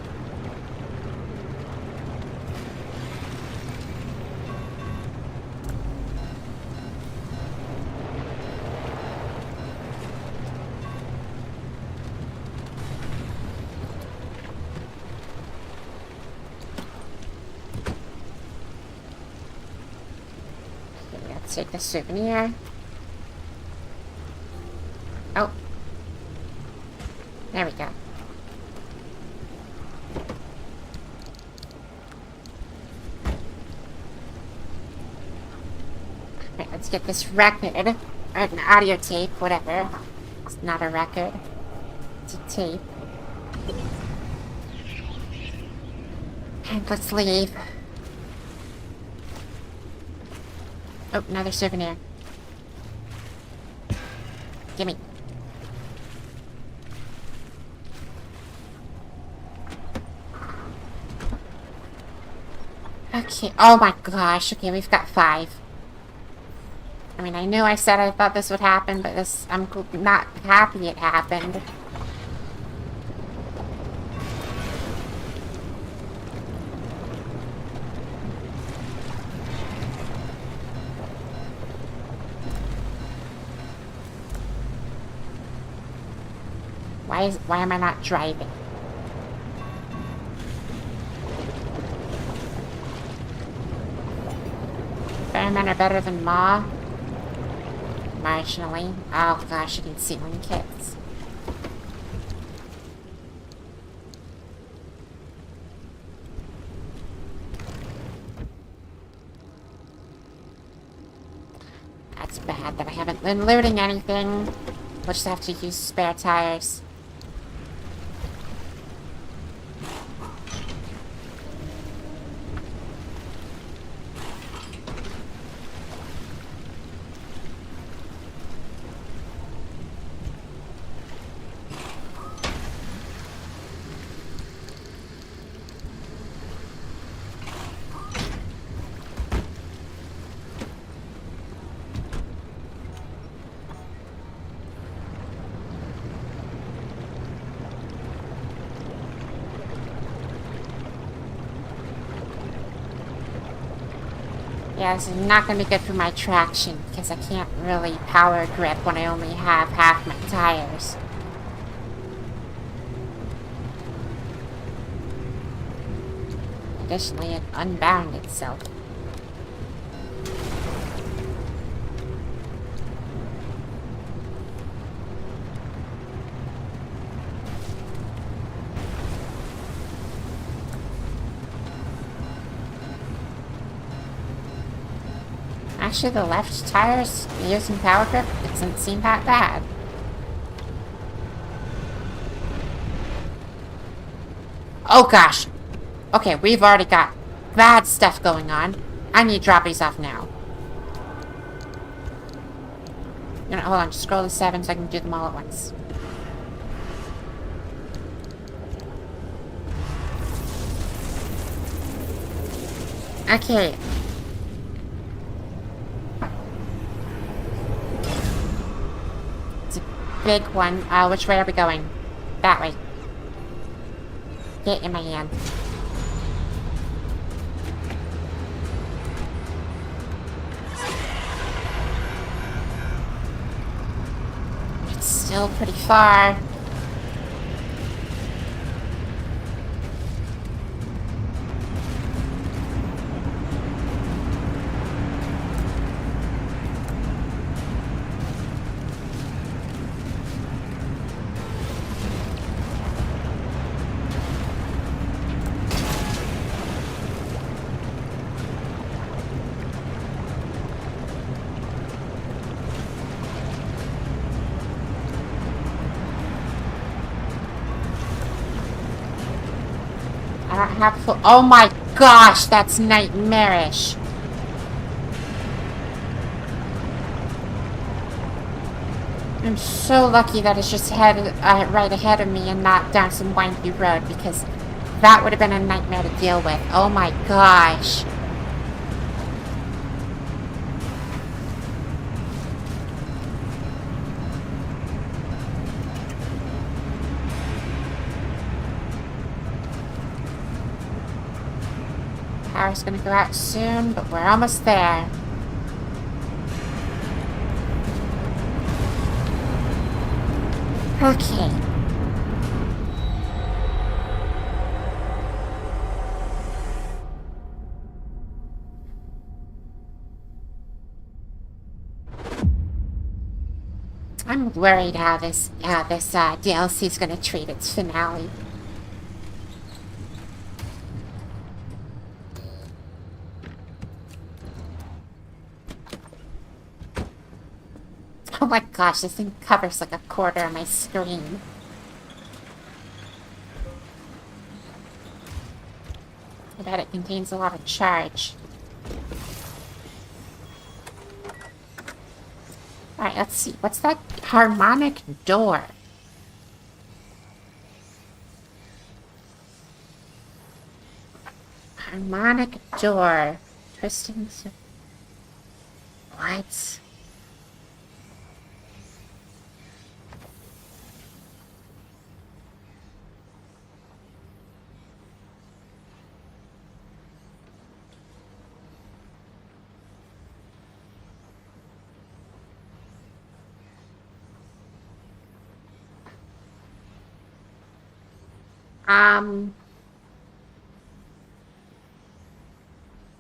Take the souvenir. Oh. There we go. Alright, let's get this record. Or an audio tape, whatever. It's not a record. It's a tape. And let's leave. Oh, another souvenir. Gimme. Okay, oh my gosh. Okay, we've got 5. I mean, I knew I said I thought this would happen, but this, I'm not happy it happened. Why am I not driving? Firemen are better than Maw. Marginally. Oh gosh, you can see ceiling kits. That's bad that I haven't been looting anything. We'll just have to use spare tires. Yeah, this is not going to be good for my traction, because I can't really power grip when I only have half my tires. Additionally, it unbound itself. Actually, the left tires using power grip doesn't seem that bad. Oh gosh! Okay, we've already got bad stuff going on. I need to drop these off now. You know, hold on, just scroll to 7 so I can do them all at once. Okay. It's a big one. Which way are we going? That way. Get in my hand. It's still pretty far. I don't have full— oh my gosh, that's nightmarish. I'm so lucky that it's just right ahead of me and not down some windy road, because that would have been a nightmare to deal with. Oh my gosh. Power's gonna go out soon, but we're almost there. Okay. I'm worried how this DLC is gonna treat its finale. Oh my gosh, this thing covers like a quarter of my screen. I bet it contains a lot of charge. Alright, let's see. What's that harmonic door? Harmonic door. Twisting. What?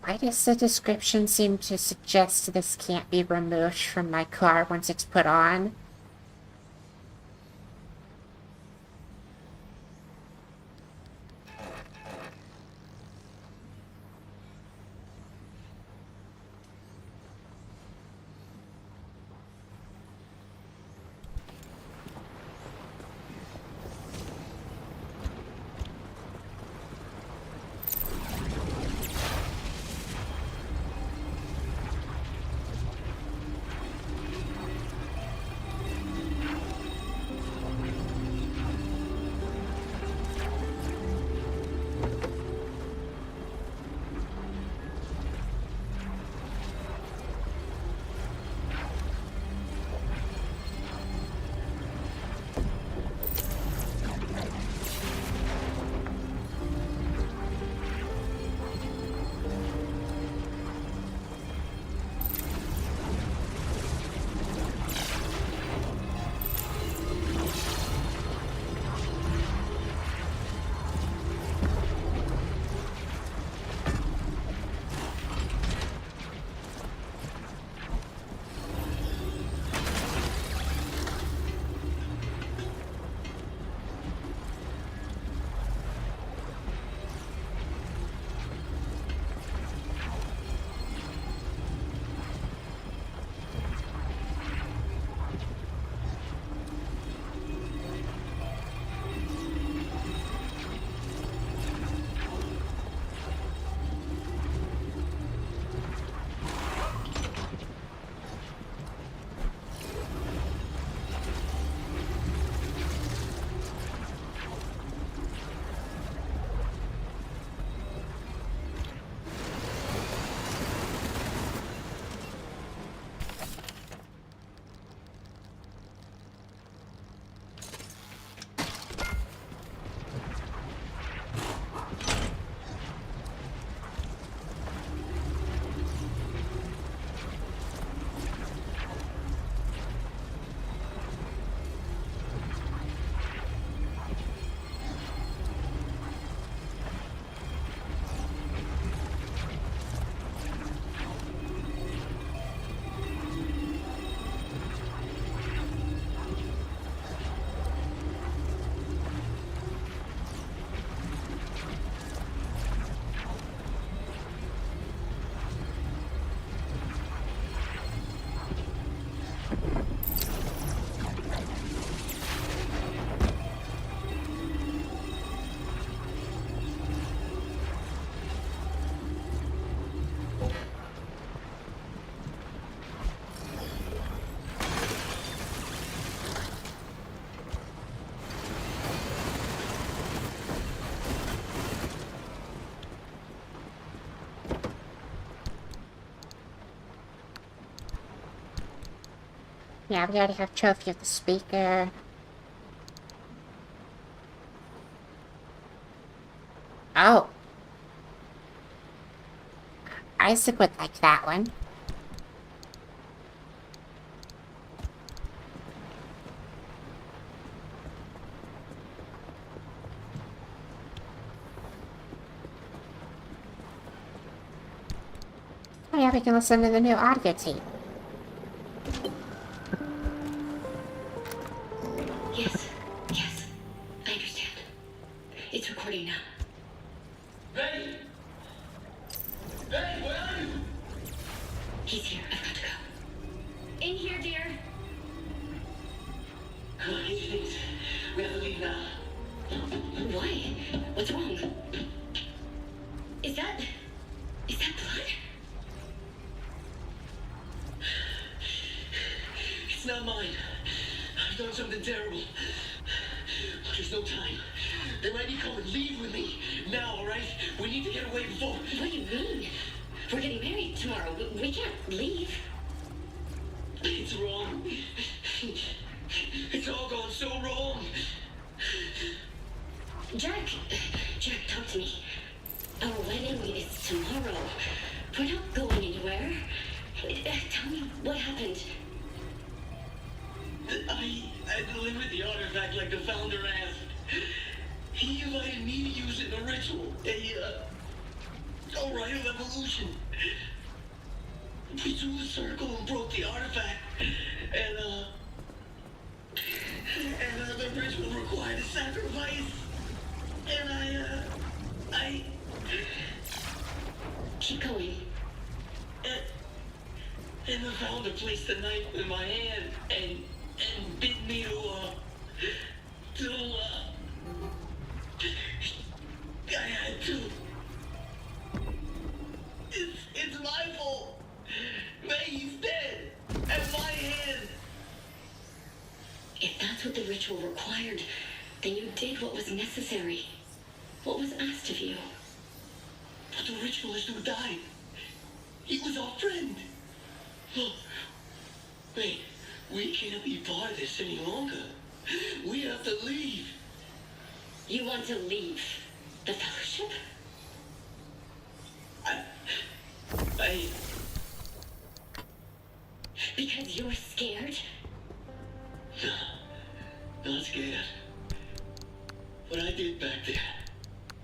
Why does the description seem to suggest this can't be removed from my car once it's put on? Yeah, we already have Trophy of the Speaker. Oh. Isaac would like that one. Oh yeah, we can listen to the new audio tape. Yes, yes, I understand. It's recording now. Betty! Betty, where are you? He's here. I've got to go. In here, dear. Come on, things. We have to leave now. Why? What's wrong? Is that blood? It's not mine. I've done something terrible. There's no time. They might be coming. Leave with me. Now, all right? We need to get away before... What do you mean? We're getting married tomorrow. We can't leave. It's wrong. It's all gone so wrong. Jack, talk to me. Our wedding is tomorrow. We're not going anywhere. Tell me what happened. I delivered the artifact like the founder asked. He invited me to use it in a ritual. A rite of evolution. We drew a circle and broke the artifact. And the ritual required a sacrifice. And I... Keep going. And the founder placed the knife in my hand and bid me to I had to. It's my fault. Maggie's dead at my hand. If that's what the ritual required, then you did what was necessary. What was asked of you? But the ritualist who died, he was our friend. Look, wait, we can't be part of this any longer. We have to leave. You want to leave the Fellowship? I... Because you're scared? No, not scared. What I did back there,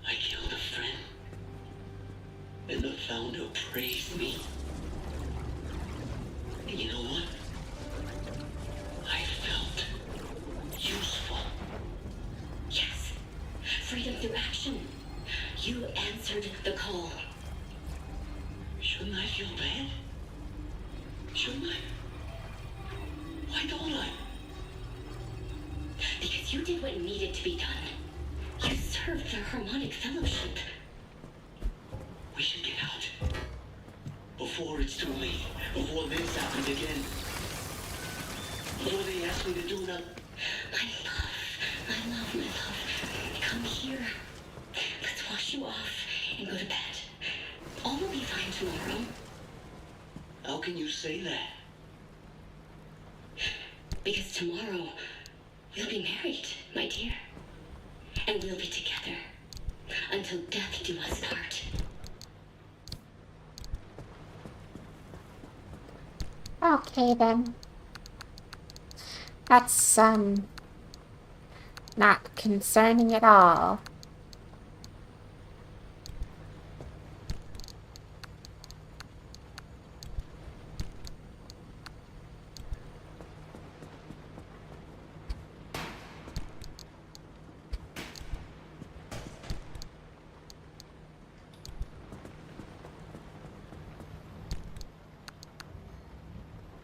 I killed a friend. And the founder praised me. And you know what? I felt useful. Yes. Freedom through action. You answered the call. Shouldn't I feel bad? Shouldn't I? Why don't I? Because you did what needed to be done. You served the Harmonic Fellowship. We should get out. Before it's too late. Before this happens again. Before they ask me to do that. My love. Come here. Let's wash you off and go to bed. All will be fine tomorrow. How can you say that? Because tomorrow, we'll be married, my dear. And we'll be together. Until death do us part. Okay then. That's, not concerning at all.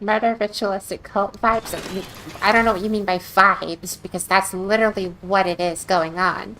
Murder ritualistic cult vibes. I don't know what you mean by vibes, because that's literally what it is going on.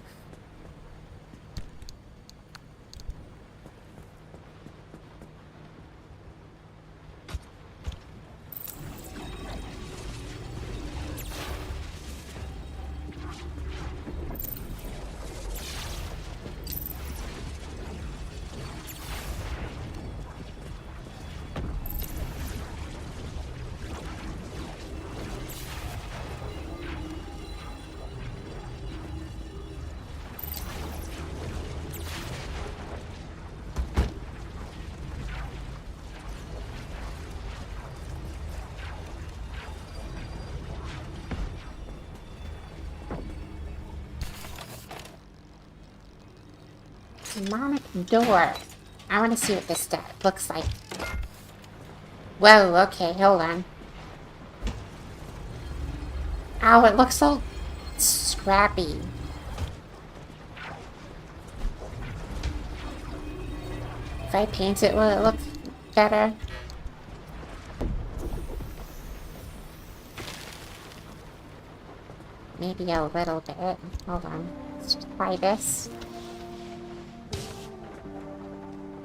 Harmonic door. I want to see what this looks like. Whoa, okay, hold on. Ow, it looks all scrappy. If I paint it, will it look better? Maybe a little bit. Hold on. Let's just try this.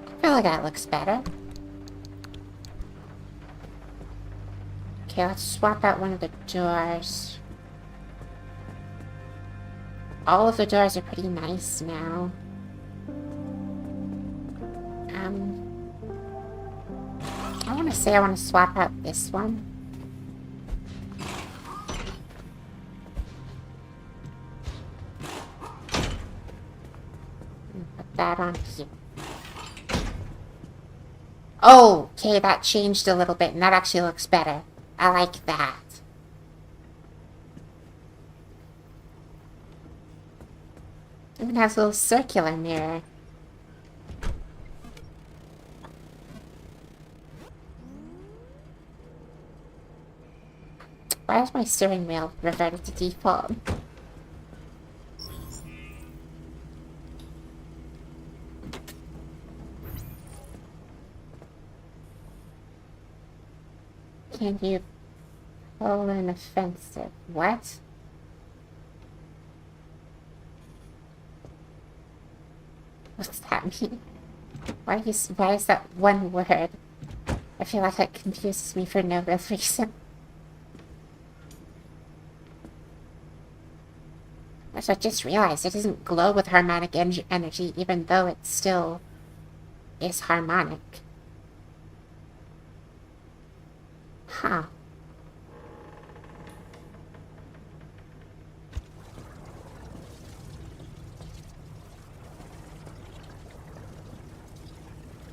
I feel like that looks better. Okay, let's swap out one of the doors. All of the doors are pretty nice now. I want to say I want to swap out this one. And put that on here. Oh, okay, that changed a little bit, and that actually looks better. I like that. Even has a little circular mirror. Why is my steering wheel reverted to default? Can you pull an offensive? What? What's that mean? Why is that one word? I feel like that confuses me for no real reason. So I just realized it doesn't glow with harmonic energy, even though it still is harmonic. Huh.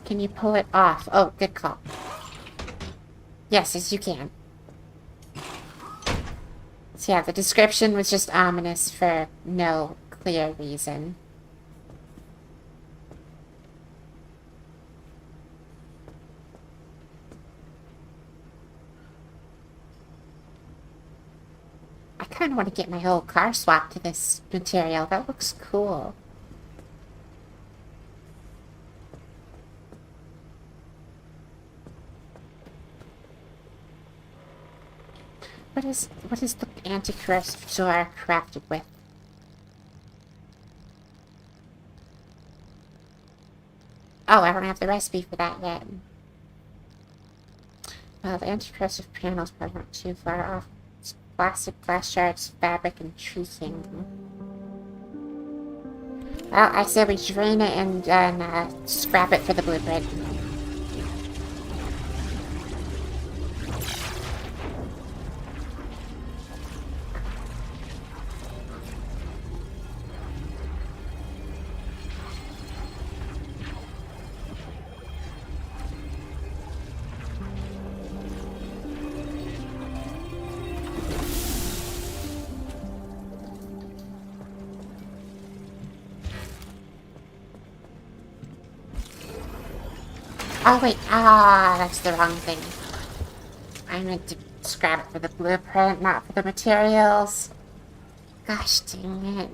Can you pull it off? Oh, good call. Yes, you can. So yeah, the description was just ominous for no clear reason. I kind of want to get my whole car swapped to this material. That looks cool. What is the anti-corrosive door crafted with? Oh, I don't have the recipe for that yet. Well, the anti-corrosive panels are not too far off. It's plastic, glass shards, fabric, and treating. Well, I say we drain it and scrap it for the blueprint. Oh wait, that's the wrong thing. I meant to scrap it for the blueprint, not for the materials. Gosh dang it.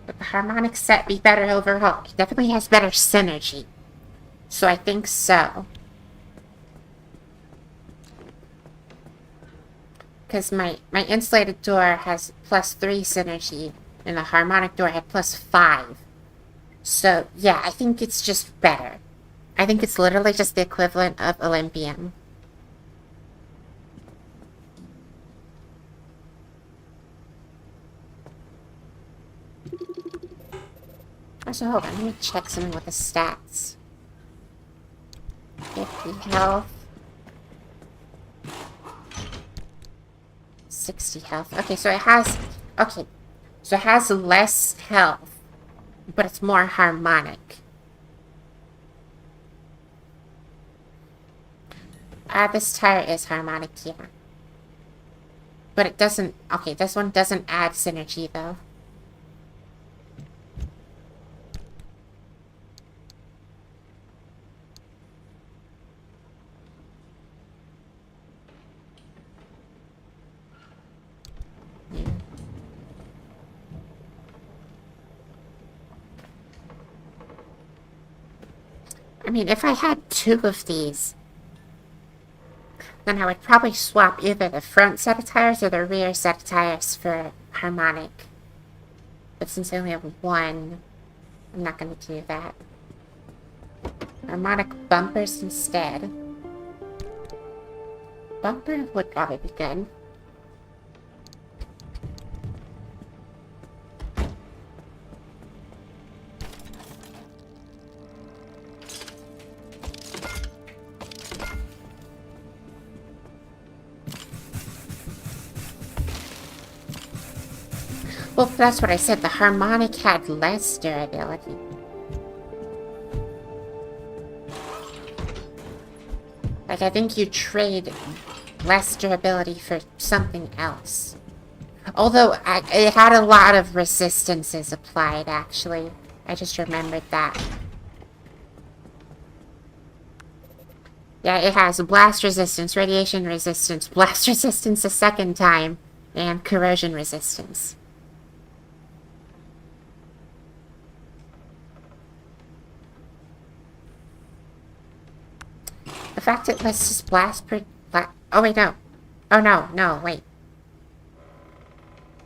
Would the harmonic set be better overall? It definitely has better synergy. So I think so. Because my insulated door has +3 synergy, and the harmonic door had +5. So, yeah, I think it's just better. I think it's literally just the equivalent of Olympium. Also, hold on, let me check something with the stats. 50 health. 60 health. Okay, so it has... Okay, so it has less health, but it's more harmonic. This tire is harmonic, yeah. But it doesn't... Okay, this one doesn't add synergy, though. Yeah. I mean, if I had 2 of these, then I would probably swap either the front set of tires or the rear set of tires for harmonic. But since I only have 1, I'm not going to do that. Harmonic bumpers instead. Bumper would probably be good. Well, that's what I said. The harmonic had less durability. Like, I think you trade less durability for something else. Although, it had a lot of resistances applied, actually. I just remembered that. Yeah, it has blast resistance, radiation resistance, blast resistance a second time, and corrosion resistance. The fact it lists just blast per... Oh, wait, no. Oh, no, wait.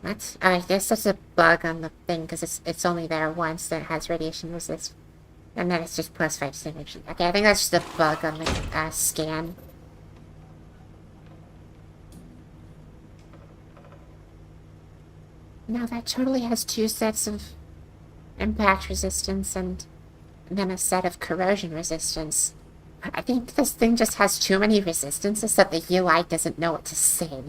What? I guess that's a bug on the thing, because it's only there once that it has radiation resist. And then it's just +5 synergy. Okay, I think that's just a bug on the scan. No, that totally has 2 sets of impact resistance and then a set of corrosion resistance. I think this thing just has too many resistances that the UI doesn't know what to say.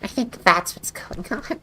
I think that's what's going on.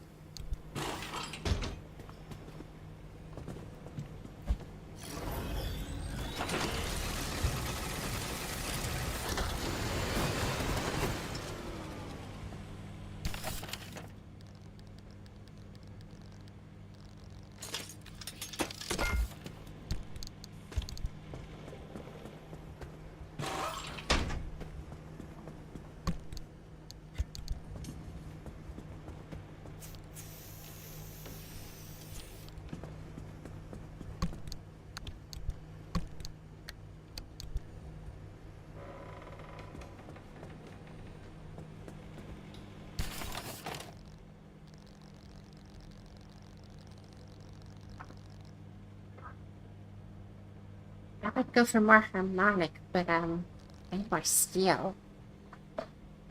I would go for more harmonic, but, I need more steel.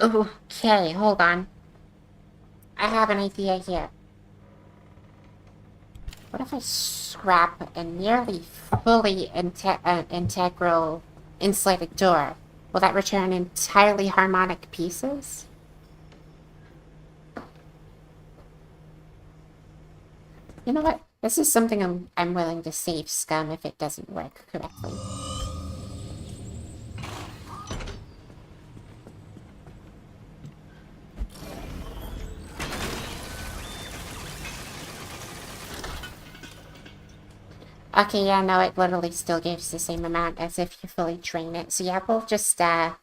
Okay, hold on. I have an idea here. What if I scrap a nearly fully integral insulated door? Will that return entirely harmonic pieces? You know what? This is something I'm willing to save scum if it doesn't work correctly. Okay, yeah, no, it literally still gives the same amount as if you fully train it. So yeah, we'll just, do that.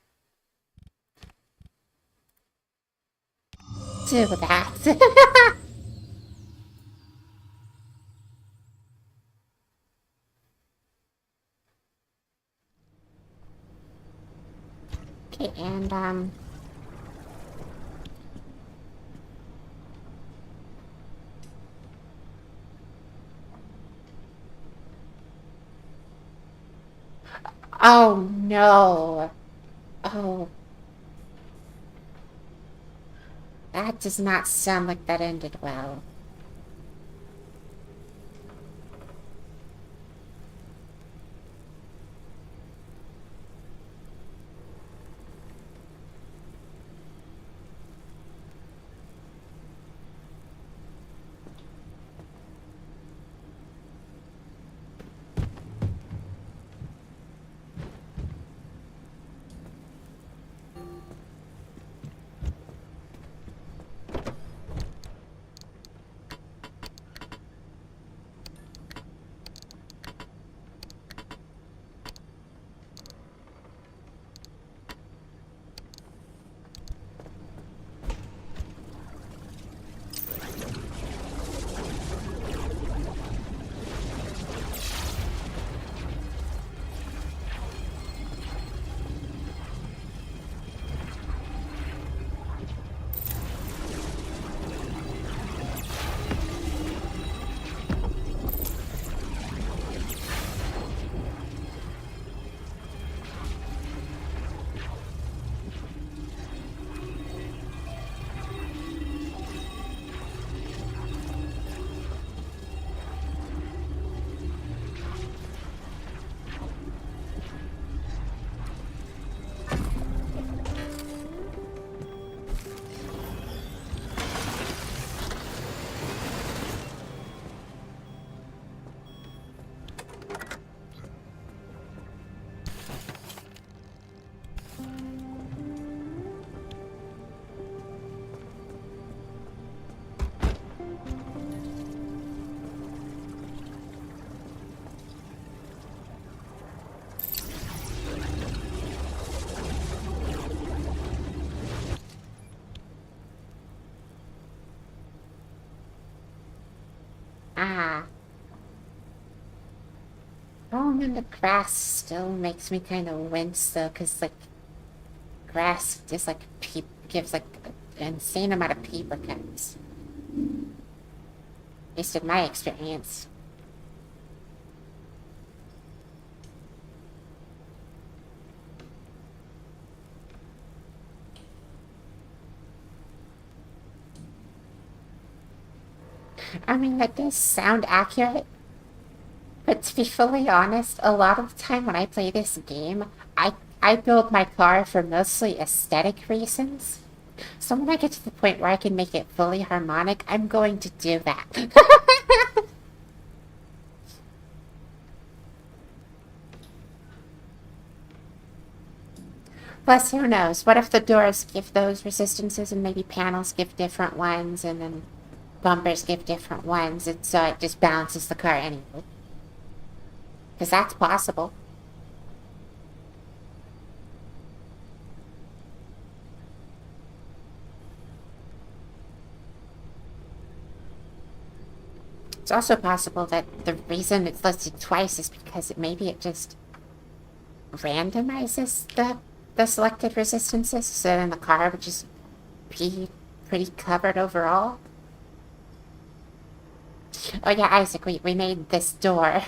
Okay, and, oh, no. Oh. That does not sound like that ended well. And the grass still makes me kind of wince though, because like grass is like gives like an insane amount of paper cuts. At least in my experience. I mean, that does sound accurate, but to be fully honest, a lot of the time when I play this game, I build my car for mostly aesthetic reasons. So when I get to the point where I can make it fully harmonic, I'm going to do that. Plus, who knows? What if the doors give those resistances and maybe panels give different ones and then bumpers give different ones, and so it just balances the car anyway. Because that's possible. It's also possible that the reason it's listed twice is because maybe it just randomizes the selected resistances, so then the car would just be pretty covered overall. Oh yeah, Isaac, we made this door.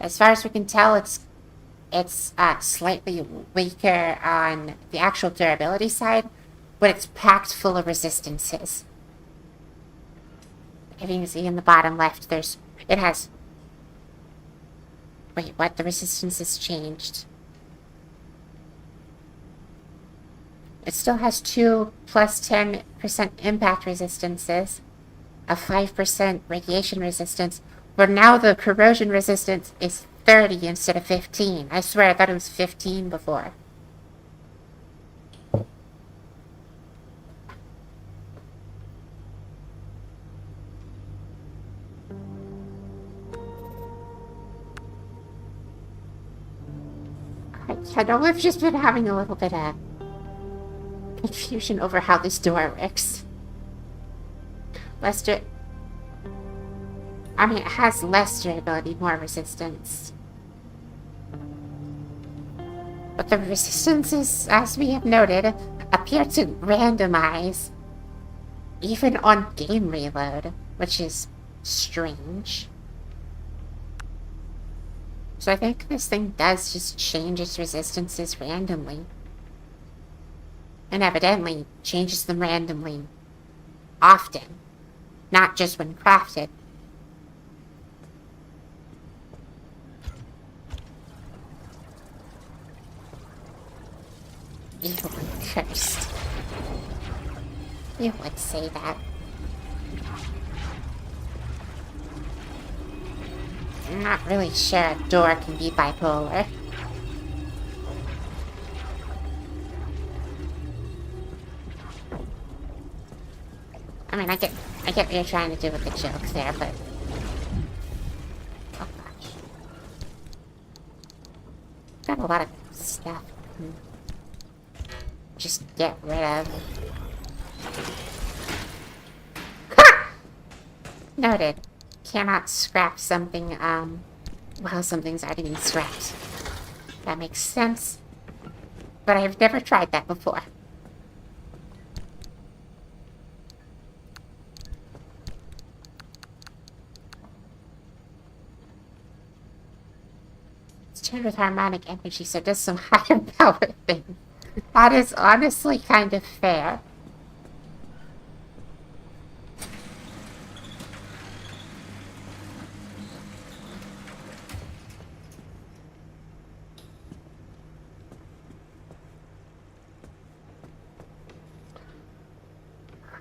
As far as we can tell, it's slightly weaker on the actual durability side, but it's packed full of resistances. If you can see in the bottom left, it has... Wait, what? The resistance has changed. It still has 2 plus 10% impact resistances, a 5% radiation resistance, but now the corrosion resistance is 30 instead of 15. I swear I thought it was 15 before. I know we've just been having a little bit of confusion over how this door works. Lester... I mean, it has less durability, more resistance. But the resistances, as we have noted, appear to randomize even on game reload, which is strange. So I think this thing does just change its resistances randomly. And evidently changes them randomly often, not just when crafted. You were cursed. You would say that. I'm not really sure a door can be bipolar. I mean, I get what you're trying to do with the joke there, but... Oh gosh. Got a lot of stuff. Just get rid of. Ha! Noted. Cannot scrap something, well, something's already been scrapped. That makes sense. But I've never tried that before. It's tuned with harmonic energy, so it does some higher power thing. That is honestly kind of fair.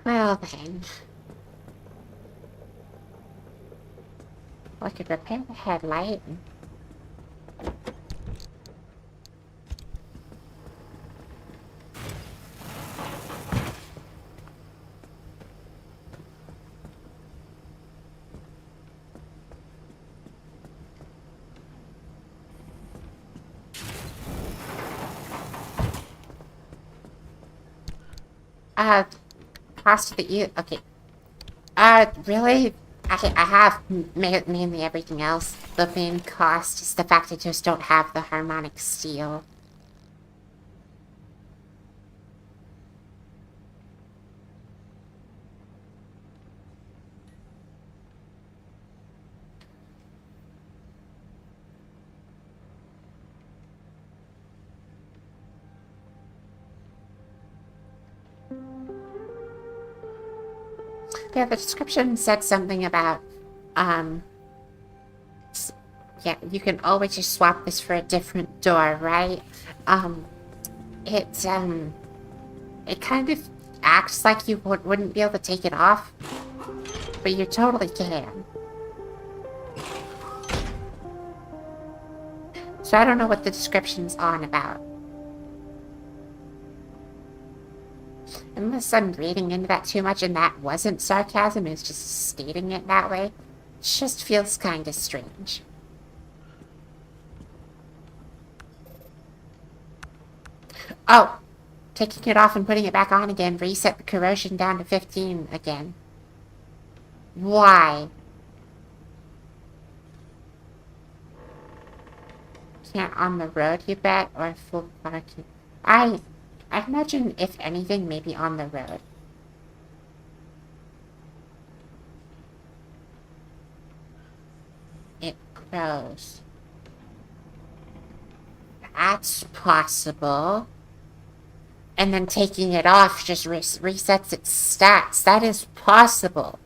Well then. I could repair the headlight. Cost of the... Okay. Really? I have mainly everything else. The main cost is the fact I just don't have the harmonic steel. Yeah, the description said something about, yeah, you can always just swap this for a different door, right? It, it kind of acts like you wouldn't be able to take it off, but you totally can. So I don't know what the description's on about. Unless I'm reading into that too much and that wasn't sarcasm, it's just stating it that way. It just feels kind of strange. Oh, taking it off and putting it back on again reset the corrosion down to 15 again. Why? Can't on the road, you bet, or full parking. I imagine, if anything, maybe on the road. It grows. That's possible. And then taking it off just resets its stats. That is possible.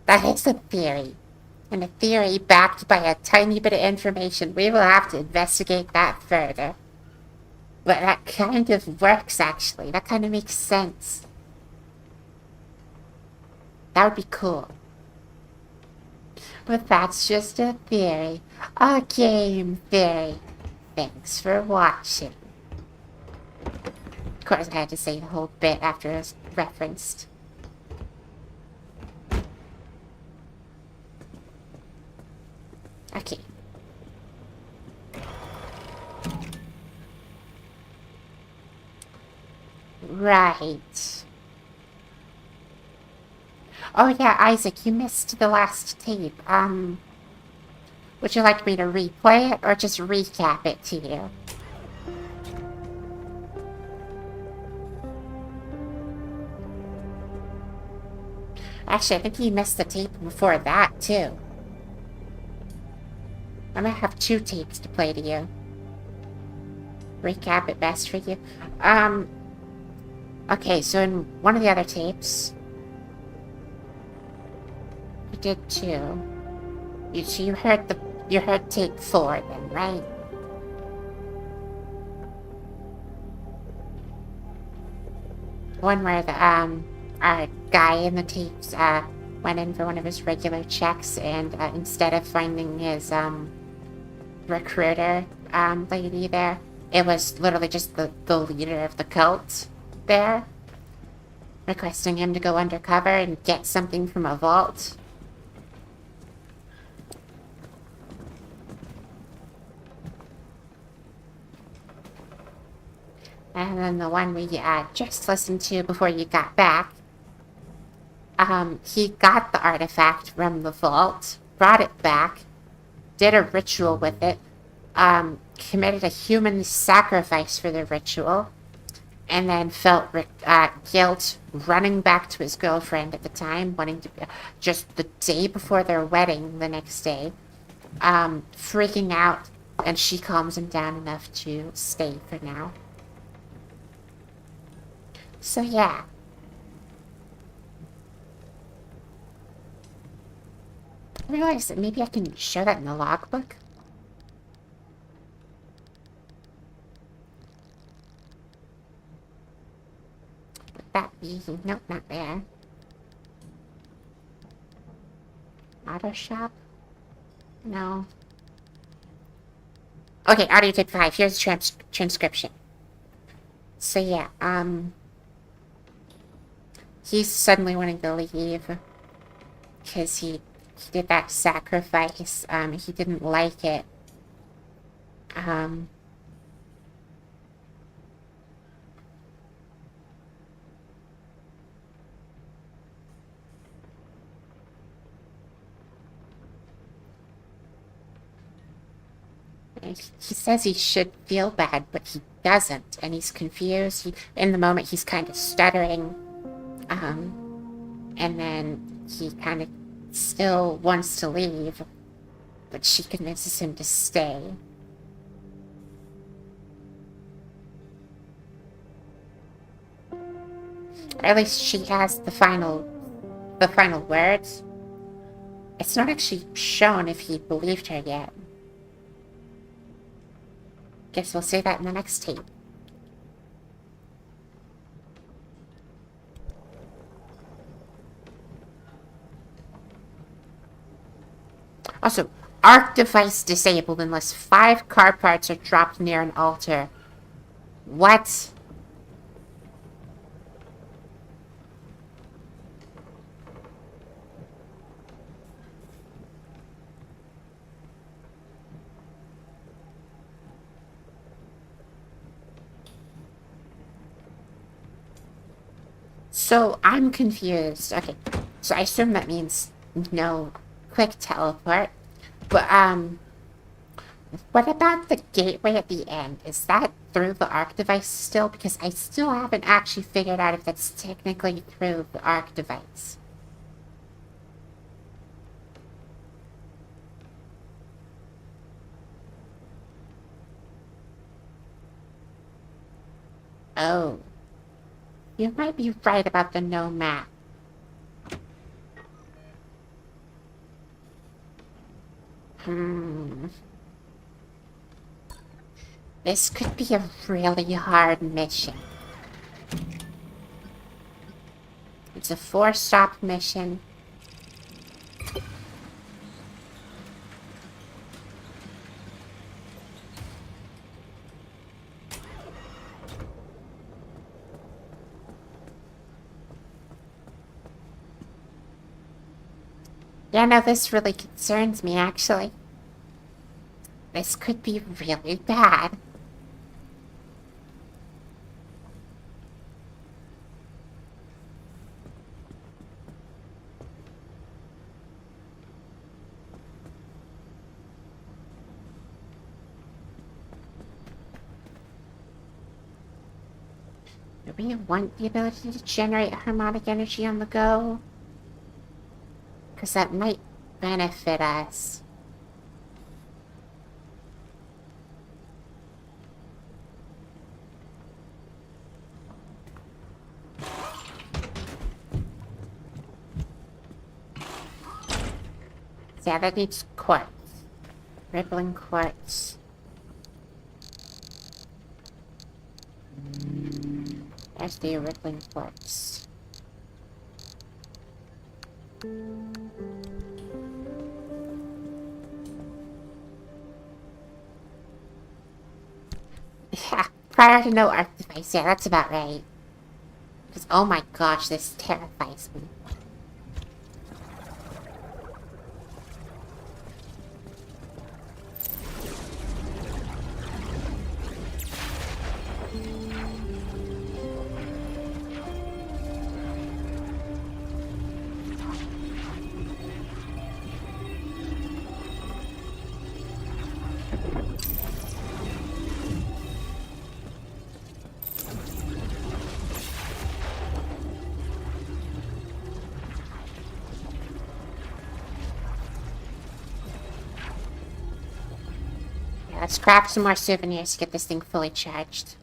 That is a theory. And a theory backed by a tiny bit of information. We will have to investigate that further. But that kind of works, actually. That kind of makes sense. That would be cool. But that's just a theory. A game theory. Thanks for watching. Of course, I had to say the whole bit after it was referenced. Okay. Right. Oh yeah, Isaac, you missed the last tape. Would you like me to replay it or just recap it to you? Actually, I think you missed the tape before that, too. I might have 2 tapes to play to you. Recap it best for you. Okay, so in one of the other tapes, you did 2. So you heard tape 4 then, right? One where the our guy in the tapes went in for one of his regular checks, and instead of finding his recruiter lady there, it was literally just the leader of the cult there, requesting him to go undercover and get something from a vault. And then the one we just listened to before you got back, he got the artifact from the vault, brought it back, did a ritual with it, committed a human sacrifice for the ritual, and then felt guilt running back to his girlfriend at the time, wanting to, just the day before their wedding the next day, freaking out, and she calms him down enough to stay for now. So yeah. I realized that maybe I can show that in the logbook. Would that be? Nope, not there. Auto shop? No. Okay, audio tape 5. Here's the transcription. So yeah, he's suddenly wanting to leave because he did that sacrifice. He didn't like it. he says he should feel bad, but he doesn't, and he's confused. In the moment, he's kind of stuttering, and then he kind of still wants to leave, but she convinces him to stay. Or at least she has the final words. It's not actually shown if he believed her yet. Guess we'll see that in the next tape. Also, arc device disabled unless 5 car parts are dropped near an altar. What? So, I'm confused. Okay, so I assume that means no quick teleport. But, what about the gateway at the end? Is that through the arc device still? Because I still haven't actually figured out if that's technically through the arc device. Oh. You might be right about the no map. This could be a really hard mission. It's a 4-stop mission. Yeah, no, this really concerns me, actually. This could be really bad. Do we want the ability to generate harmonic energy on the go? Because that might benefit us. Yeah, that needs quartz. Rippling quartz. There's the rippling quartz. Yeah, prior to no arc device. Yeah, that's about right. Because, oh my gosh, this terrifies me. Let's craft some more souvenirs to get this thing fully charged.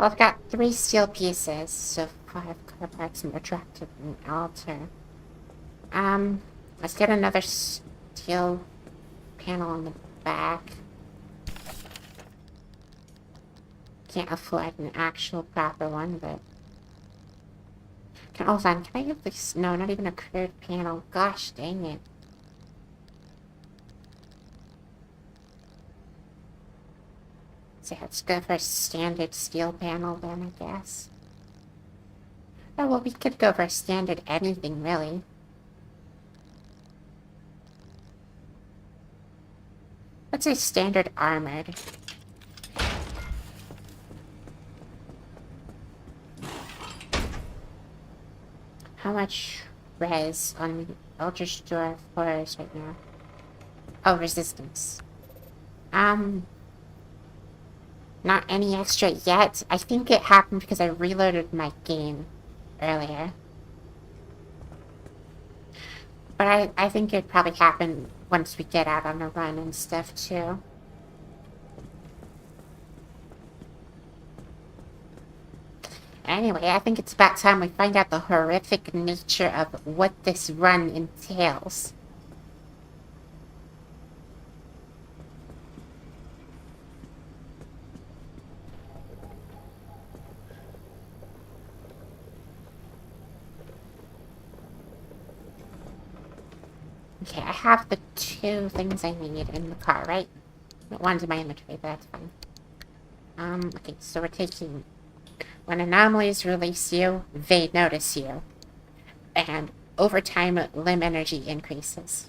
Well, I've got 3 steel pieces, so 5 car parts more attractive than an altar. Let's get another steel panel on the back. Can't afford an actual proper one, but... Hold on, can I get this? No, not even a curved panel. Gosh dang it. So let's go for a standard steel panel then, I guess. Oh, well, we could go for a standard anything, really. Let's say standard armored. How much res on Eldritch Dwarf Horrors right now? Oh, resistance. Not any extra yet. I think it happened because I reloaded my game earlier. But I think it'd probably happen once we get out on a run and stuff, too. Anyway, I think it's about time we find out the horrific nature of what this run entails. Okay, I have the 2 things I need in the car, right? One's in my inventory, but that's fine. Okay, so we're taking... When anomalies release you, they notice you. And over time, limb energy increases.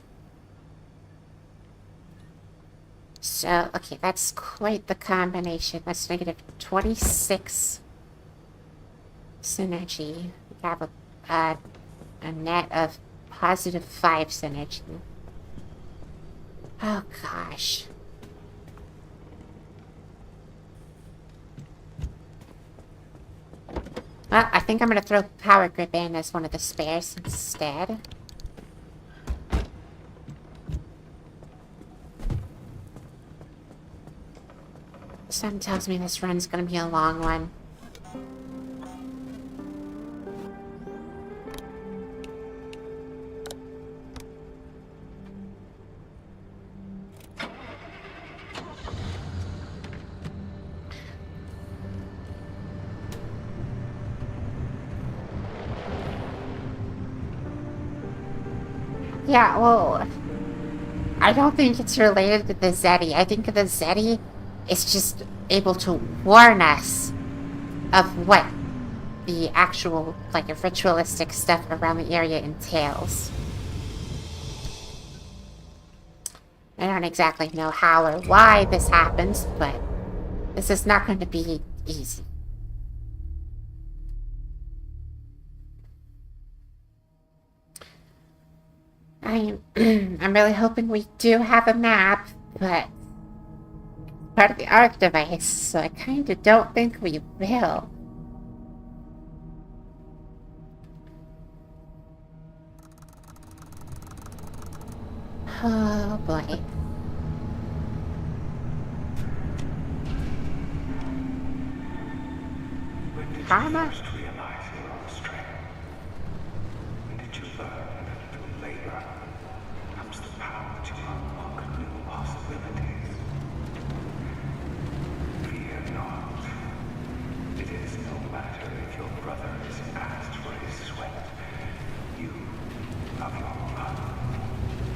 So, okay, that's quite the combination. That's negative 26 synergy. We have a net of positive 5 synergy. Oh, gosh. Well, I think I'm going to throw Power Grip in as one of the spares instead. Something tells me this run's going to be a long one. Yeah, well, I don't think it's related to the Zeti. I think the Zeti is just able to warn us of what the actual, like, ritualistic stuff around the area entails. I don't exactly know how or why this happens, but this is not going to be easy. I'm really hoping we do have a map, but it's part of the ARC device, so I kind of don't think we will. Oh boy. Karma? Realize your own strength. When did you learn that through labor comes the power to unlock new possibilities? Fear not. It is no matter if your brother is asked for his sweat. You of your blood,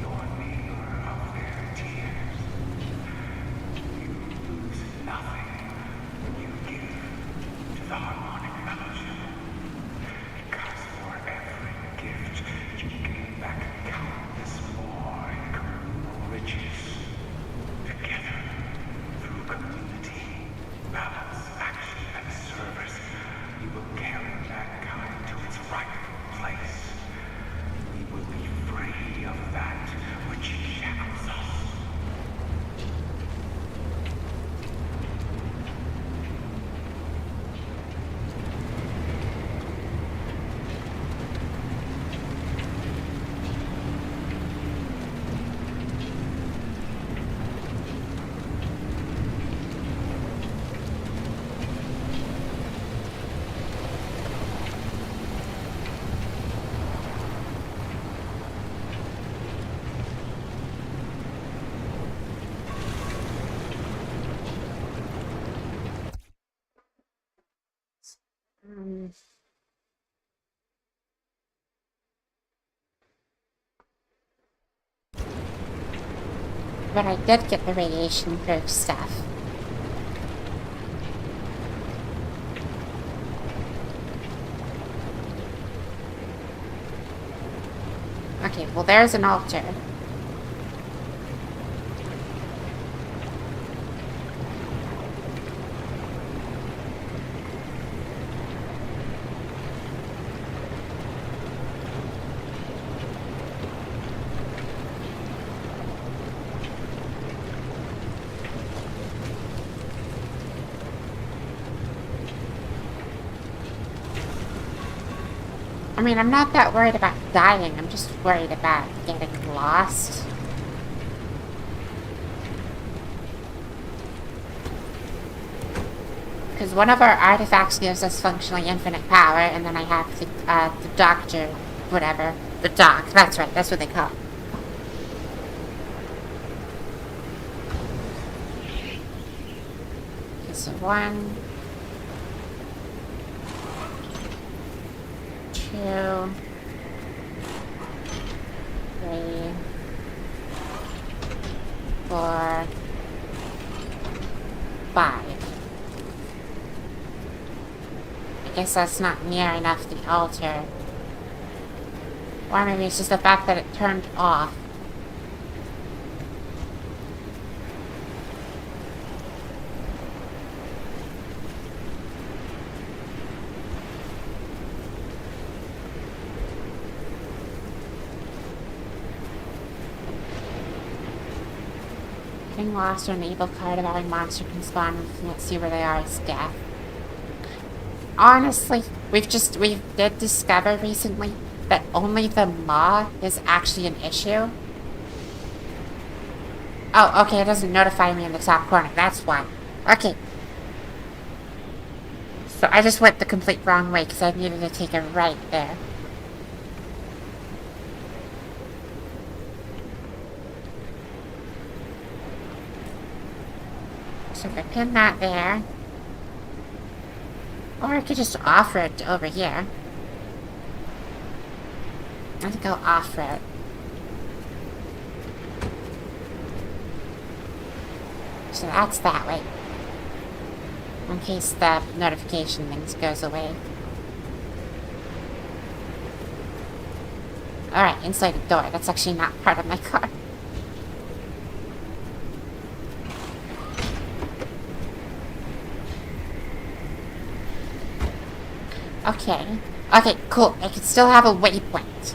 your neighbor of their tears. You lose nothing when you give to the Harmonic Fellowship. But I did get the radiation-proof stuff. Okay, well there's an altar. I mean, I'm not that worried about dying, I'm just worried about getting lost. Because one of our artifacts gives us functionally infinite power, and then I have the doctor, whatever. The doc, that's right, that's what they call it. Okay, so 1, 2, 3, 4, 5. I guess that's not near enough the altar. Or maybe it's just the fact that it turned off. Getting lost or an evil card of every monster can spawn and we can't see where they are is death. Honestly, we did discover recently that only the maw is actually an issue. Oh, okay, it doesn't notify me in the top corner, that's why. Okay. So I just went the complete wrong way because I needed to take a right there. So if I pin that there, or I could just offer it over here. I think I'll offer it. So that's that way. In case the notification things goes away. Alright, inside the door. That's actually not part of my car. Okay. Okay, cool. I can still have a waypoint.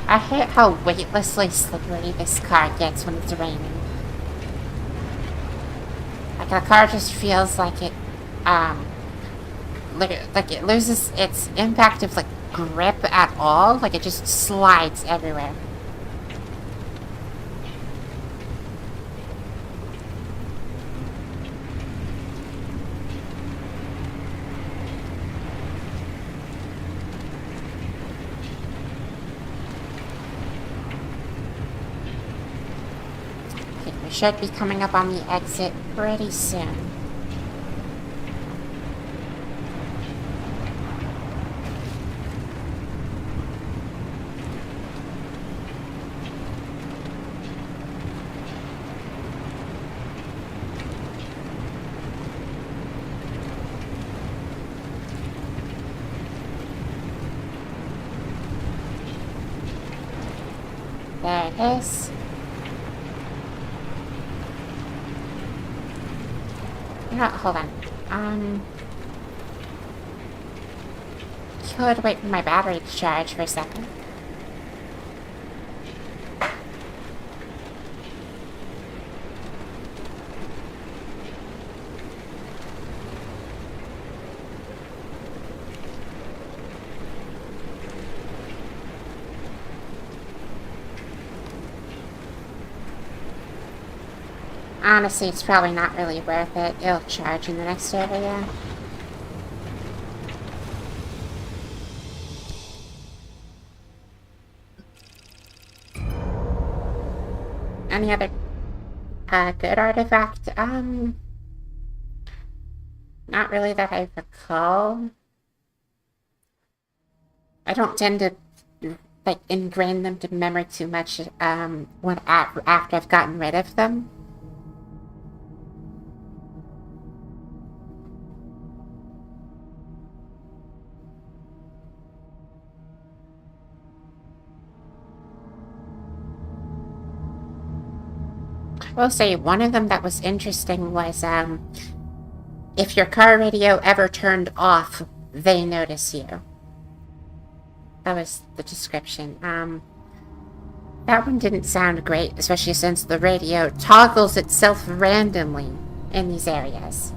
I hate how weightlessly slippery this car gets when it's raining. Like the car just feels like it, like it loses its impact of like grip at all. Like it just slides everywhere. Should be coming up on the exit pretty soon. There it is. You know what, hold on. Could wait for my battery to charge for a second. Honestly, it's probably not really worth it. It'll charge in the next area. Any other good artifact? Not really that I recall. I don't tend to like ingrain them to memory too much after I've gotten rid of them. I will say one of them that was interesting was if your car radio ever turned off, they notice you. That was the description. That one didn't sound great, especially since the radio toggles itself randomly in these areas.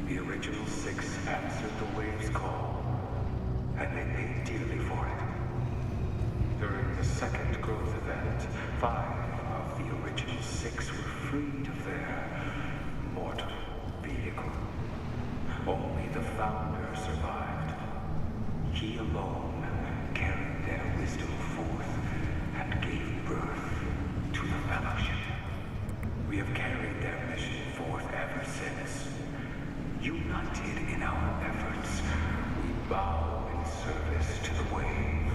The original 6 answered the wave's call, and they paid dearly for it. During the second growth event, 5 of the original 6 were freed of their mortal vehicle. Only the founder survived. He alone carried their wisdom forth and gave birth to the Fellowship. We have carried their mission forth ever since. United in our efforts, we bow in service to the wave,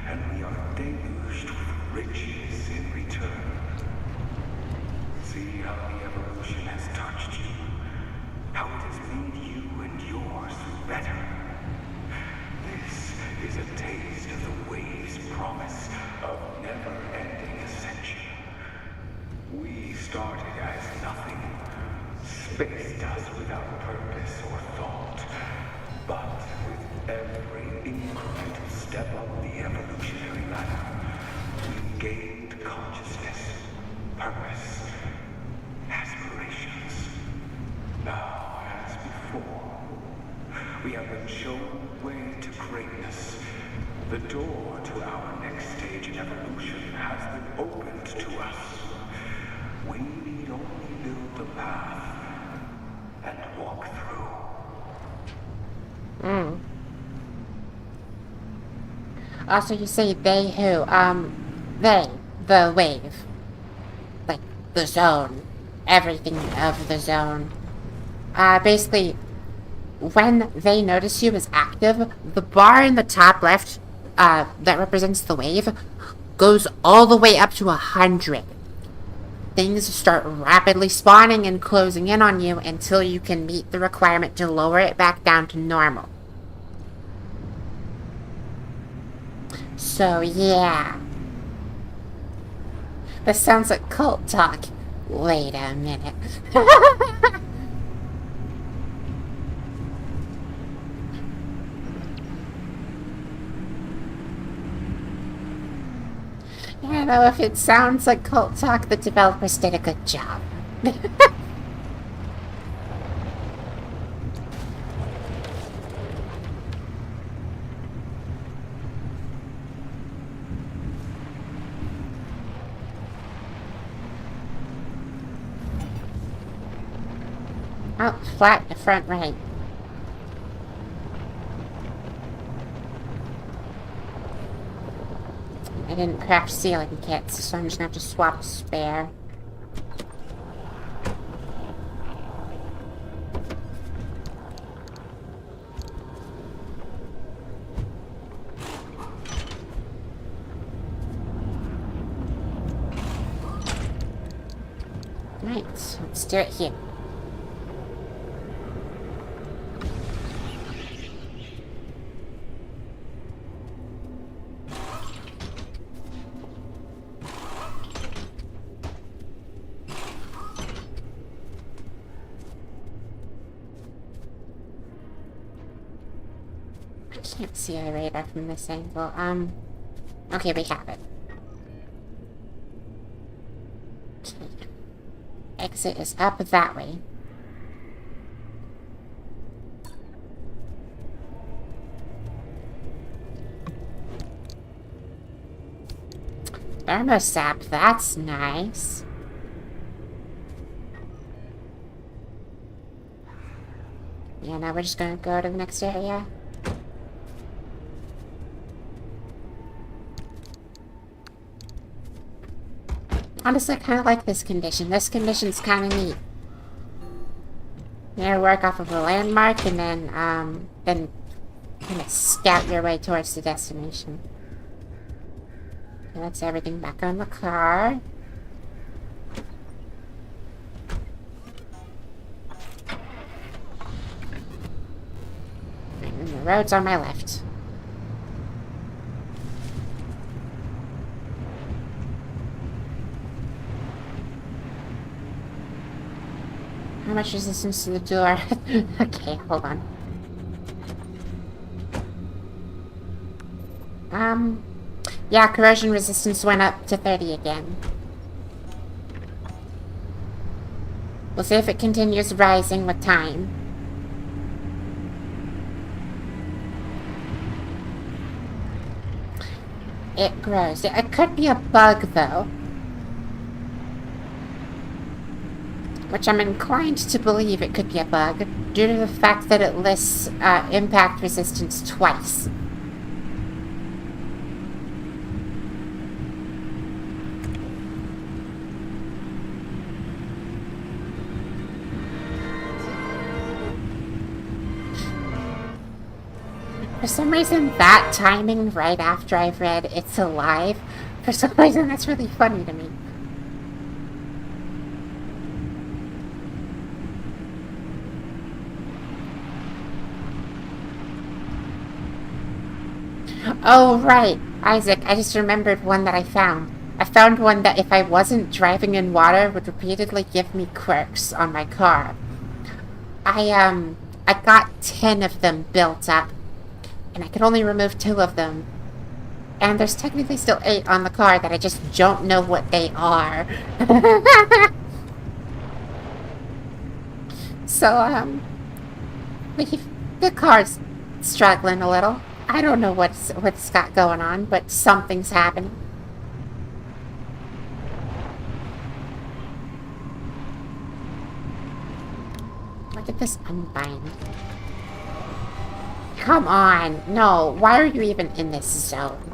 and we are deluged with riches in return. See how the evolution has touched you, how it has made you and yours better. This is a taste of the wave's promise of never-ending ascension. We started as nothing, spaced us without purpose or thought, but with every incremental step up the evolutionary ladder, we gained consciousness, purpose, aspirations. Now, as before, we have been shown the way to greatness. The door to our next stage in evolution has been opened to us. We need only build the path and walk through. Also, you say they who? They, the wave. Like, the zone. Everything of the zone. Basically, when they notice you as active, the bar in the top left, that represents the wave, goes all the way up to 100. Things start rapidly spawning and closing in on you until you can meet the requirement to lower it back down to normal. So, yeah. This sounds like cult talk. Wait a minute. I don't know if it sounds like cult talk, the developers did a good job. Oh, flat in the front right. I didn't craft ceiling kits, so I'm just gonna have to swap a spare. Right, let's do it here. Can't see our radar from this angle. Okay, we have it. Okay. Exit is up that way. Thermosap, that's nice. Yeah, now we're just gonna go to the next area. Honestly, I kind of like this condition. This condition's kind of neat. You work off of a landmark and then kind of scout your way towards the destination. Okay, that's everything back on the car. And the road's on my left. How much resistance to the door? Okay, hold on. Yeah, corrosion resistance went up to 30 again. We'll see if it continues rising with time. It grows. It could be a bug, though. Which I'm inclined to believe it could be a bug, due to the fact that it lists impact resistance twice. For some reason, that timing right after I've read It's Alive, for some reason that's really funny to me. Oh, right. Isaac, I just remembered one that I found. I found one that if I wasn't driving in water would repeatedly give me quirks on my car. I got 10 of them built up, and I could only remove 2 of them. And there's technically still 8 on the car that I just don't know what they are. So, the car's struggling a little. I don't know what's got going on, but something's happening. Look at this unbind. Come on. No, why are you even in this zone?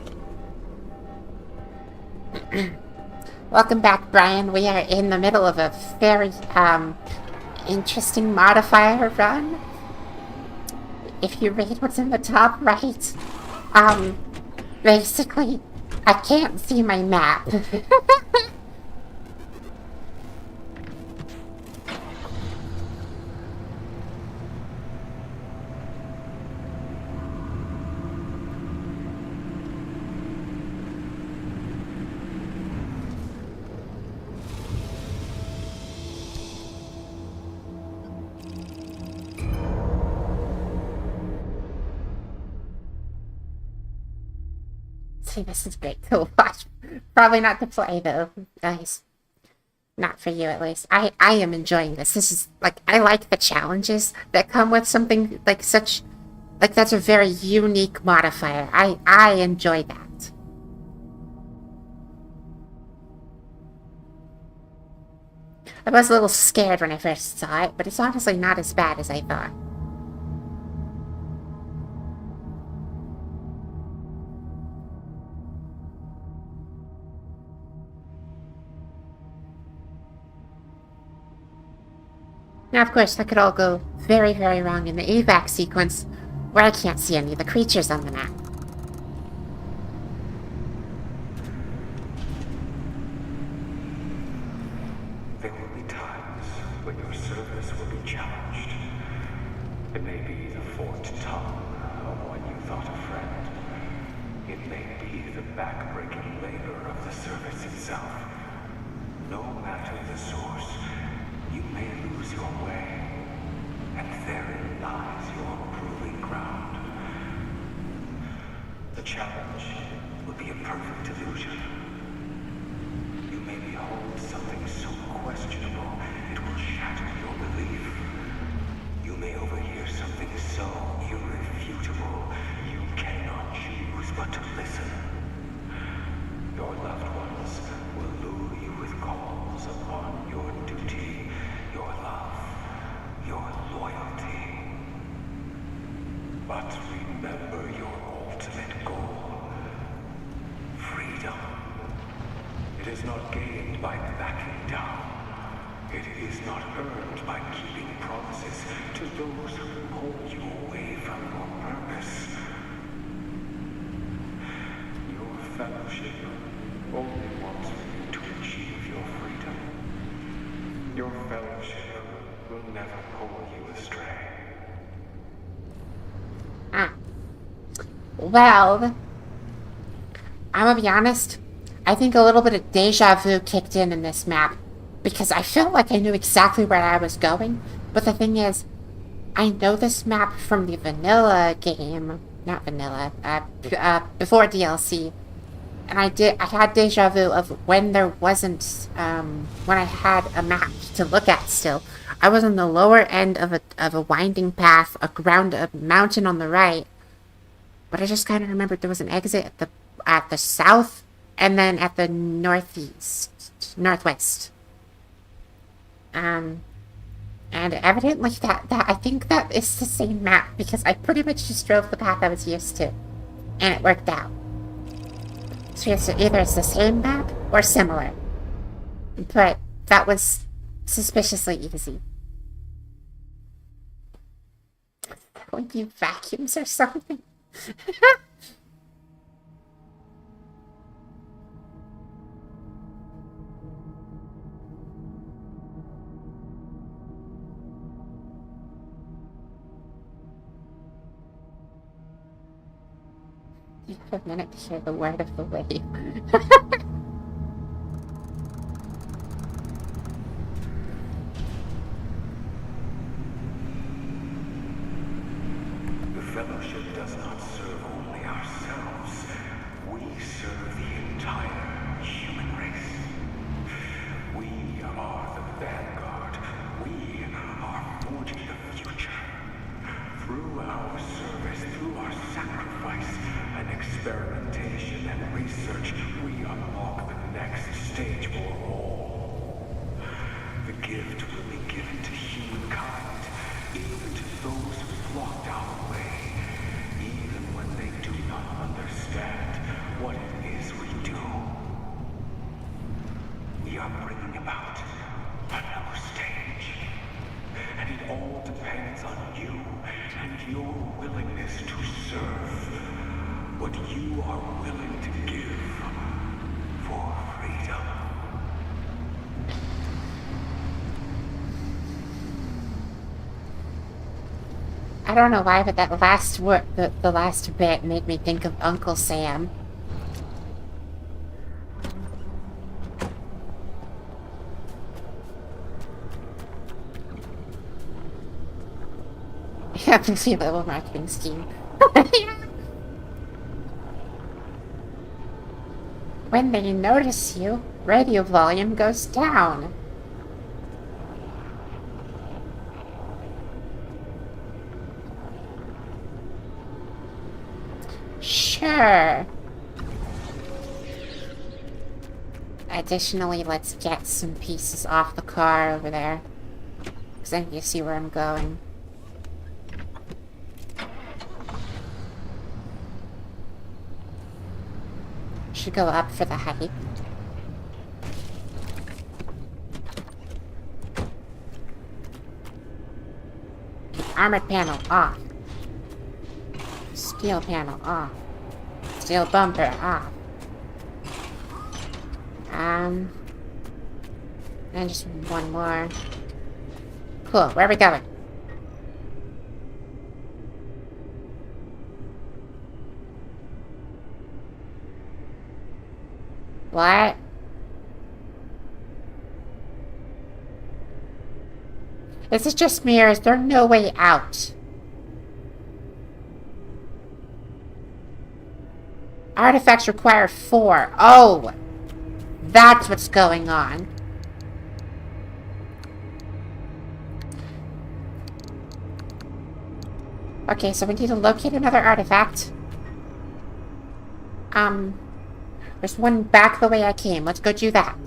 Welcome back, Brian. We are in the middle of a very, interesting modifier run. If you read what's in the top right, basically, I can't see my map. See, this is great to watch. Probably not to play, though, guys. Not for you, at least. I am enjoying this. This is, like, I like the challenges that come with something like such... Like, that's a very unique modifier. I enjoy that. I was a little scared when I first saw it, but it's honestly not as bad as I thought. Now, of course, that could all go very, very wrong in the evac sequence, where I can't see any of the creatures on the map. There will be times when your service will be challenged. It may be the forked tongue of one you thought a friend. It may be the back-breaking labor of the service itself. No matter the source, you may lose your way, and therein lies your proving ground. challenge will be a perfect illusion. You may behold something so questionable it will shatter your belief. You may overhear something so irrefutable you cannot choose but to listen. Your loved ones will lure you with calls upon your duty, your love, your loyalty. But remember your ultimate goal. Freedom. It is not gained by backing down. It is not earned by keeping promises to those who pull you away from your purpose. Your fellowship only wants you to achieve your freedom. Your fellowship will never pull you astray. Well, I'm gonna be honest. I think a little bit of deja vu kicked in this map. Because I felt like I knew exactly where I was going. But the thing is, I know this map from the vanilla game. Not vanilla. Before DLC. And I had deja vu of when there wasn't, when I had a map to look at still. I was on the lower end of a winding path around a mountain on the right. But I just kind of remembered there was an exit at the south and then at the northwest. And evidently that I think that is the same map because I pretty much just drove the path I was used to. And it worked out. So either it's the same map or similar. But that was suspiciously easy. That would be vacuums or something. You have a minute to hear the word of the wave. The Fellowship does not serve only ourselves. We serve the entire human race. We are the vanguard. We are forging the future. Through our service, through our sacrifice, and experimentation and research, we unlock the next stage for all. The gift will be given to humankind, even to those who blocked our way, even when they do not understand what it is we do. We are bringing about another stage, and it all depends on you and your willingness to serve. What you are willing to give for freedom. I don't know why, but that last word, the last bit made me think of Uncle Sam. Happy little marketing scheme. When they notice you, radio volume goes down. Sure. Additionally, let's get some pieces off the car over there. Because then you see where I'm going. Should go up for the height. Armored panel off. Steel panel off. Steel bumper off. And just one more. Cool, where are we going? What? Is it just me, or is there no way out? Artifacts require 4. Oh! That's what's going on. Okay, so we need to locate another artifact. There's one back the way I came. Let's go do that.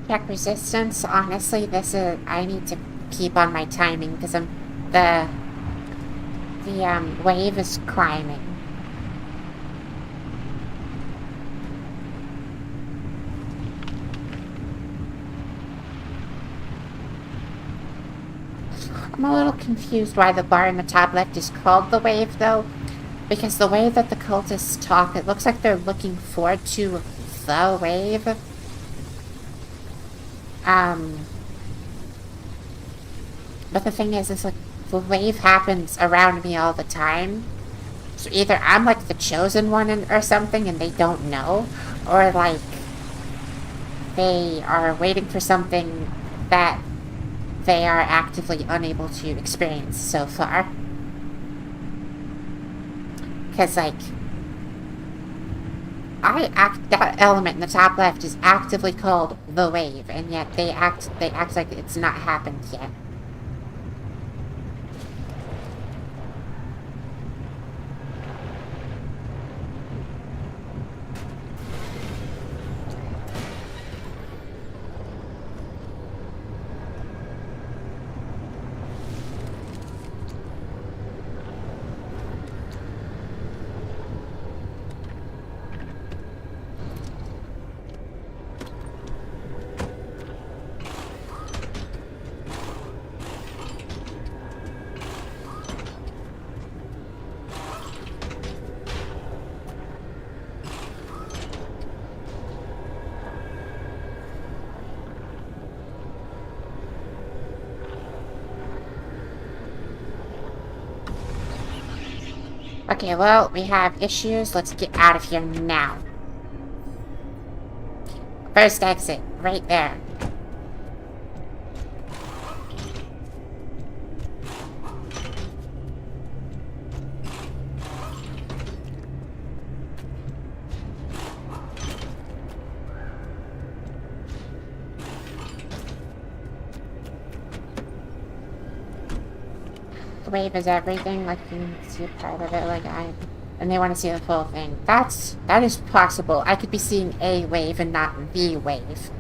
Check resistance. Honestly, this is... I need to keep on my timing because the wave is climbing. I'm a little confused why the bar in the top left is called the wave, though. Because the way that the cultists talk, it looks like they're looking forward to the wave. But the thing is like, the wave happens around me all the time. So either I'm like the chosen one or something and they don't know, or like, they are waiting for something that they are actively unable to experience so far. Because, like, that element in the top left is actively called the wave, and yet they act like it's not happened yet. Okay, well, we have issues. Let's get out of here now. First exit, right there. Wave is everything, like you can see a part of it, like and they want to see the full thing. That is possible. I could be seeing a wave and not the wave.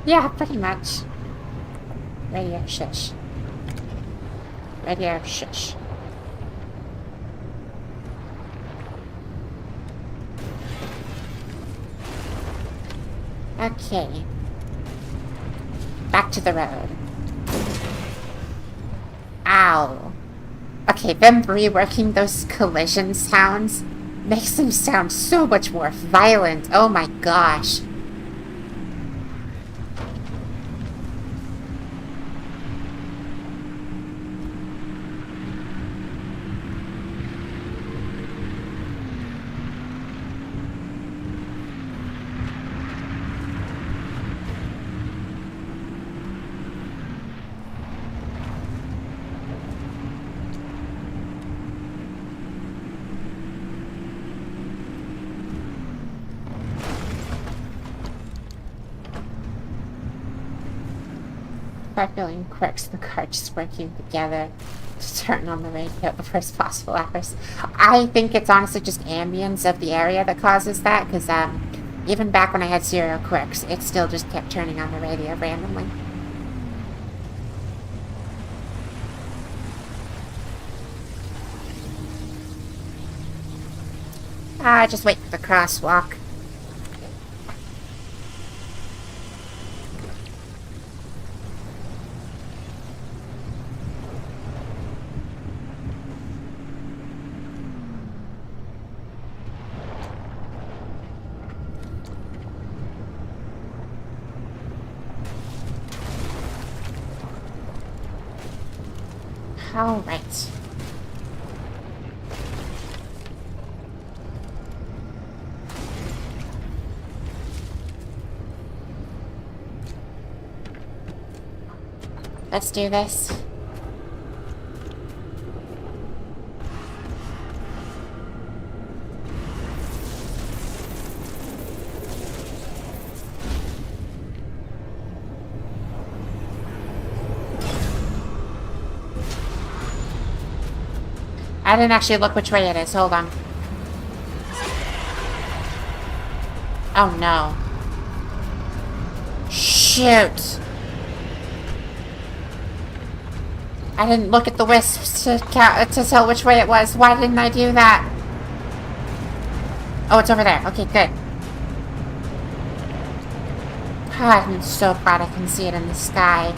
Yeah, pretty much. Radio shush. Radio shush. Okay. Back to the road. Ow. Okay, them reworking those collision sounds makes them sound so much more violent. Oh my gosh. Feeling quirks, the car just working together to turn on the radio at the first possible hours. I think it's honestly just ambience of the area that causes that, because even back when I had serial quirks, it still just kept turning on the radio randomly. Just wait for the crosswalk. All right. Let's do this. I didn't actually look which way it is. Hold on. Oh no. Shoot. I didn't look at the wisps to tell which way it was. Why didn't I do that? Oh, it's over there. Okay, good. I'm so glad I can see it in the sky.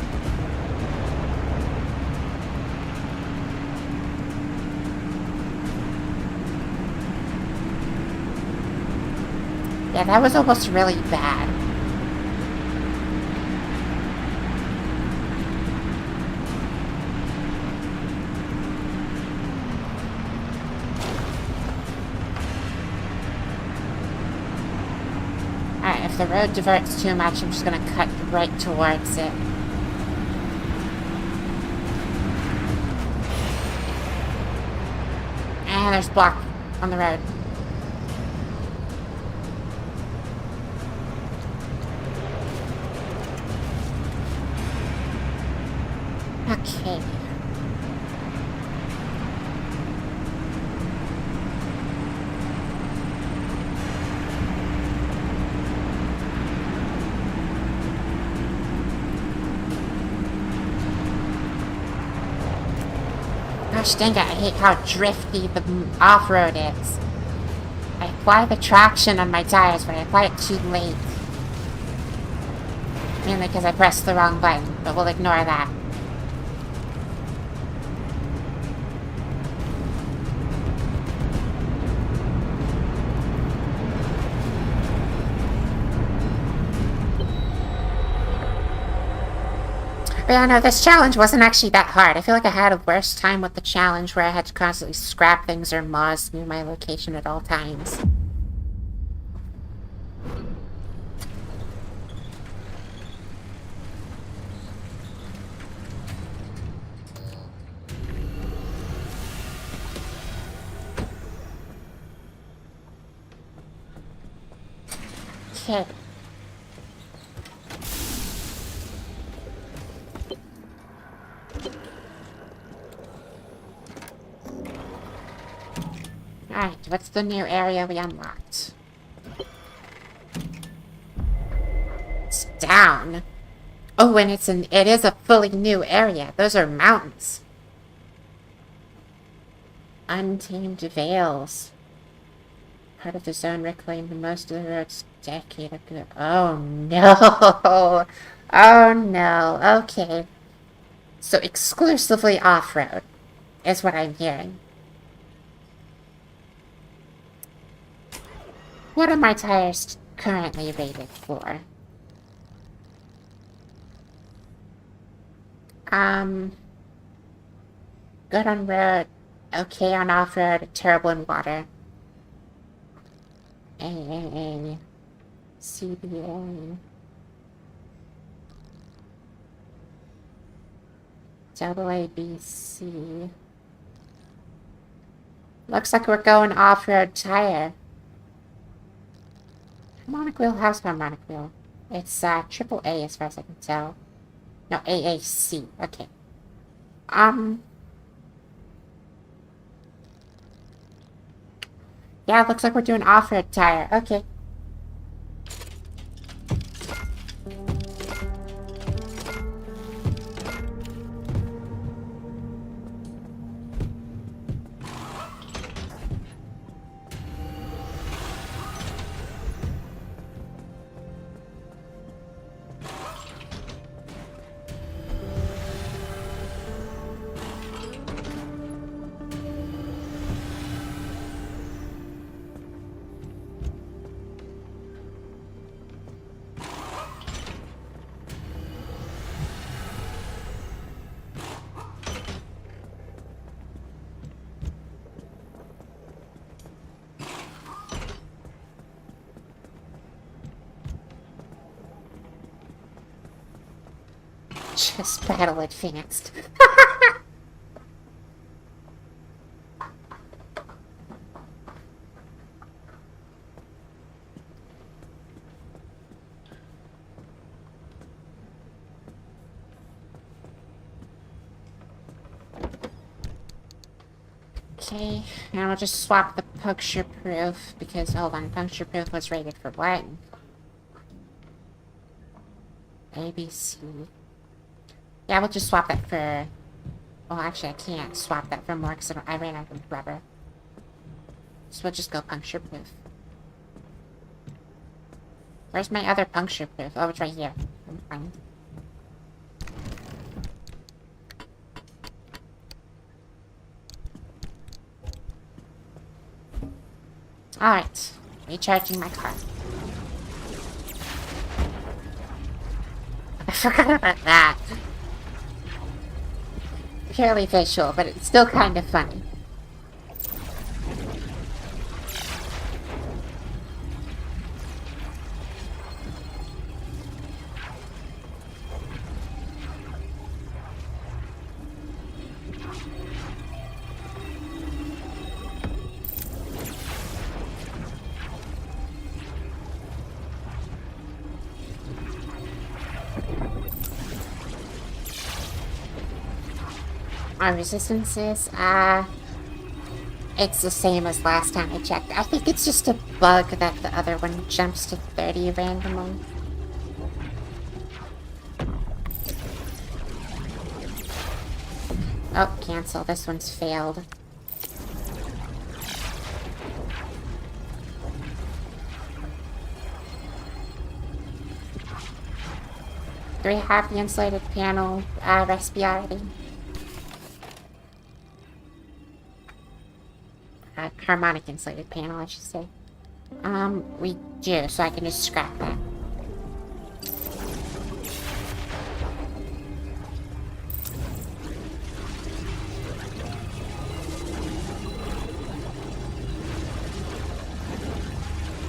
Yeah, that was almost really bad. Alright, if the road diverts too much, I'm just gonna cut right towards it. And there's block on the road. Okay. Gosh dang it, I hate how drifty the off-road is. I apply the traction on my tires, but I apply it too late. Mainly because I pressed the wrong button, but we'll ignore that. But yeah, no, this challenge wasn't actually that hard. I feel like I had a worse time with the challenge where I had to constantly scrap things or mods near my location at all times. Okay. Alright, what's the new area we unlocked? It's down. Oh, and it is a fully new area. Those are mountains. Untamed Vales. Part of the zone reclaimed most of the roads a decade ago. Oh no. Oh no. Okay. So exclusively off-road is what I'm hearing. What are my tires currently rated for? Good on road, okay on off-road, terrible in water. AAA. CBA. ABC. Looks like we're going off-road tire. Harmonic wheel, how's harmonic wheel? It's AAA as far as I can tell. No, AAC. Okay. Yeah, it looks like we're doing off-road tire. Okay. Just battle advanced. Okay, now we'll just swap the puncture proof because, hold on, puncture proof was rated for what? ABC. Yeah, we'll just swap that for... Well, actually, I can't swap that for more because I ran out of rubber. So we'll just go puncture proof. Where's my other puncture proof? Oh, it's right here. I'm fine. Alright. Recharging my car. I forgot about that. Purely visual, but it's still kind of funny. Our resistances, it's the same as last time I checked. I think it's just a bug that the other one jumps to 30 randomly. Oh, cancel. This one's failed. Do we have the insulated panel recipe already? Harmonic insulated panel, I should say. We do, so I can just scrap that.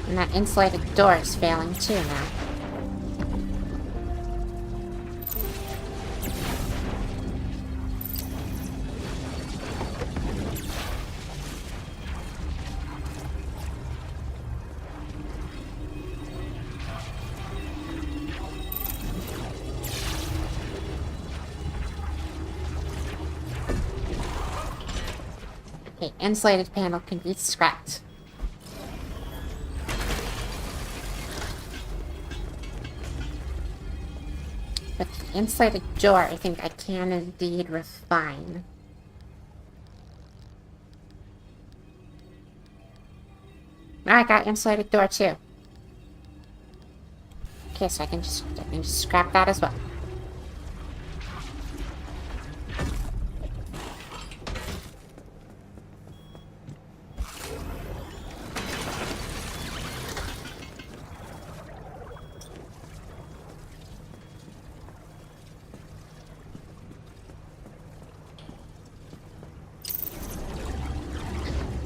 And that insulated door is failing too now. Insulated panel can be scrapped. But the insulated door, I think I can indeed refine. Now I got insulated door too. Okay, so I can just scrap that as well.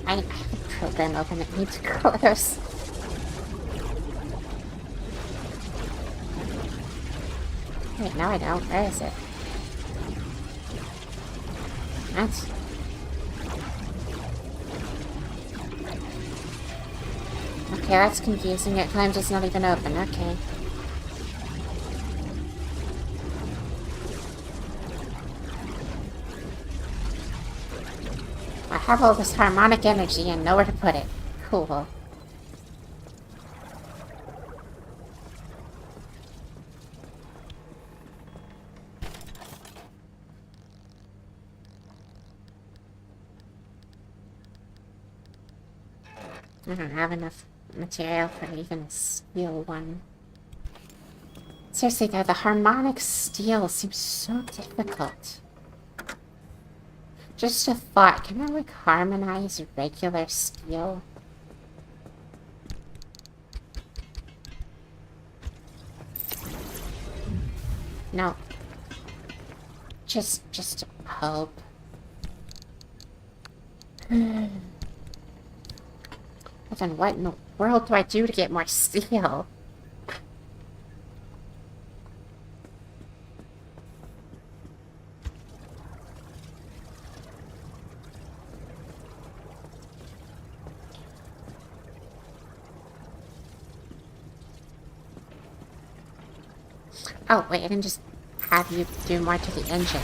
I have a program open that needs colors. Wait, no I don't. Where is it? That's... Okay, that's confusing. At times it's not even open. Okay. I have all this harmonic energy and nowhere to put it. Cool. I don't have enough material for even a steel one. Seriously though, the harmonic steel seems so difficult. Just a thought, can I like harmonize regular steel? No. Just a hope. Well then what in the world do I do to get more steel? Oh, wait, I didn't just have you do more to the engine.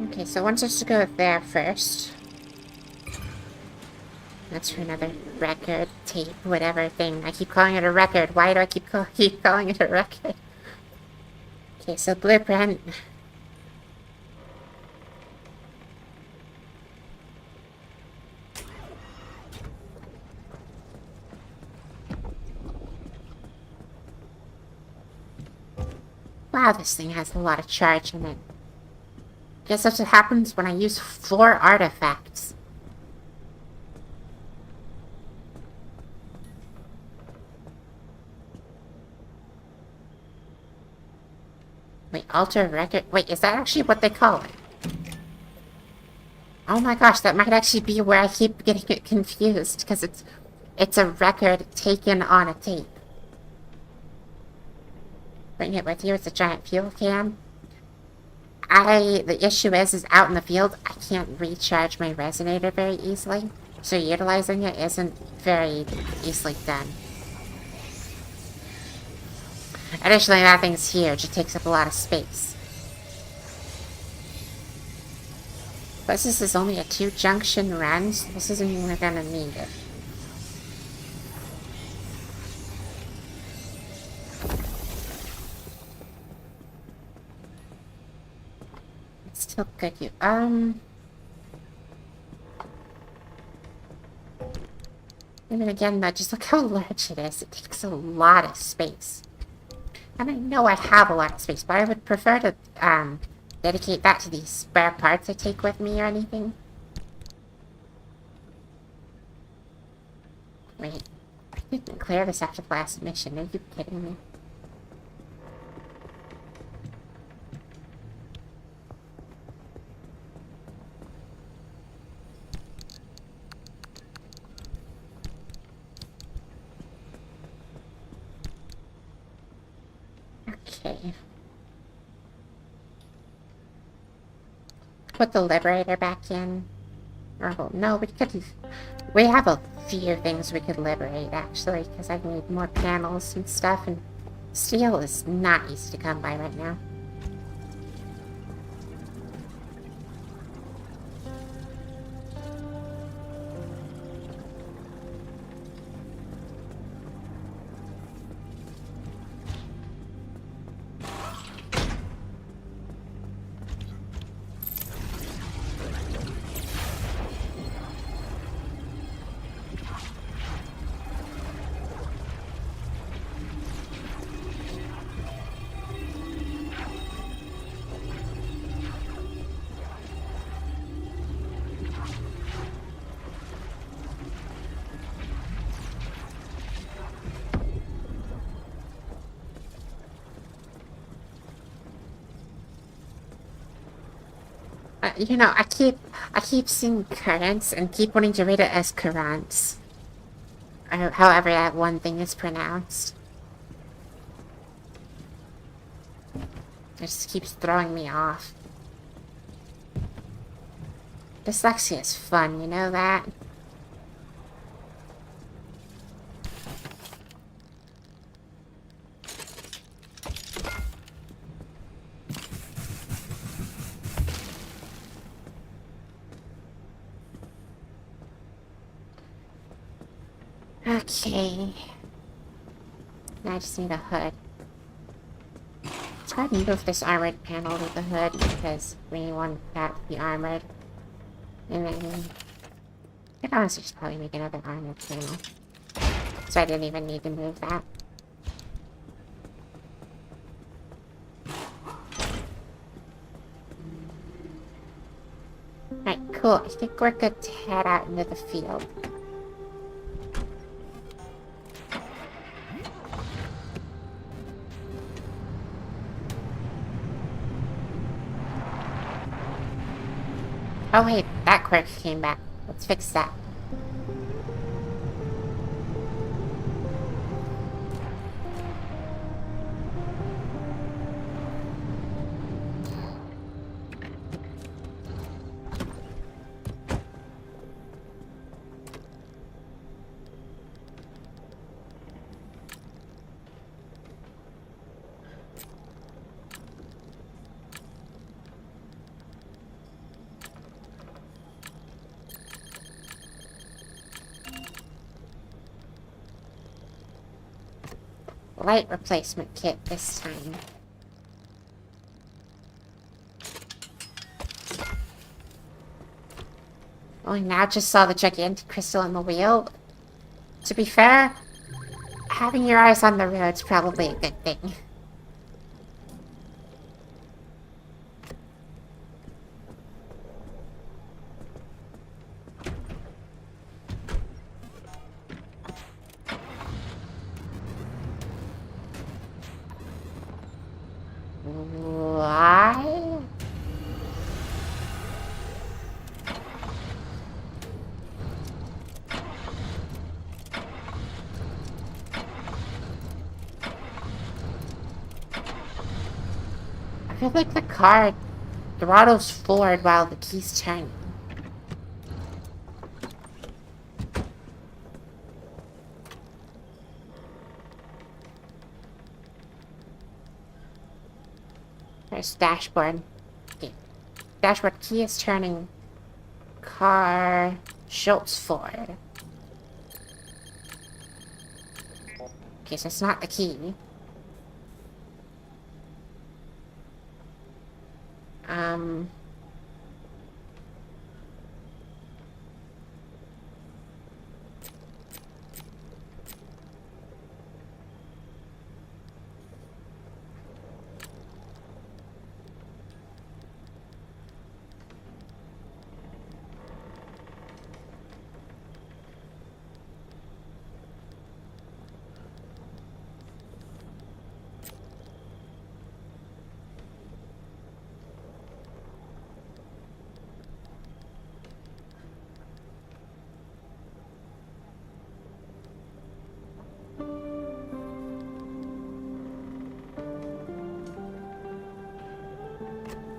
Okay, so one has to go there first. That's for another record, tape, whatever thing. I keep calling it a record. Why do I keep calling it a record? Okay, so blueprint. Wow, this thing has a lot of charge in it. Guess that's what happens when I use 4 artifacts. Wait, alter record? Wait, is that actually what they call it? Oh my gosh, that might actually be where I keep getting it confused, because it's a record taken on a tape. Bring it with you, it's a giant fuel can. The issue is out in the field, I can't recharge my resonator very easily, so utilizing it isn't very easily done. Additionally, that thing's huge, it takes up a lot of space. Plus, this is only a 2-junction run, so this isn't even gonna need it. Still good, you. Even again, though, just look how large it is. It takes a lot of space. And I know I have a lot of space, but I would prefer to, dedicate that to these spare parts I take with me or anything. Wait, I didn't clear this after the last mission. Are you kidding me? Okay. Put the Liberator back in. Or, no, we have a few things we could liberate, actually, because I need more panels and stuff, and steel is not easy to come by right now. You know, I keep seeing currents and keep wanting to read it as currents. Or however that one thing is pronounced. It just keeps throwing me off. Dyslexia is fun, you know that? Okay. Now I just need a hood. Let's go ahead and move this armored panel to the hood because we want that to be armored. And then I could honestly just probably make another armored panel. So I didn't even need to move that. Alright, cool. I think we're good to head out into the field. Oh wait, that quirk came back. Let's fix that. light replacement kit this time. Oh, I now just saw the gigantic crystal in the wheel. To be fair, having your eyes on the road's probably a good thing. Why? I feel like the car throttles forward while the key's turning. There's dashboard. Okay. Dashboard key is turning. Car Schultz forward. Okay, so it's not the key.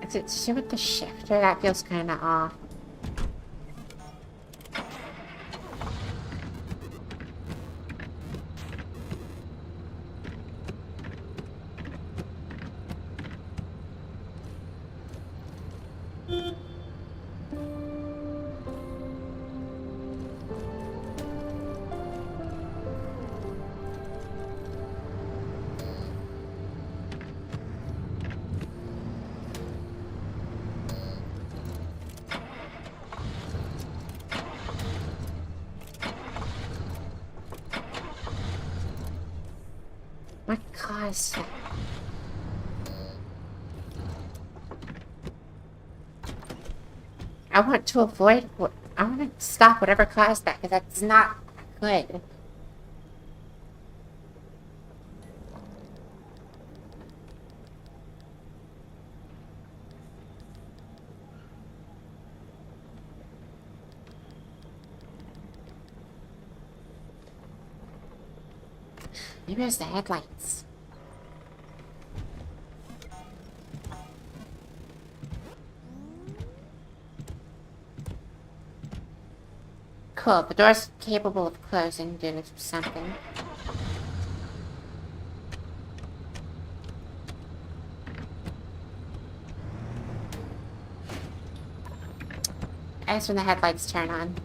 Is it to do with the shifter? That feels kind of off. What caused that? I want to avoid what I want to stop whatever caused that, because that's not good. Maybe it's the headlights. Cool, the door's capable of closing due to something. That's when the headlights turn on.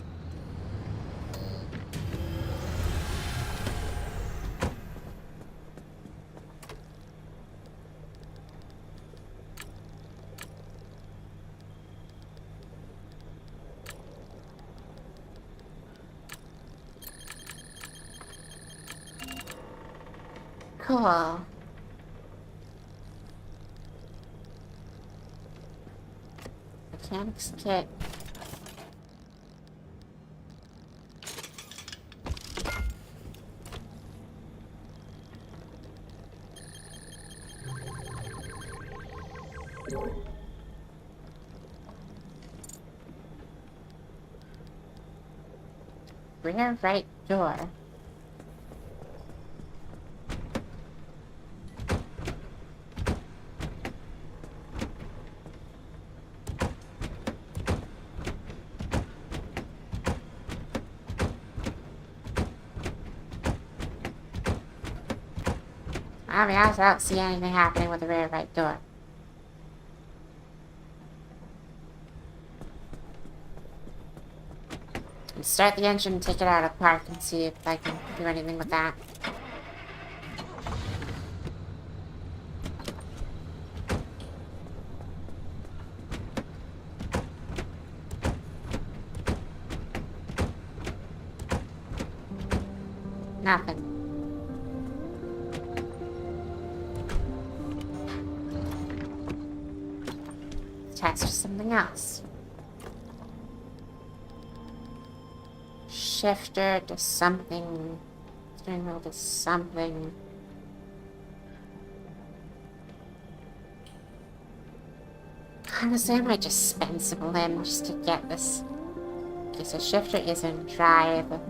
Cool. Mechanics kit. Rear right door. I mean, I don't see anything happening with the rear right door. Start the engine, take it out of park, and see if I can do anything with that. Nothing. Attached to something else. Shifter to something. Steering wheel to something. Honestly, I might just spend some limb just to get this. Okay, so shifter is in drive.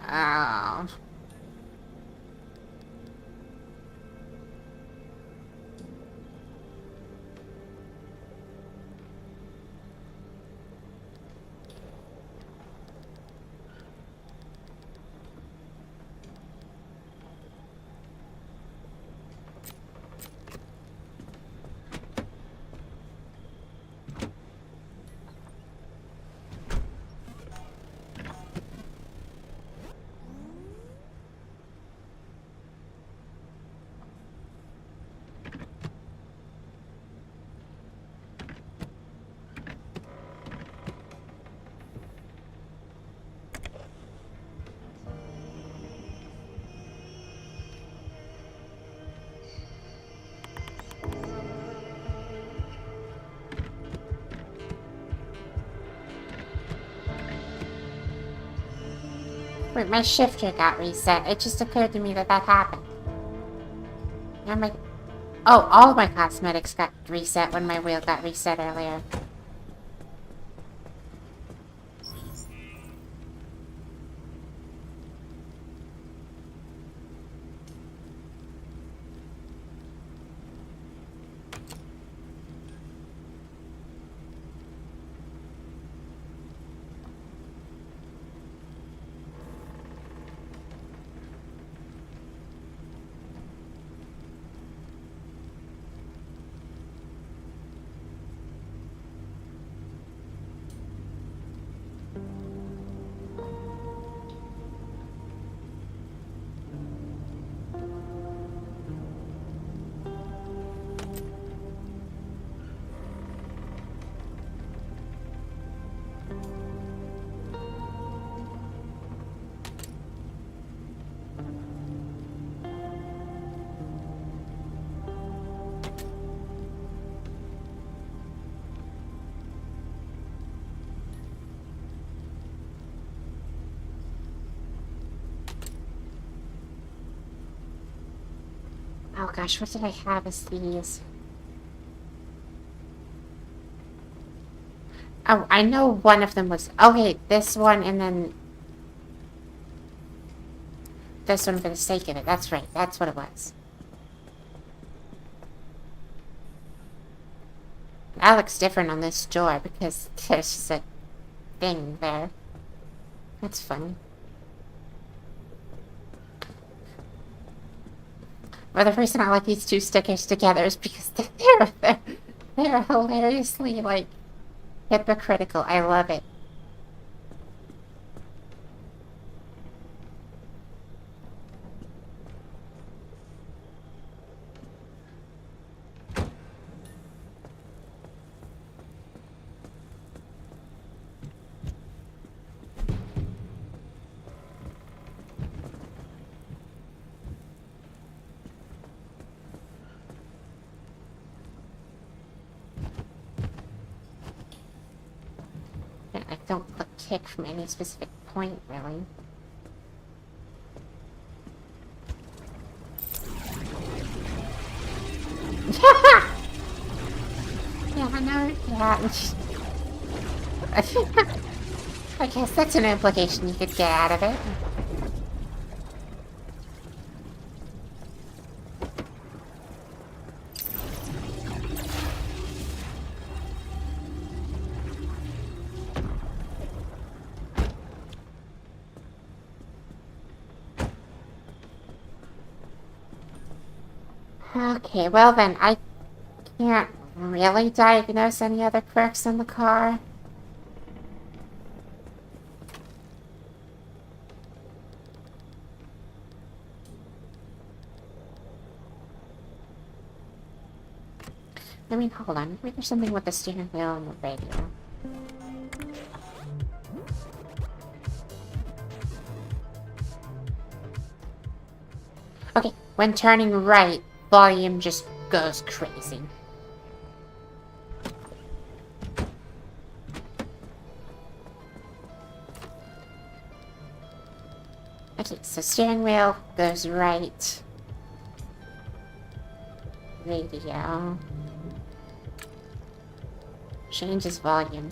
Oh. Wait, my shifter got reset. It just occurred to me that that happened. Oh, all of my cosmetics got reset when my wheel got reset earlier. Oh gosh, what did I have as these? Oh, I know one of them was... Oh, wait, this one and then... This one for the sake of it. That's right, that's what it was. That looks different on this door because there's just a thing there. That's funny. Well, the reason I like these two stickers together is because they're hilariously, like, hypocritical. I love it. I don't click kick from any specific point, really. Yeah, I know. Yeah. I guess that's an implication you could get out of it. Okay, well then, I can't really diagnose any other quirks in the car. I mean, hold on. Maybe there's something with the steering wheel and the radio. Okay, when turning right, volume just goes crazy. Okay, so steering wheel goes right. Radio. Changes volume.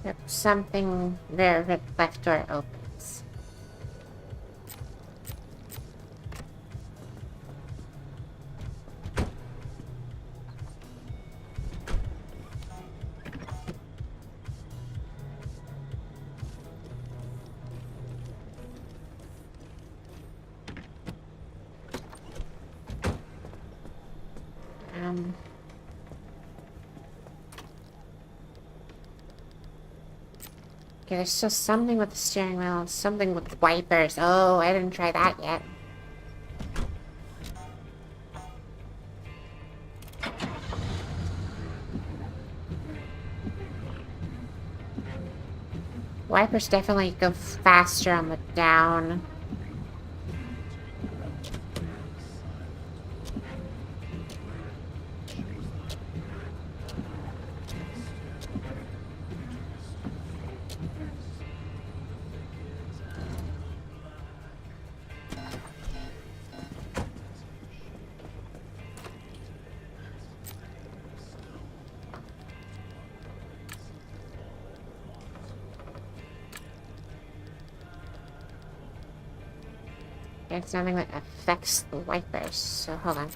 Yep, something there, left door opens. Okay, there's still something with the steering wheel, something with wipers. Oh, I didn't try that yet. Wipers definitely go faster on the down. It's something that affects the wipers, so hold on.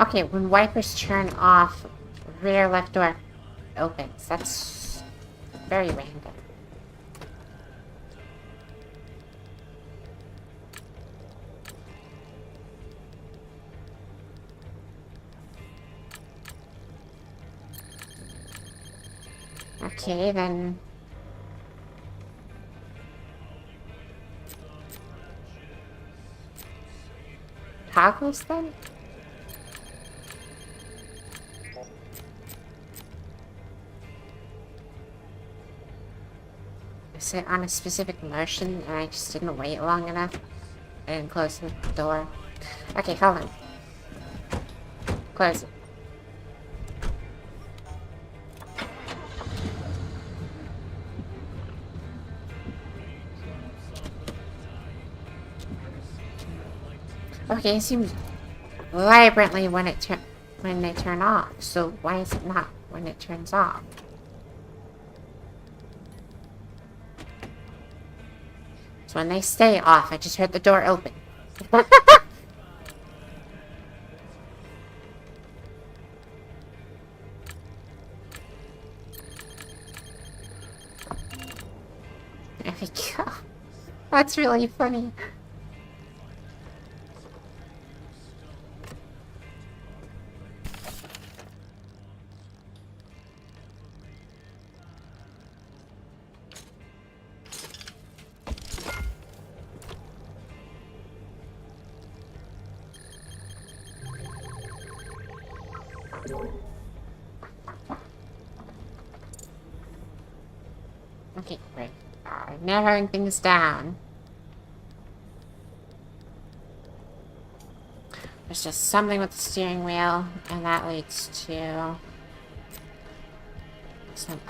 Okay, when wipers turn off, rear left door opens. That's very random. Okay, then... toggles, then? Is it on a specific motion and I just didn't wait long enough? I didn't close the door. Okay, hold on. Close it. Okay, it seems vibrantly when they turn off. So why is it not when it turns off? So when they stay off, I just heard the door open. That's really funny. Okay, great. Narrowing things down. There's just something with the steering wheel, and that leads to...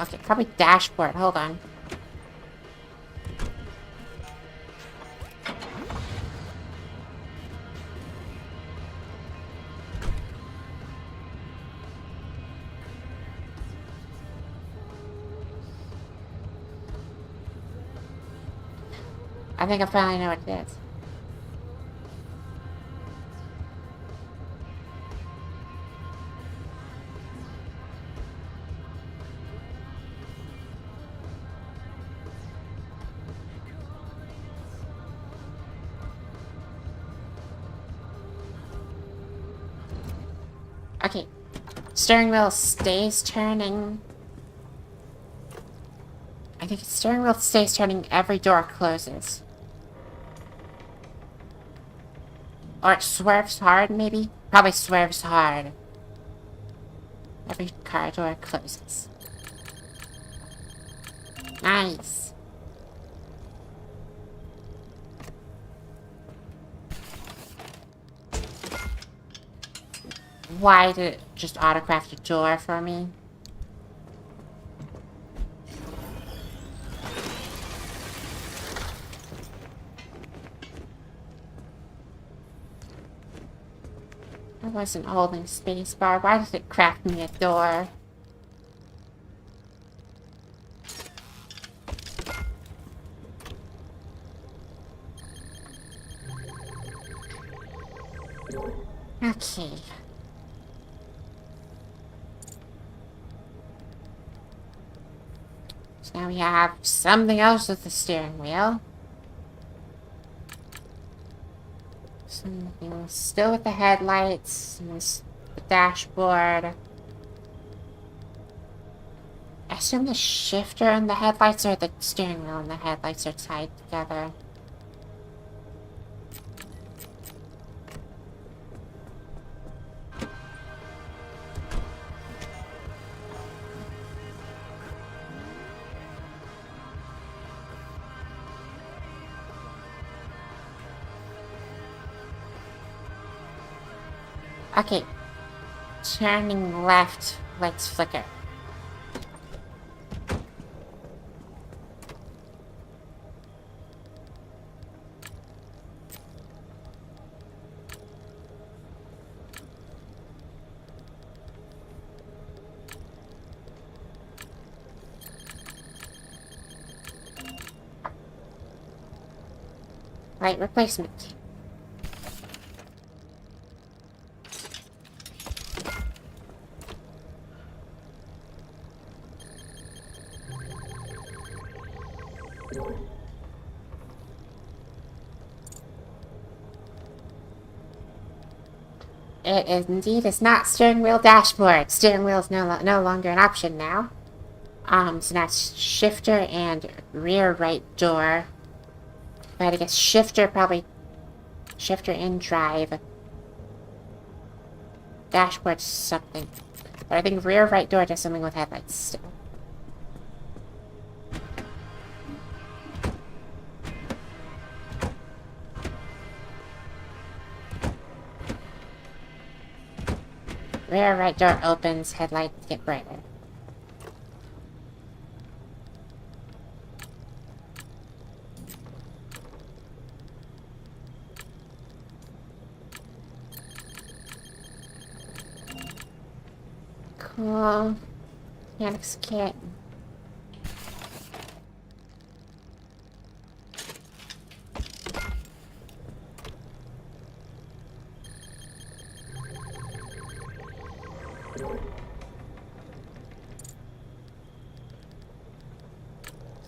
Okay, probably dashboard. Hold on. I think I finally know what it is. Okay. Steering wheel stays turning. I think the steering wheel stays turning every door closes. Or it swerves hard, maybe? Probably swerves hard. Every car door closes. Nice. Why did it just autocraft a door for me? I wasn't holding spacebar. Why did it craft me a door? Okay. So now we have something else with the steering wheel. Something still with the headlights and the dashboard. I assume the shifter and the headlights or the steering wheel and the headlights are tied together. Okay. Turning left, lights flicker. Light replacement. It is indeed is not steering wheel dashboard. Steering wheel is no longer an option now. So that's shifter and rear right door. But I guess shifter probably shifter in drive. Dashboard's something. But I think rear right door does something with headlights still. Rear right door opens, headlights get brighter. Cool. Mechanics kit.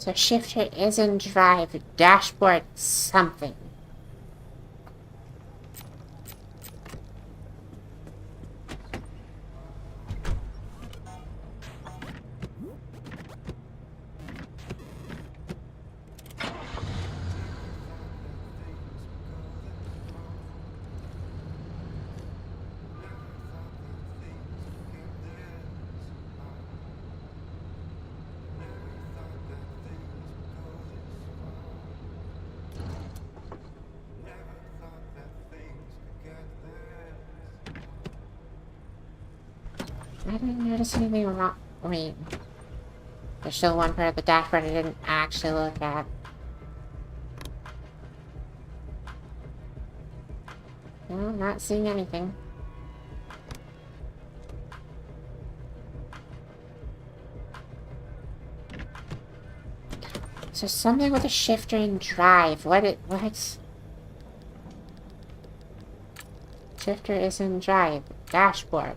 So shifter is in drive, dashboard something. I didn't notice anything wrong. I mean, there's still one part of the dashboard I didn't actually look at. No, not seeing anything. So something with a shifter and drive. What? Shifter is in drive. Dashboard.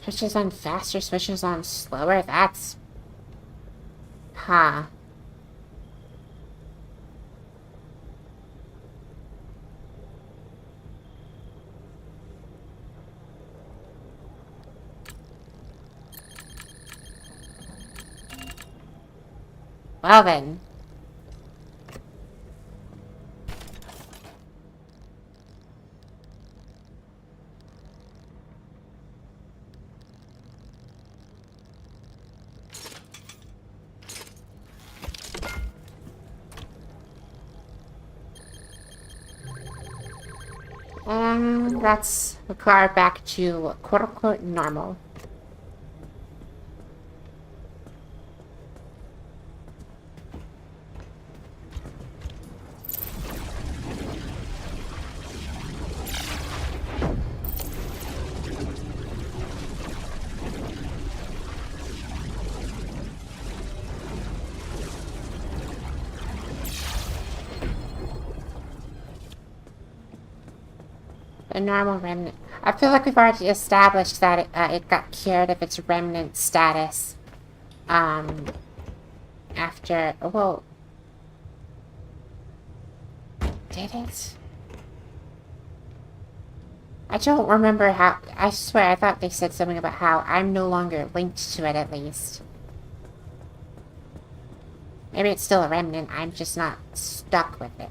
Switches on faster, switches on slower. That's... Huh. Well then. And that's the car back to quote-unquote normal. The normal remnant. I feel like we've already established that it got cured of its remnant status. After... Well... Did it? I don't remember how... I swear, I thought they said something about how I'm no longer linked to it, at least. Maybe it's still a remnant, I'm just not stuck with it.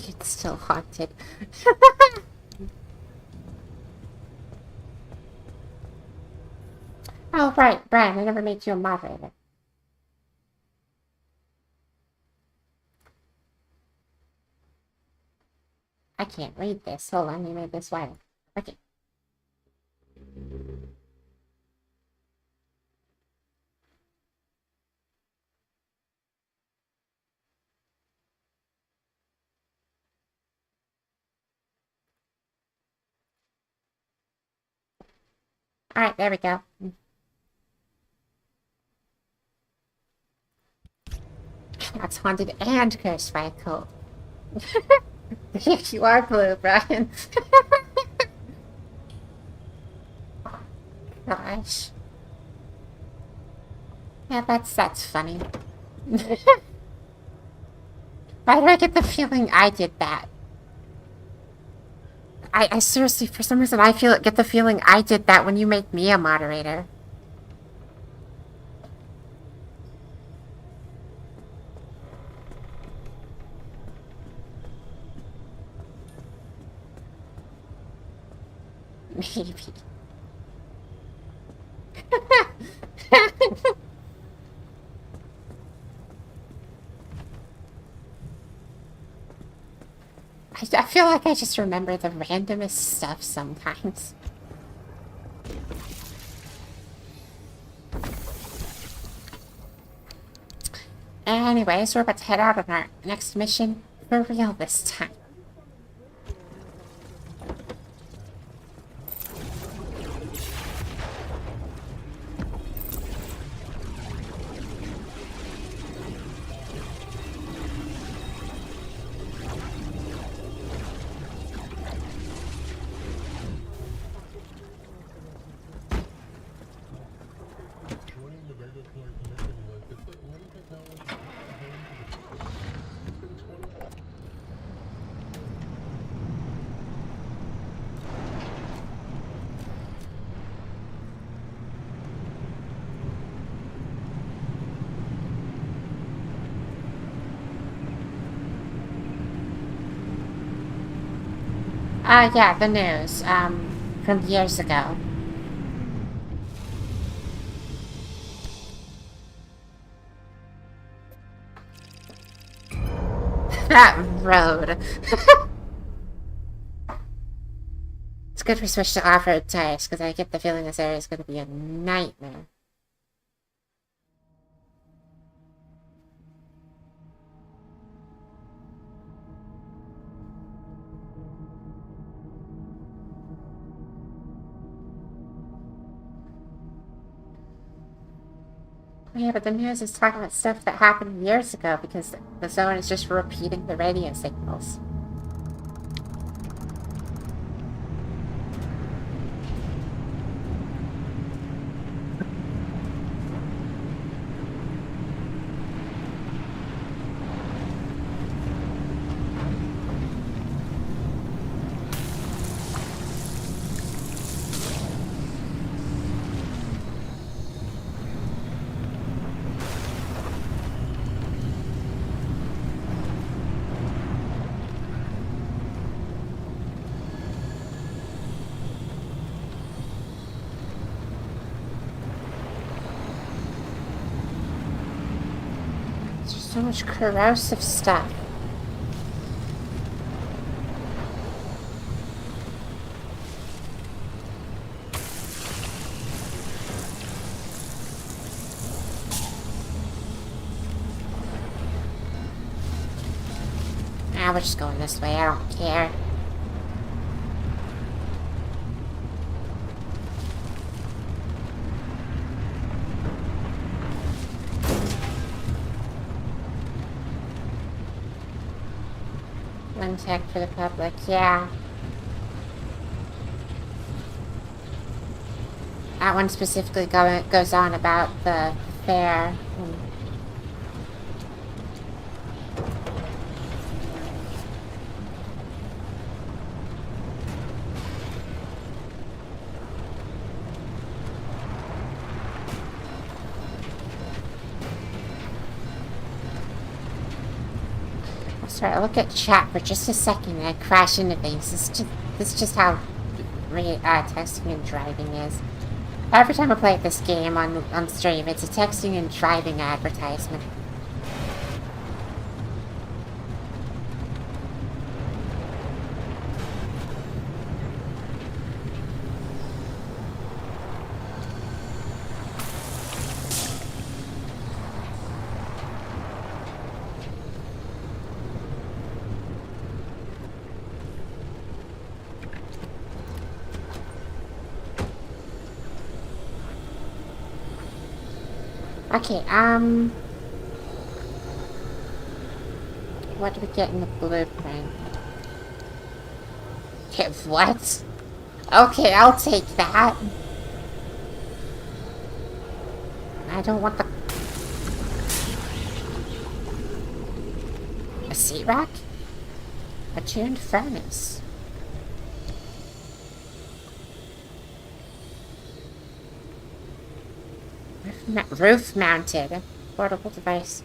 It's still haunted. Oh, right, Brian, I never made you a moderator. I can't read this. Hold on, you made this wider. Okay. Alright, there we go. That's haunted and cursed by a cult. You are blue, Brian. Gosh. Yeah, that's funny. Why do I get the feeling I did that? I seriously, for some reason, get the feeling I did that when you make me a moderator. Maybe. I feel like I just remember the randomest stuff sometimes. Anyways, we're about to head out on our next mission for real this time. Yeah, the news, from years ago. That road. It's good for switch to off-road tires, because I get the feeling this area is going to be a nightmare. Yeah, but the news is talking about stuff that happened years ago because the zone is just repeating the radio signals. So much corrosive stuff. Ah, we're just going this way, I don't care. Tech for the public, yeah. That one specifically goes on about the fair. Sorry, I'll look at chat for just a second and I crash into things. This is just how texting and driving is. Every time I play this game on stream, it's a texting and driving advertisement. Okay, what do we get in the blueprint? Okay, what? Okay, I'll take that. I don't want the... A seat rack? A tuned furnace. Roof-mounted portable device.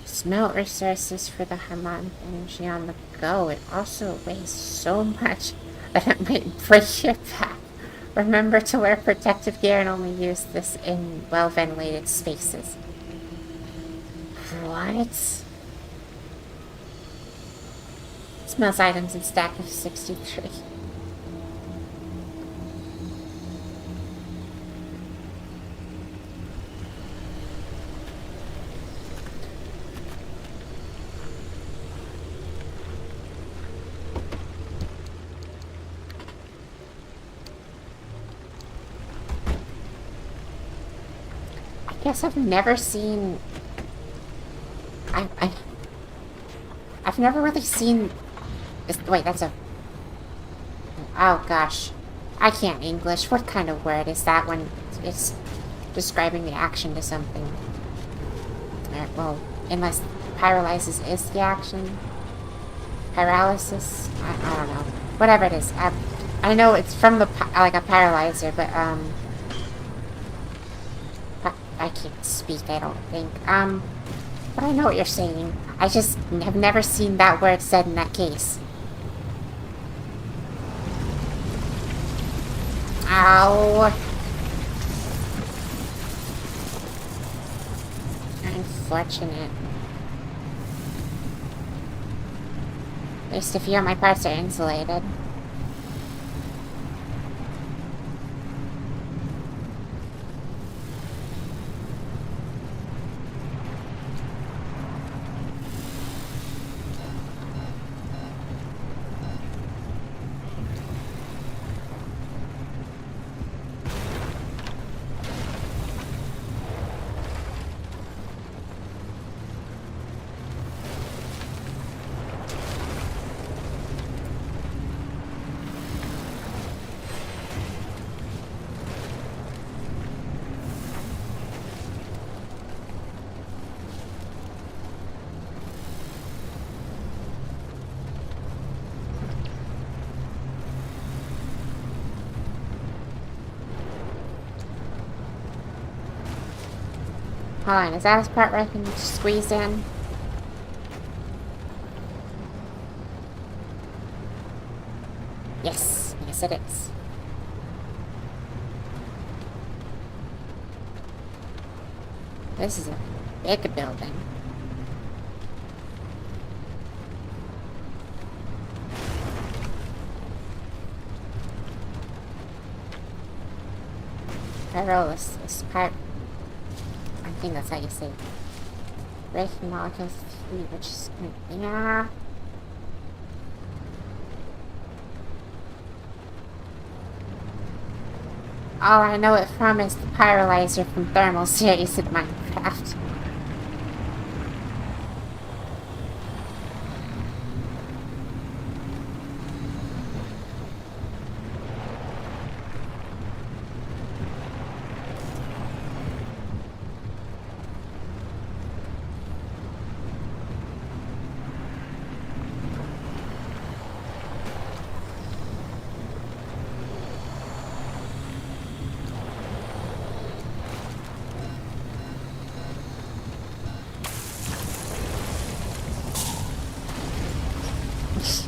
Smelt resources for the harmonic energy on the go. It also weighs so much that it might break your back. Remember to wear protective gear and only use this in well-ventilated spaces. What? Smells items in stack of 63. I guess I've never seen... I've never really seen... Wait, that's a... Oh, gosh. I can't English. What kind of word is that when it's describing the action to something? Well, unless paralyzes is the action. Paralysis? I don't know. Whatever it is. I know it's from the... like a paralyzer, but, I can't speak, I don't think. But I know what you're saying. I just have never seen that word said in that case. Ow. Unfortunate. At least a few of my parts are insulated. Hold on, is that the part where I can squeeze in? Yes, yes it is. This is a big building. I roll this part. I think that's how you say it. Breaking molecules, which is, yeah. All I know it from is the pyrolyzer from Thermal series in Minecraft.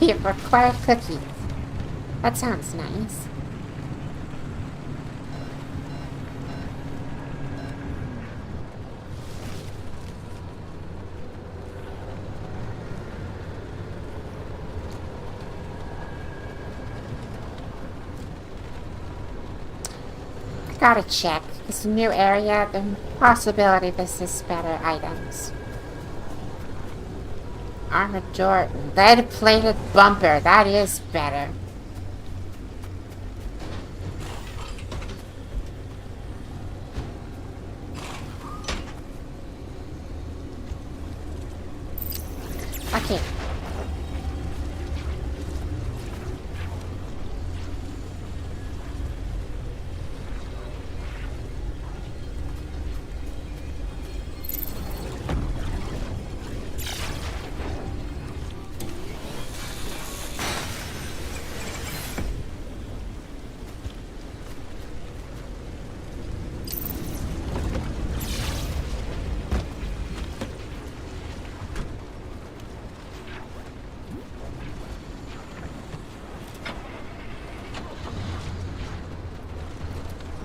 You require cookies. That sounds nice. I gotta check. It's a new area. The possibility this is better items. Armored door, lead-plated bumper. That is better. Okay.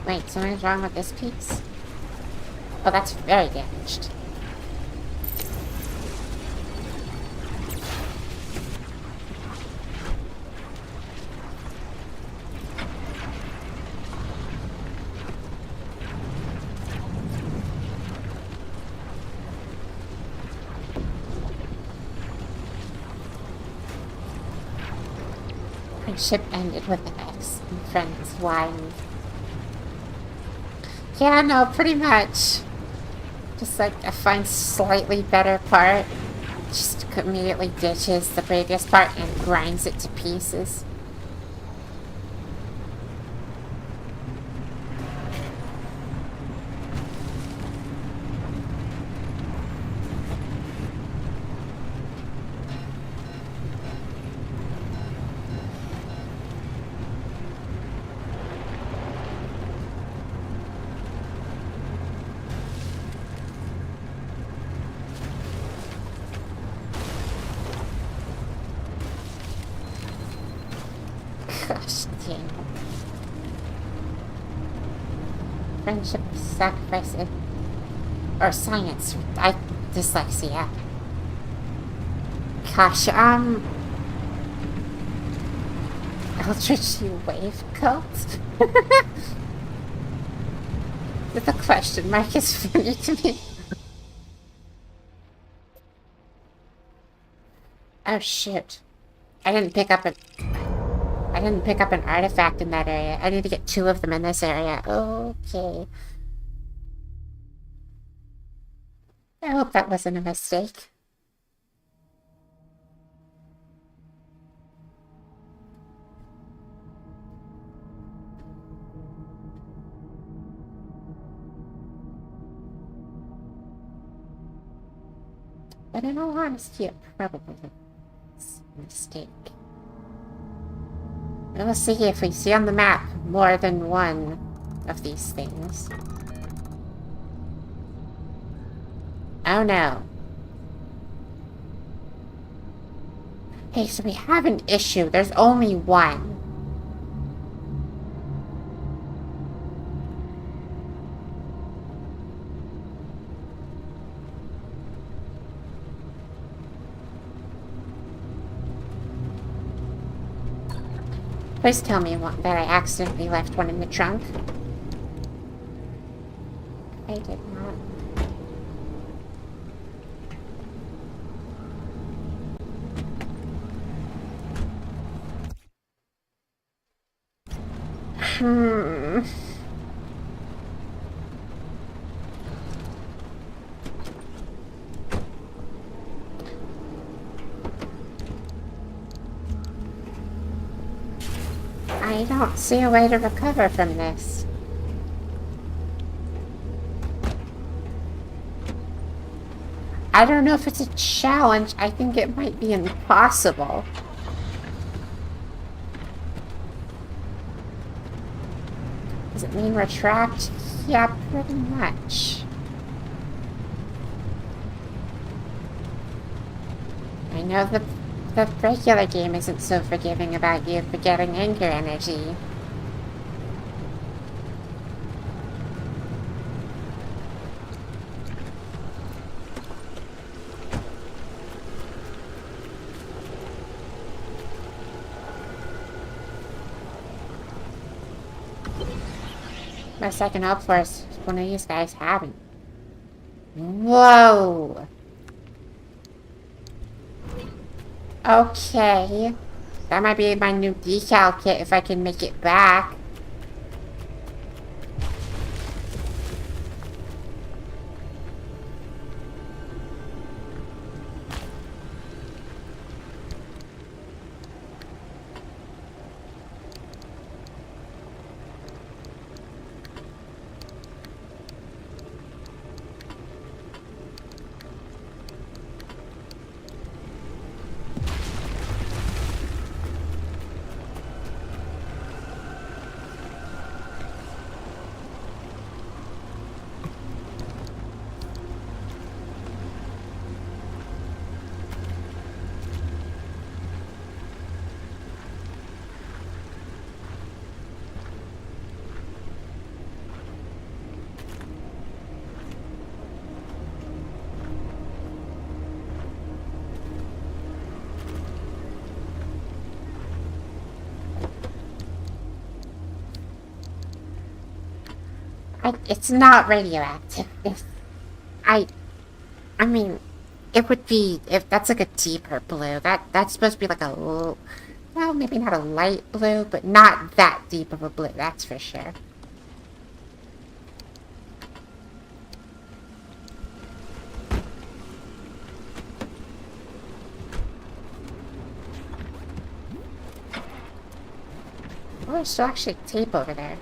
Wait, something's wrong with this piece? Oh, that's very damaged. Friendship ended with an X and friends Y. Yeah, no, pretty much. Just like I find slightly better part, just immediately ditches the previous part and grinds it to pieces. Friendship, sacrifice, or science. Dyslexia. Gosh, Eldritch Wave Cult? The question mark is funny to me. Oh shoot. I didn't pick up an artifact in that area. I need to get 2 of them in this area. Okay. I hope that wasn't a mistake. But in all honesty, it probably was a mistake. We'll see if we see on the map more than one of these things. Oh no. Hey, so we have an issue. There's only one. Please tell me that I accidentally left one in the trunk. I did not. I don't see a way to recover from this. I don't know if it's a challenge. I think it might be impossible. Does it mean retract? Yeah, pretty much. I know the regular game isn't so forgiving about you forgetting anger energy. My second hope for is one of these guys having. Whoa! Okay. That might be my new decal kit if I can make it back. It's not radioactive. I mean, it would be, if that's like a deeper blue. That's supposed to be like a, well, maybe not a light blue, but not that deep of a blue, that's for sure. Oh, there's still actually tape over there.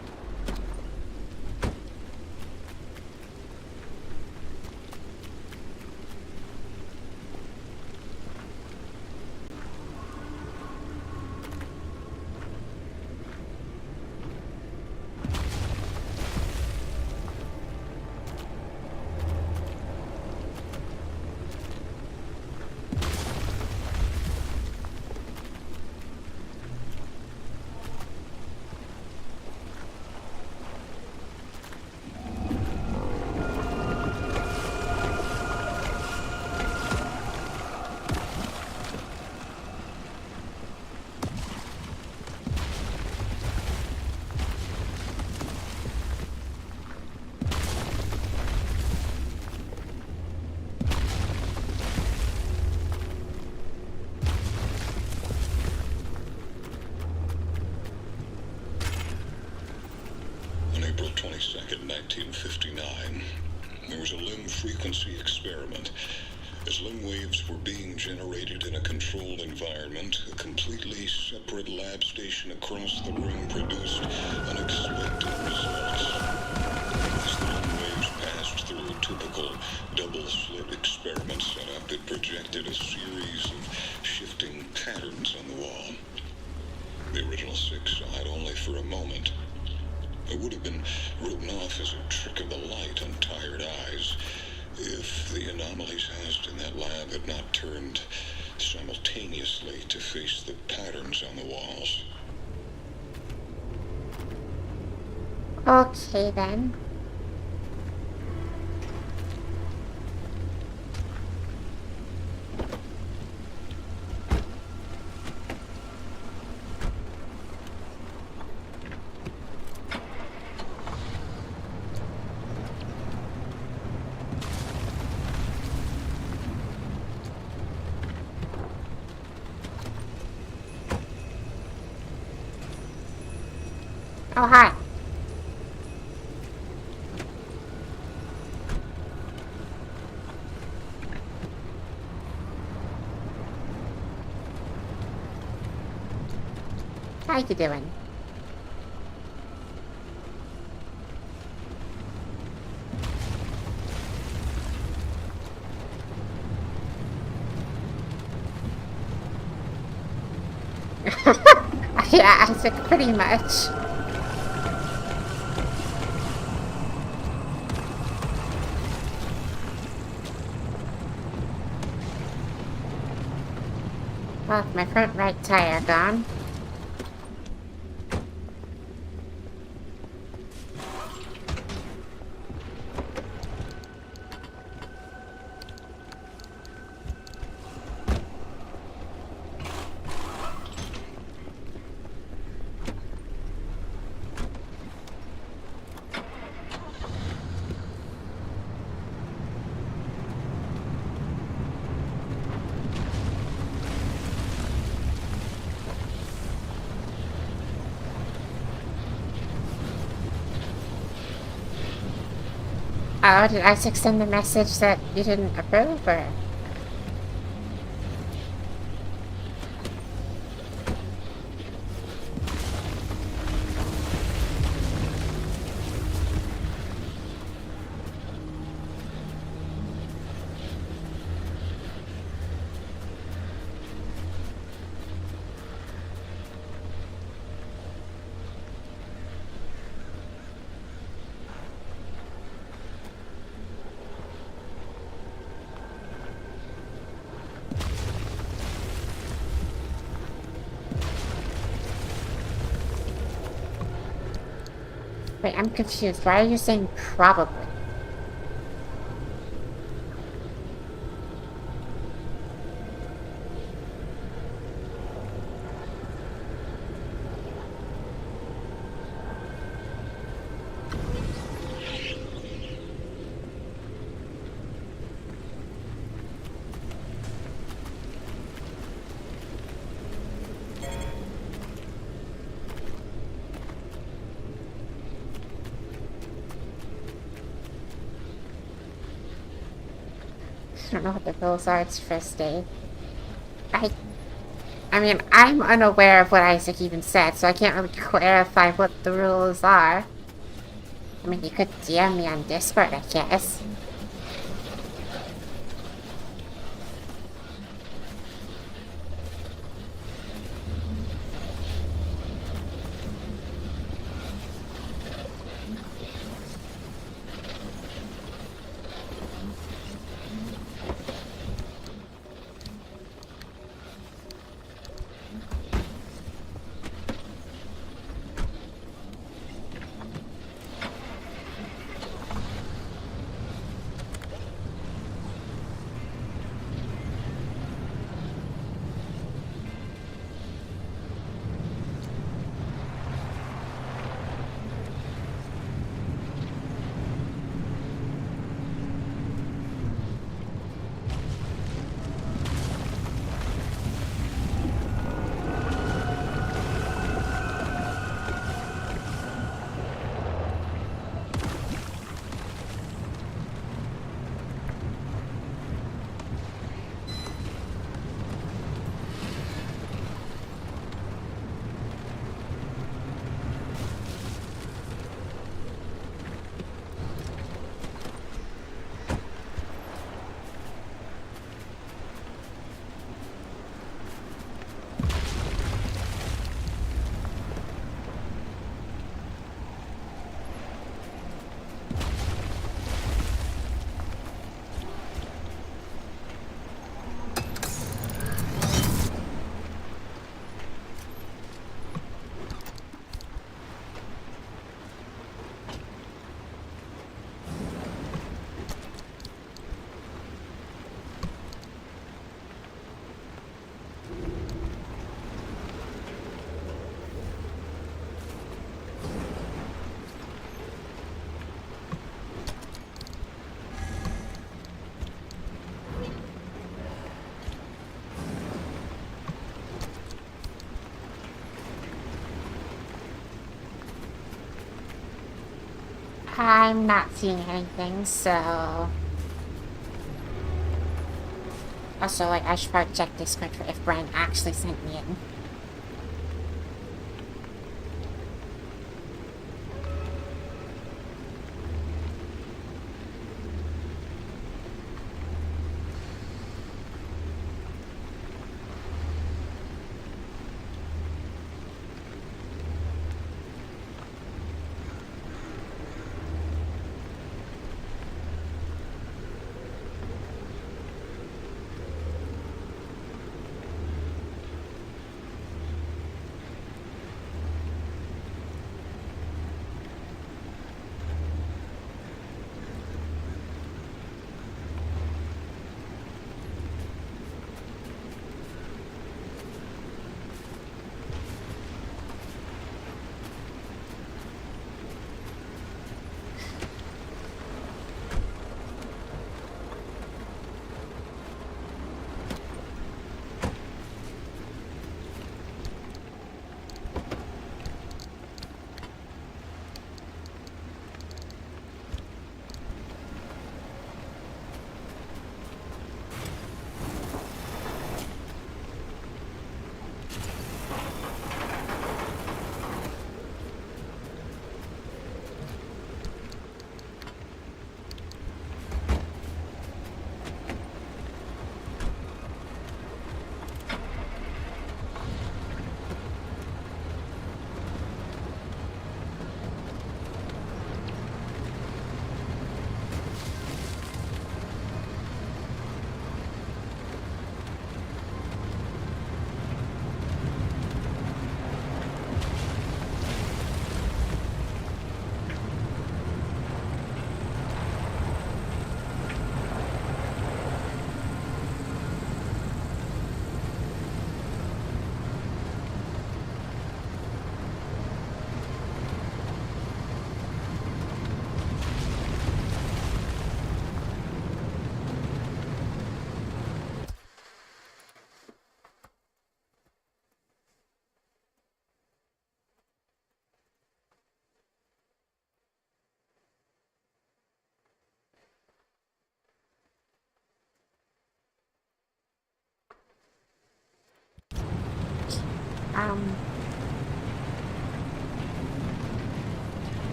April 22nd, 1959. There was a limb frequency experiment. As limb waves were being generated in a controlled environment, a completely separate lab station across the room produced unexpected results. As the limb waves passed through a typical double-slit experiment setup, it projected a series of shifting patterns on the wall. The original six saw it only for a moment. It would have been written off as a trick of the light on tired eyes if the anomalies housed in that lab had not turned simultaneously to face the patterns on the walls. Okay, then. Oh, hi. How you doing? Yeah, I think pretty much. Well, my front right tire gone. Oh, did Isaac send the message that you didn't approve, or? Wait, I'm confused. Why are you saying probably? I don't know what the rules are. It's first day. I mean, I'm unaware of what Isaac even said, so I can't really clarify what the rules are. I mean, you could DM me on Discord, I guess. I'm not seeing anything, so... Also, I should probably check Discord for if Brian actually sent me in.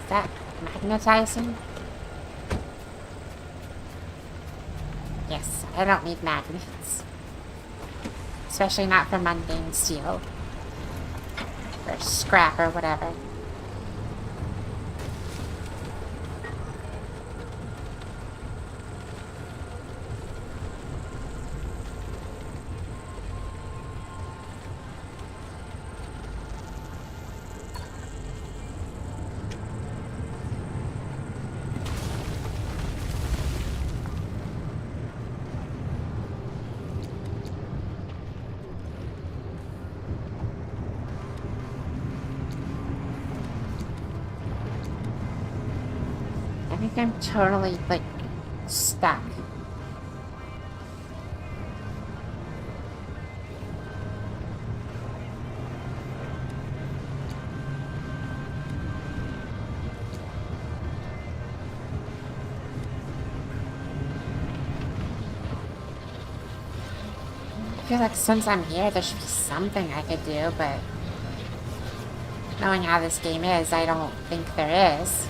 Is that magnetizing? Yes, I don't need magnets. Especially not for mundane steel. Or scrap or whatever. I think I'm totally, like, stuck. I feel like since I'm here, there should be something I could do, but knowing how this game is, I don't think there is.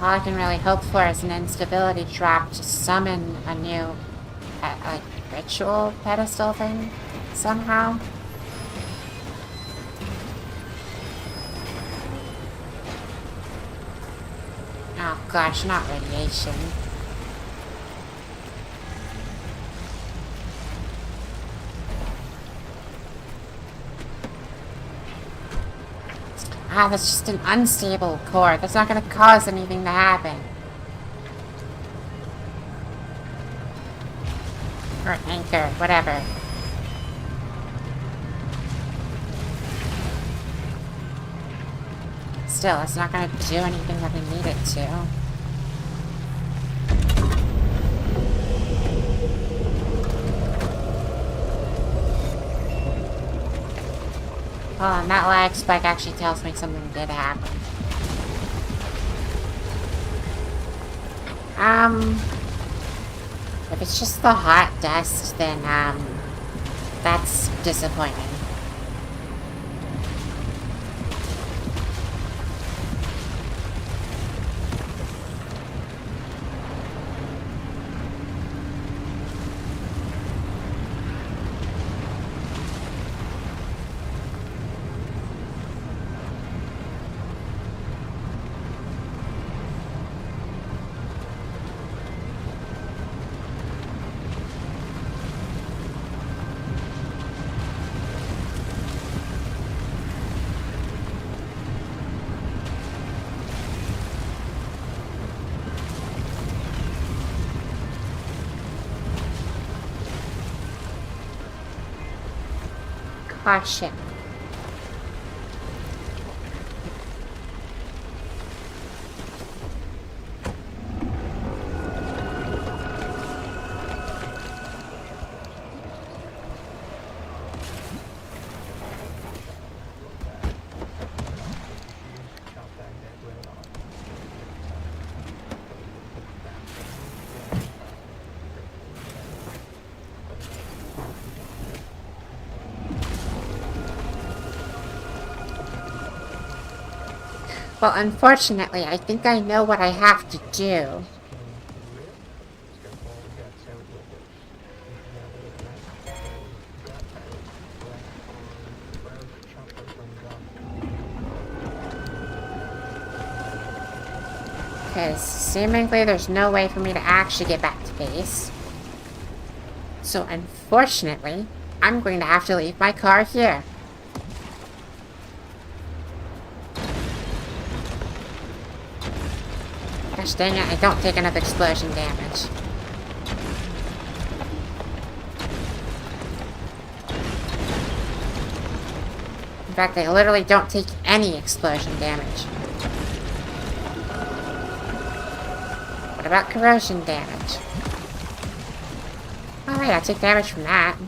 All I can really hope for is an instability drop to summon a new, like, ritual pedestal thing, somehow. Oh gosh, not radiation. Ah, that's just an unstable core. That's not gonna cause anything to happen. Or anchor, whatever. Still, it's not gonna do anything that we need it to. Oh, and that lag spike actually tells me something did happen. If it's just the hot dust, then, that's disappointing. Caution. Well, unfortunately, I think I know what I have to do. Because seemingly there's no way for me to actually get back to base. So unfortunately, I'm going to have to leave my car here. Gosh dang it, I don't take enough explosion damage. In fact, I literally don't take any explosion damage. What about corrosion damage? Alright, I'll take damage from that.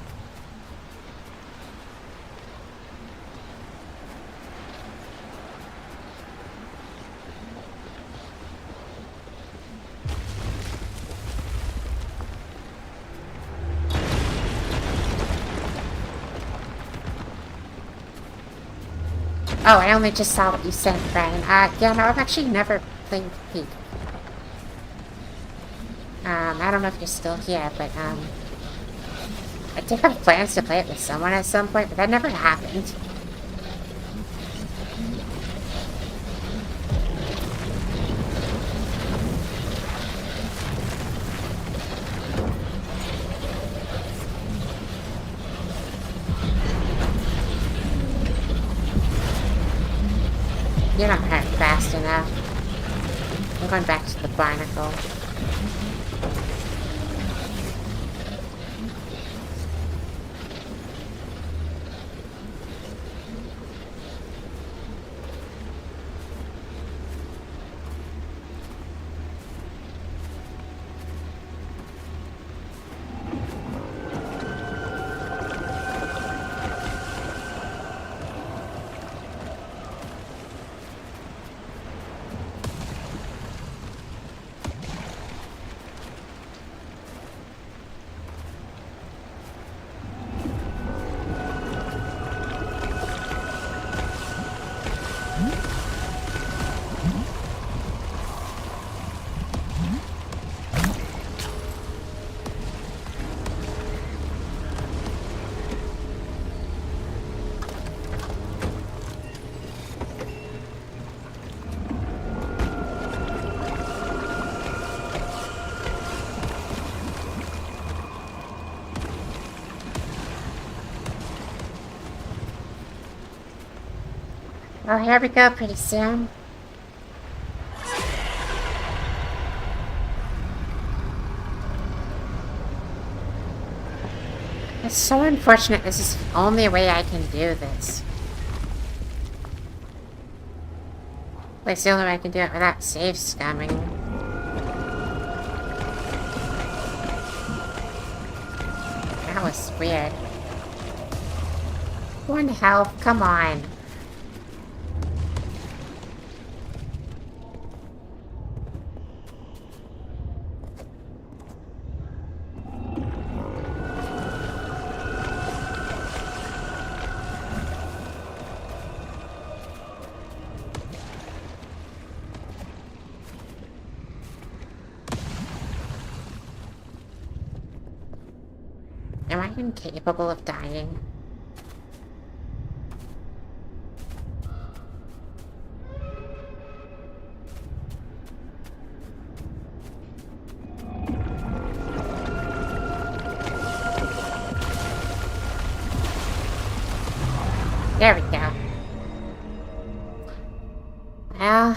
Oh, I only just saw what you sent, Brian. Yeah, no, I've actually never played Peak. I don't know if you're still here, but, I did have plans to play it with someone at some point, but that never happened. You're not hurt fast enough. I'm going back to the barnacle. Well, here we go pretty soon. It's so unfortunate this is the only way I can do this. At least the only way I can do it without save scumming. That was weird. One health, come on. Am I incapable of dying? There we go. Well...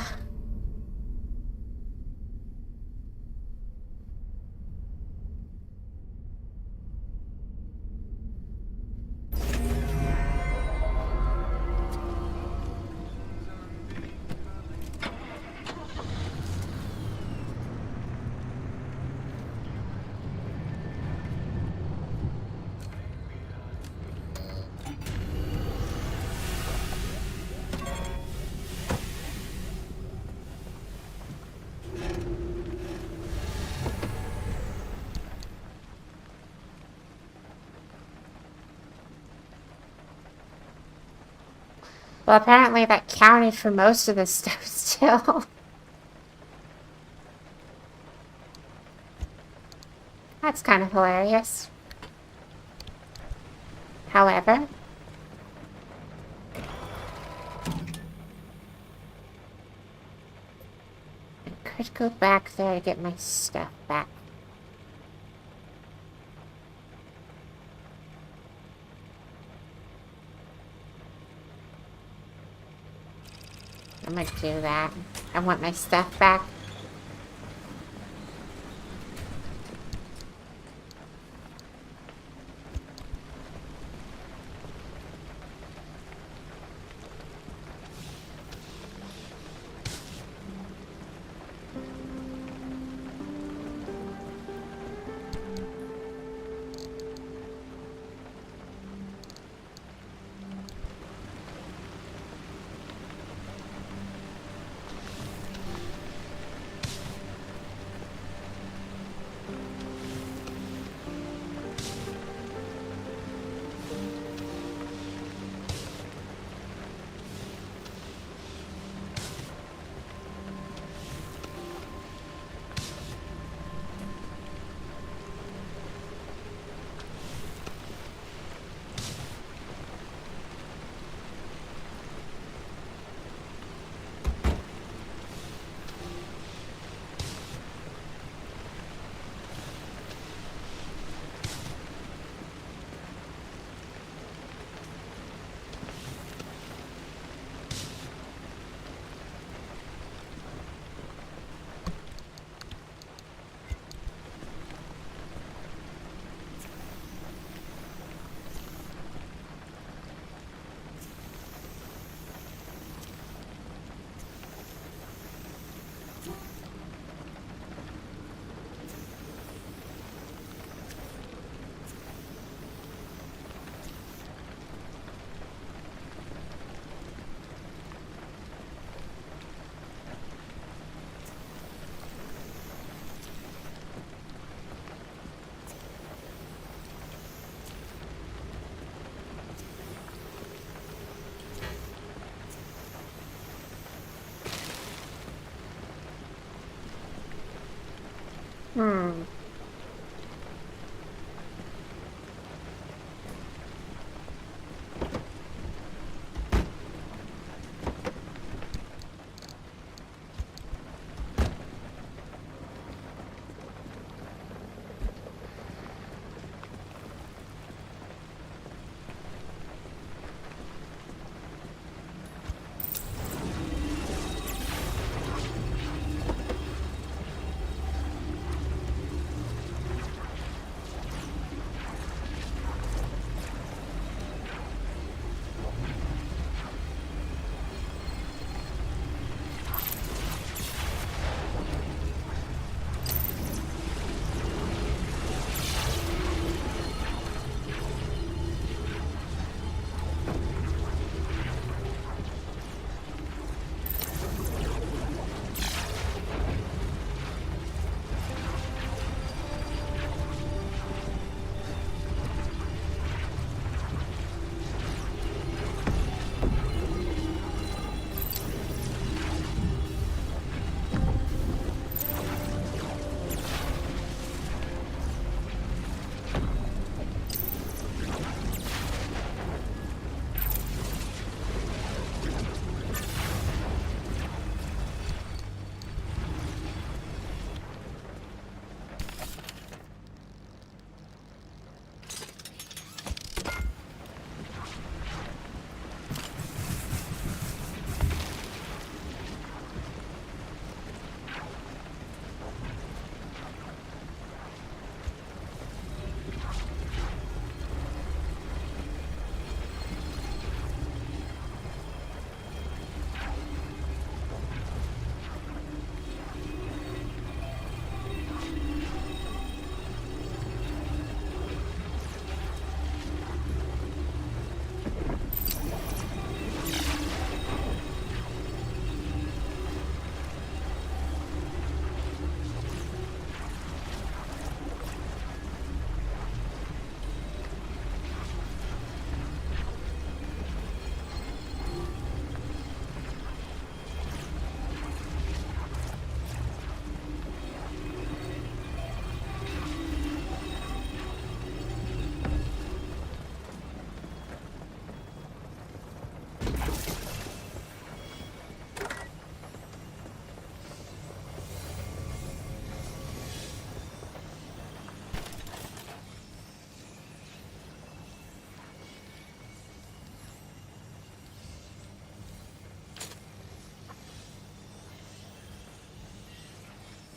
Well, apparently that counted for most of this stuff still. That's kind of hilarious. However... I could go back there to get my stuff back. I'm gonna do that. I want my stuff back.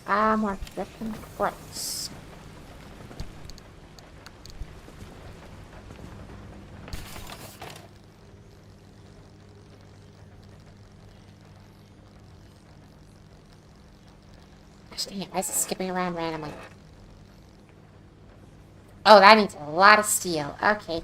More frickin' quartz. Gosh dang it, why is it skipping around randomly? Oh, that needs a lot of steel. Okay.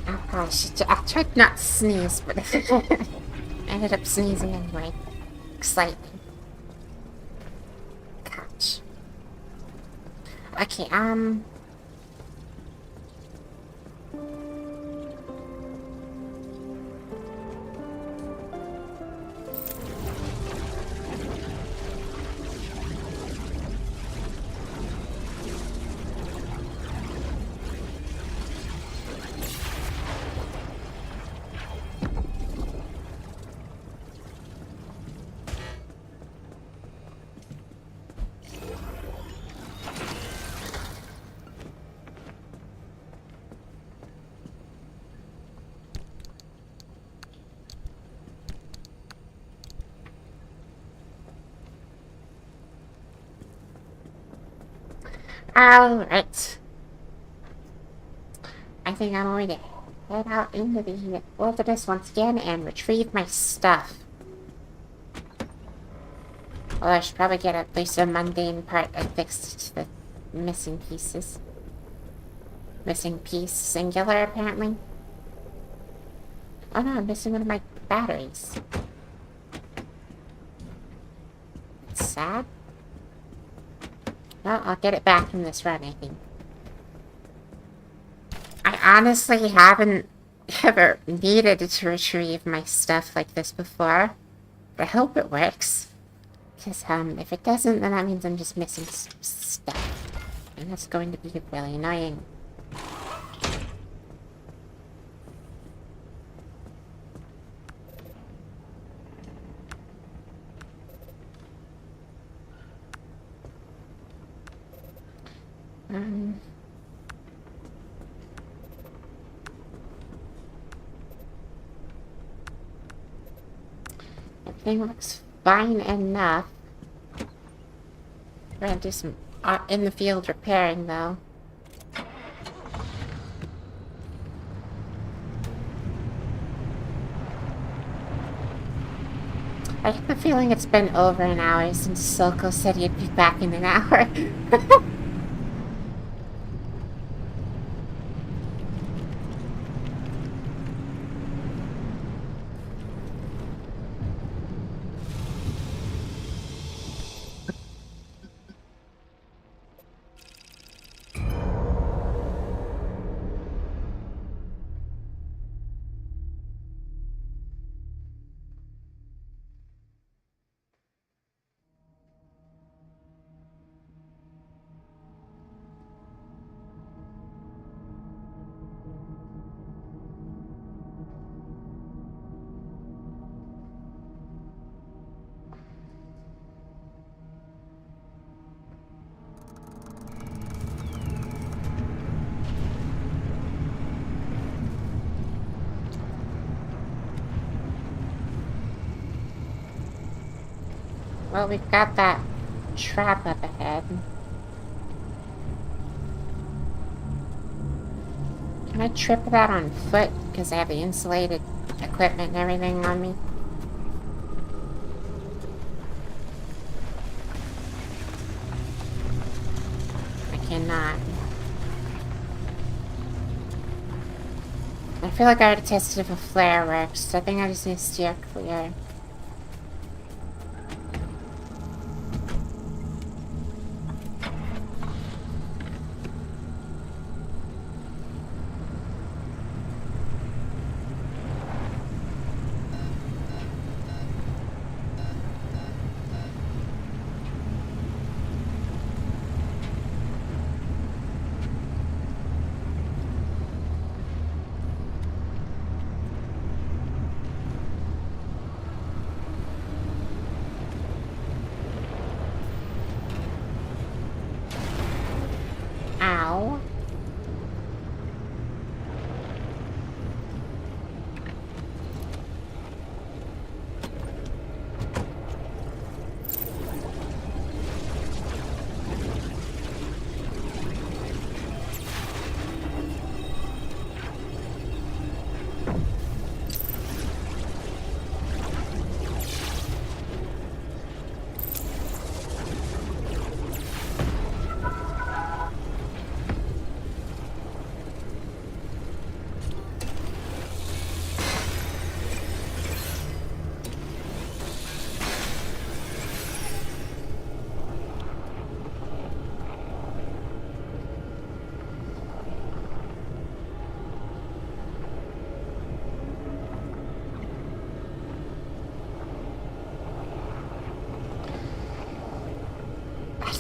I tried not to sneeze, but I ended up sneezing anyway. Slightly. Gosh. Okay, alright. I think I'm going to head out into the wilderness once again and retrieve my stuff. Well, I should probably get at least a mundane part fixed to the missing pieces. Missing piece, singular, apparently. Oh no, I'm missing one of my batteries. It's sad. Well, I'll get it back from this run, I think. I honestly haven't ever needed to retrieve my stuff like this before. But I hope it works. Because, if it doesn't, then that means I'm just missing stuff. And that's going to be really annoying. Everything looks fine enough. We're gonna do some in the field repairing, though. I have the feeling it's been over an hour since Silco said he'd be back in an hour. Well, we've got that trap up ahead. Can I trip that on foot? Because I have the insulated equipment and everything on me. I cannot. I feel like I already tested if a flare works, so I think I just need to steer clear. Ow.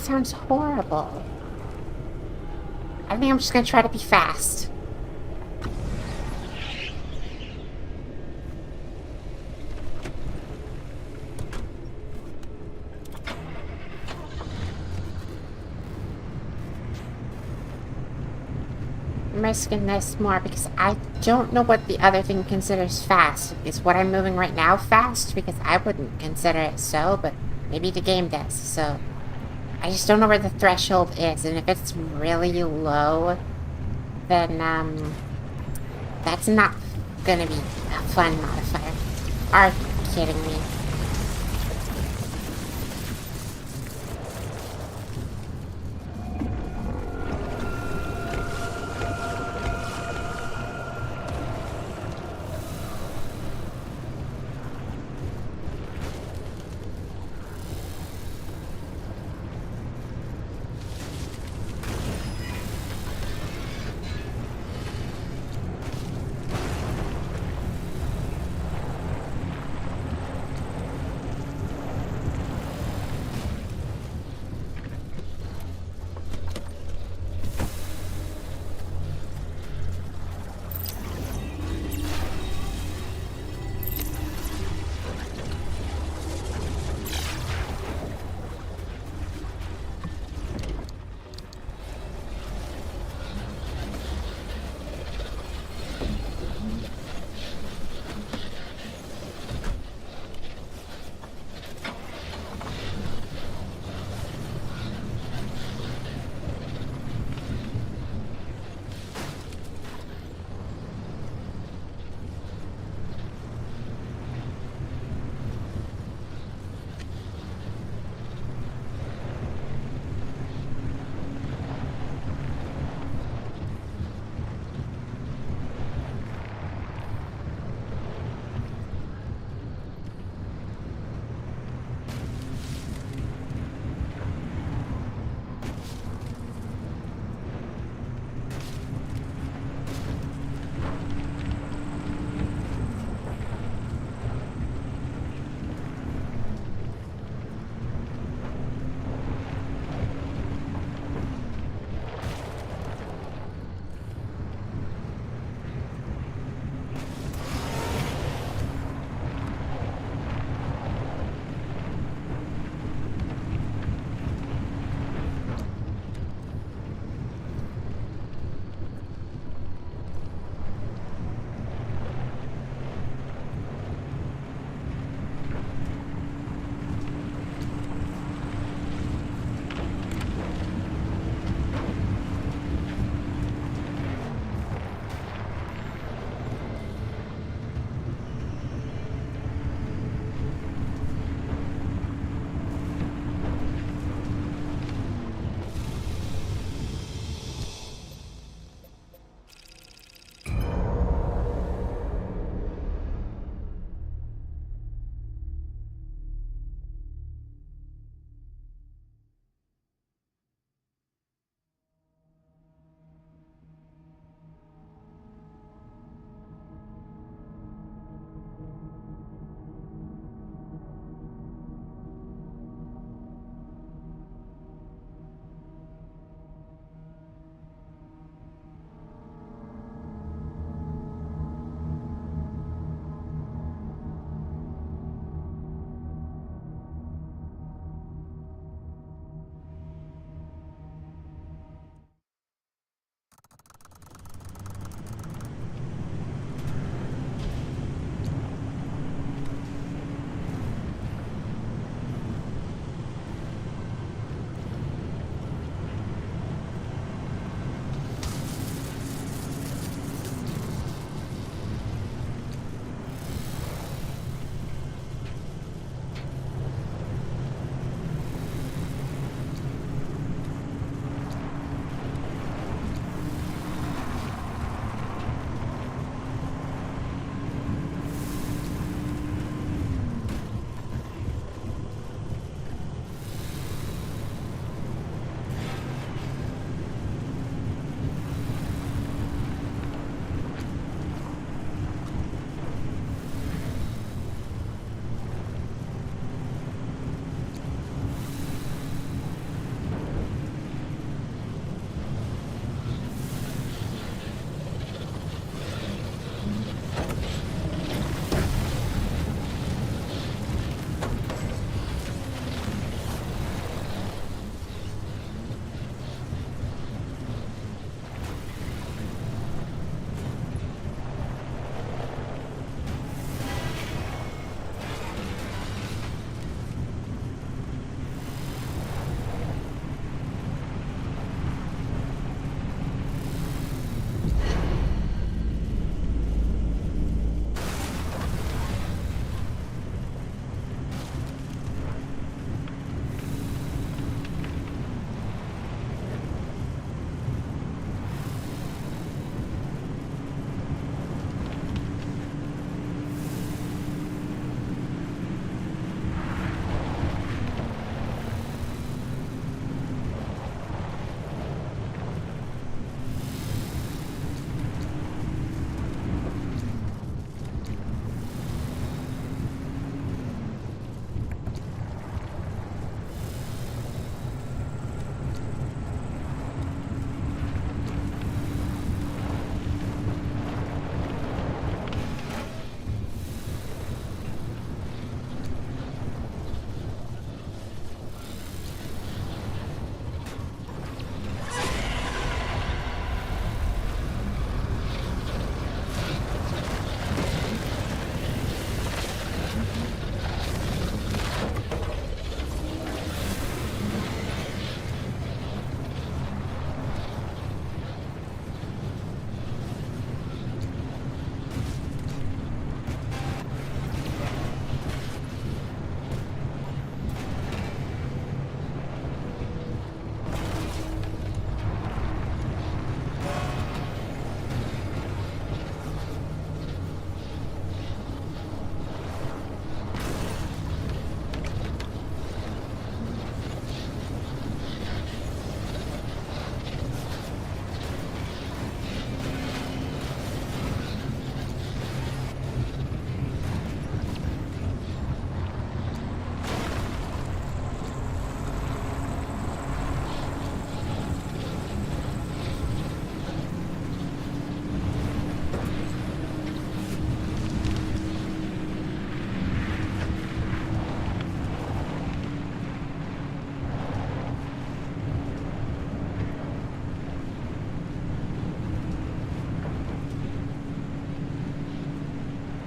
sounds horrible. I think I'm just gonna try to be fast. I'm risking this more because I don't know what the other thing considers fast. Is what I'm moving right now fast? Because I wouldn't consider it so, but maybe the game does. So I just don't know where the threshold is, and if it's really low, then that's not gonna be a fun modifier. Are you kidding me?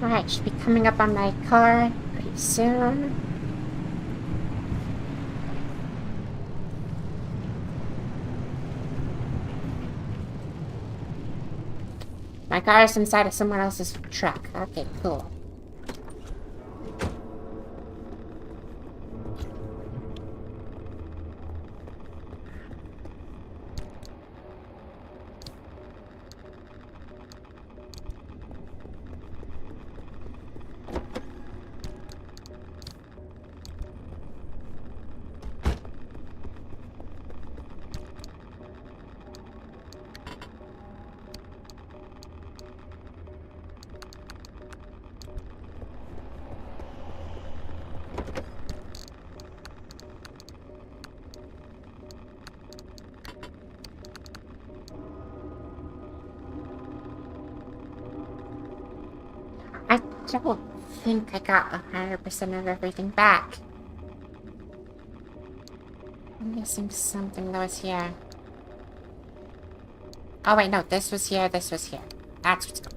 Alright, should be coming up on my car pretty soon. My car is inside of someone else's truck. Okay, cool. I don't think I got 100% of everything back. I'm missing something that was here. Oh wait, no, this was here, this was here. That's what's going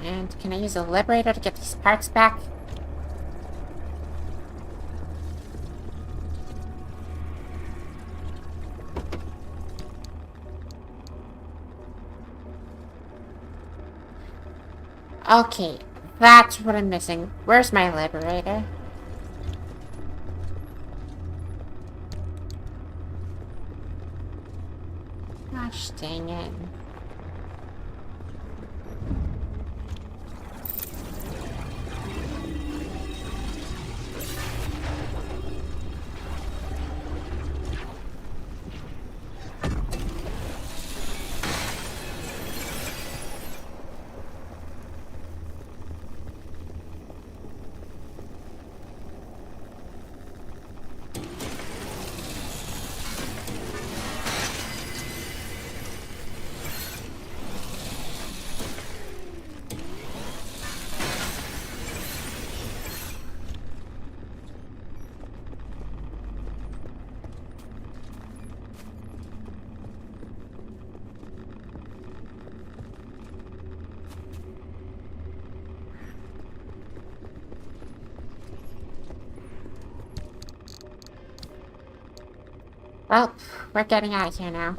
on. And can I use a liberator to get these parts back? Okay, that's what I'm missing. Where's my liberator? Gosh dang it. Well, we're getting out of here now.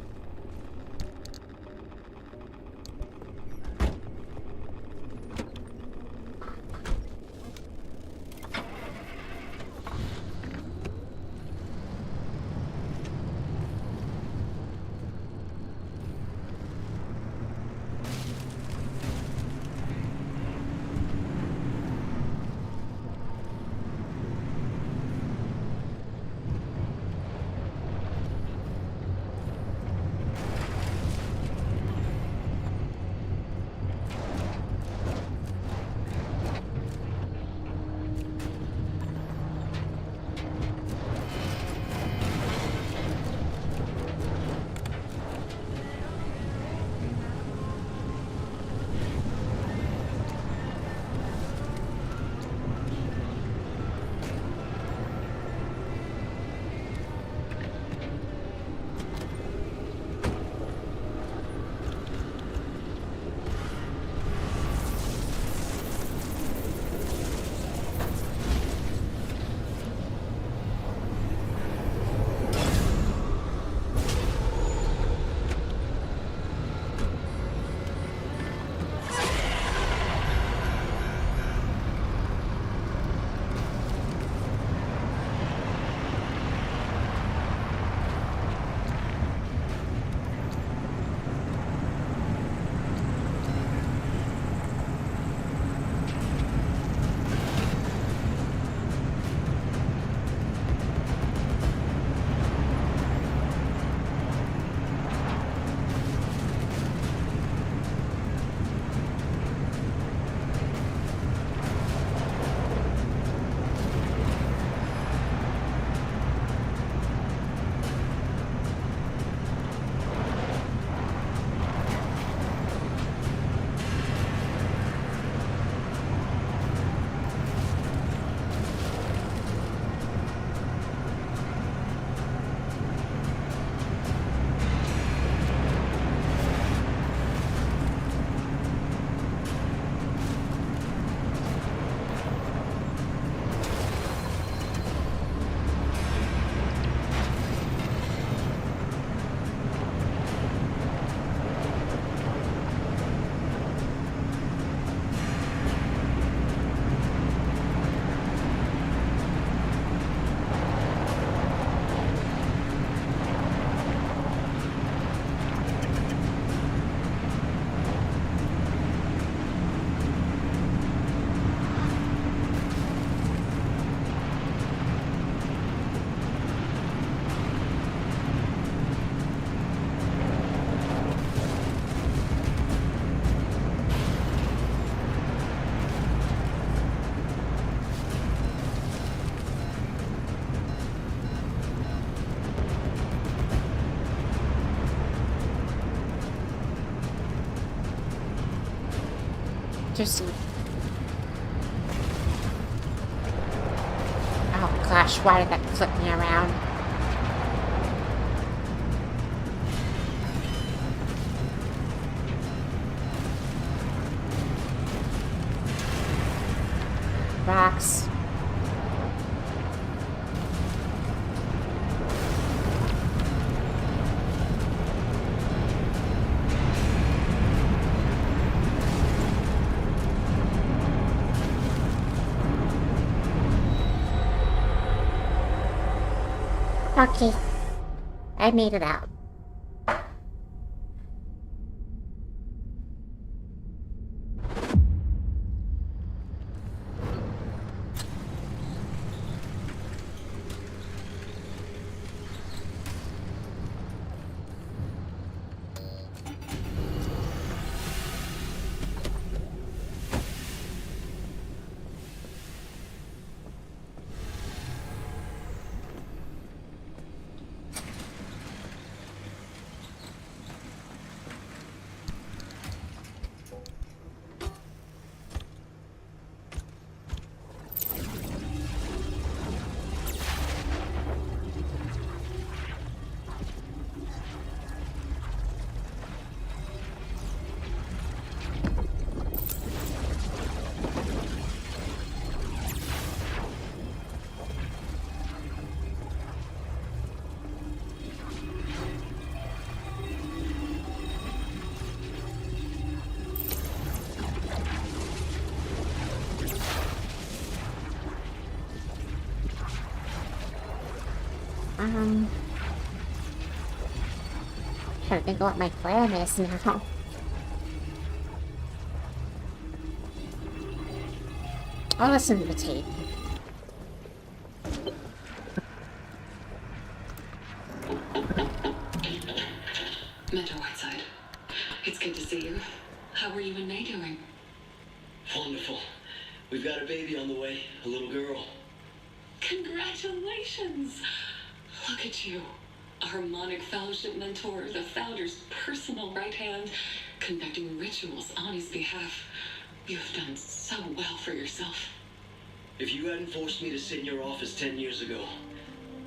Interesting. Oh gosh, why did that flip me around? Rocks. Okay, I made it out. Trying to think of what my plan is now. I'll listen to the tape. Mentor Whiteside, it's good to see you. How are you and May doing? Wonderful. We've got a baby on the way, a little girl. Congratulations! Look at you. A Harmonic Fellowship mentor, the Founder's personal right hand, conducting rituals on his behalf. You have done so well for yourself. If you hadn't forced me to sit in your office 10 years ago,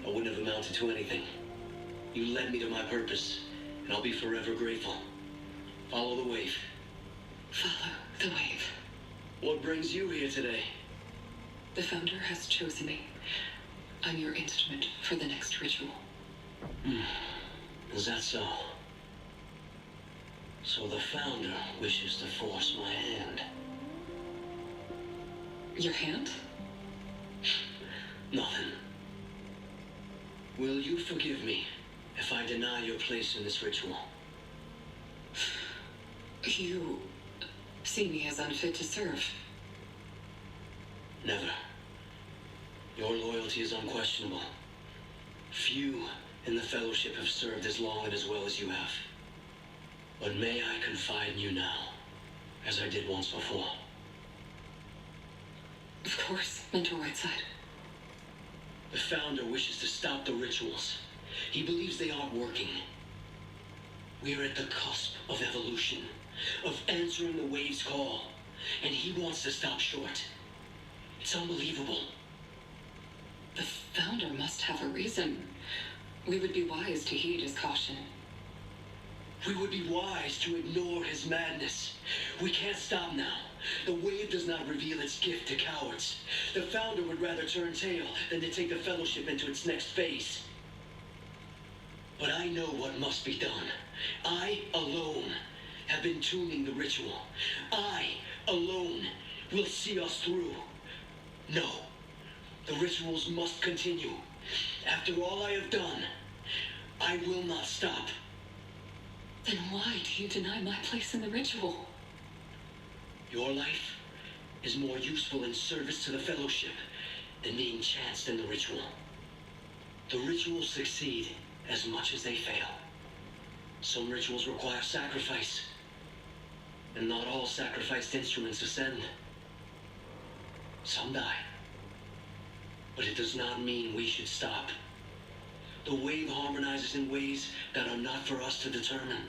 I wouldn't have amounted to anything. You led me to my purpose, and I'll be forever grateful. Follow the wave. Follow the wave. What brings you here today? The Founder has chosen me. I'm your instrument for the next ritual. Is that so? So the Founder wishes to force my hand. Your hand? Nothing. Will you forgive me if I deny your place in this ritual? You see me as unfit to serve. Never. Your loyalty is unquestionable. Few in the Fellowship have served as long and as well as you have. But may I confide in you now, as I did once before? Of course, Mentor Whiteside. The Founder wishes to stop the rituals. He believes they aren't working. We're at the cusp of evolution, of answering the wave's call, and he wants to stop short. It's unbelievable. The Founder must have a reason. We would be wise to heed his caution. We would be wise to ignore his madness. We can't stop now. The wave does not reveal its gift to cowards. The Founder would rather turn tail than to take the Fellowship into its next phase. But I know what must be done. I alone have been tuning the ritual. I alone will see us through. No, the rituals must continue. After all I have done, I will not stop. Then why do you deny my place in the ritual? Your life is more useful in service to the Fellowship than being chanced in the ritual. The rituals succeed as much as they fail. Some rituals require sacrifice, and not all sacrificed instruments ascend. Some die. But it does not mean we should stop. The wave harmonizes in ways that are not for us to determine.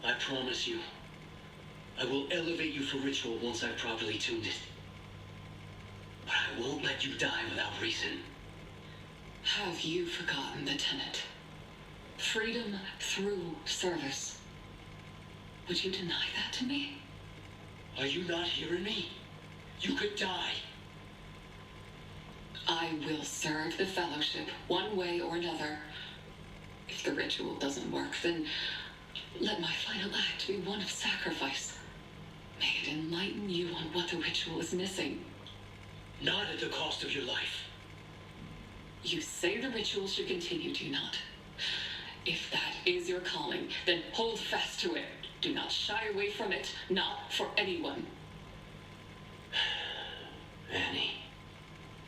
I promise you, I will elevate you for ritual once I've properly tuned it. But I won't let you die without reason. Have you forgotten the tenet? Freedom through service. Would you deny that to me? Are you not hearing me? You could die. I will serve the Fellowship one way or another. If the ritual doesn't work, then let my final act be one of sacrifice. May it enlighten you on what the ritual is missing. Not at the cost of your life. You say the ritual should continue, do you not? If that is your calling, then hold fast to it. Do not shy away from it, not for anyone. Annie.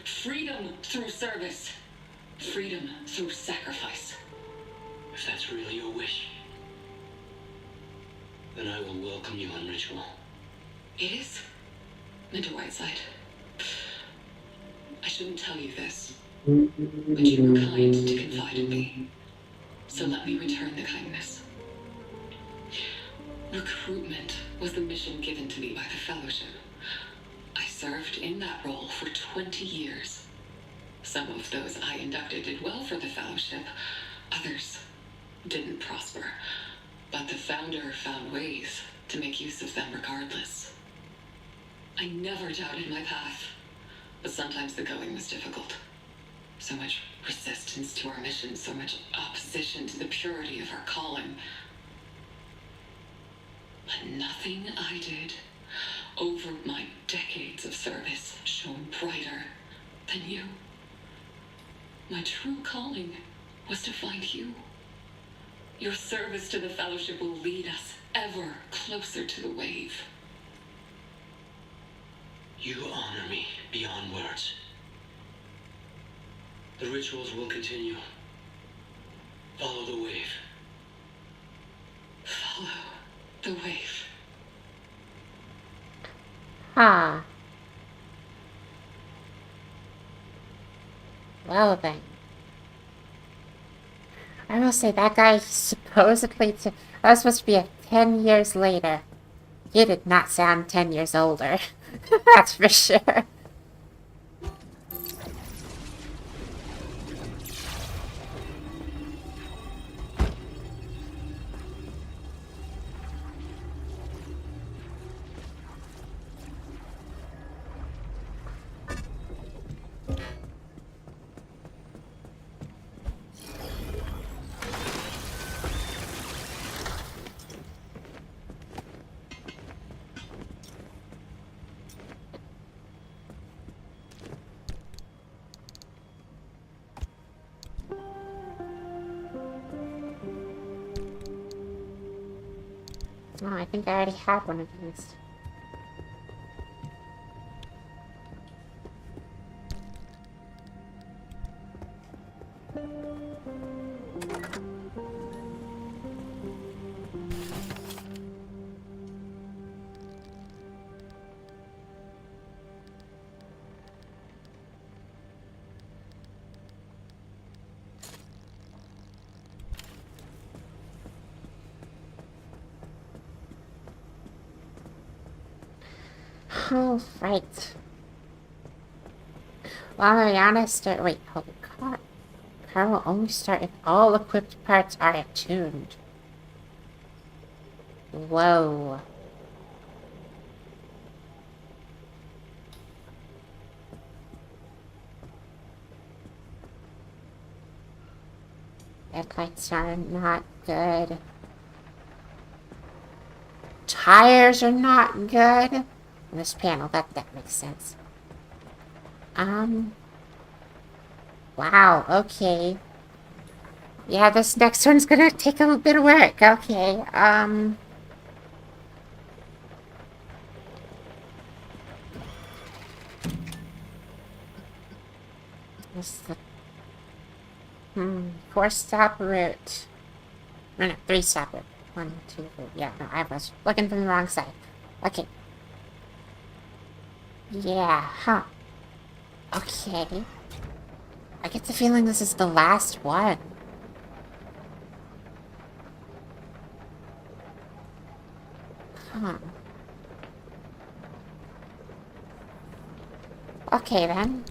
Freedom through service. Freedom through sacrifice. If that's really your wish, then I will welcome you on ritual. It is, Mr. Whiteside. I shouldn't tell you this, but you were kind to confide in me. So let me return the kindness. Recruitment was the mission given to me by the Fellowship. I served in that role for 20 years. Some of those I inducted did well for the Fellowship. Others didn't prosper. But the Founder found ways to make use of them regardless. I never doubted my path, but sometimes the going was difficult. So much resistance to our mission, so much opposition to the purity of our calling. But nothing I did over my decades of service shone brighter than you. My true calling was to find you. Your service to the Fellowship will lead us ever closer to the wave. You honor me beyond words. The rituals will continue. Follow the wave. Follow the wave. Huh. Well then. I will say that guy supposedly that was supposed to be 10 years later. He did not sound 10 years older. That's for sure. Oh, I think I already had one of these. All right. While Mariana wait, holy crap. Car will only start if all equipped parts are attuned. Whoa. Headlights are not good. Tires are not good. This panel, that makes sense. Wow, okay. Yeah, this next one's gonna take a little bit of work. Okay, What's the... 4-stop route. No, 3-stop route. 1, 2, 3. Yeah, no, I was looking from the wrong side. Okay. Yeah, huh. Okay. I get the feeling this is the last one. Huh. Okay, then.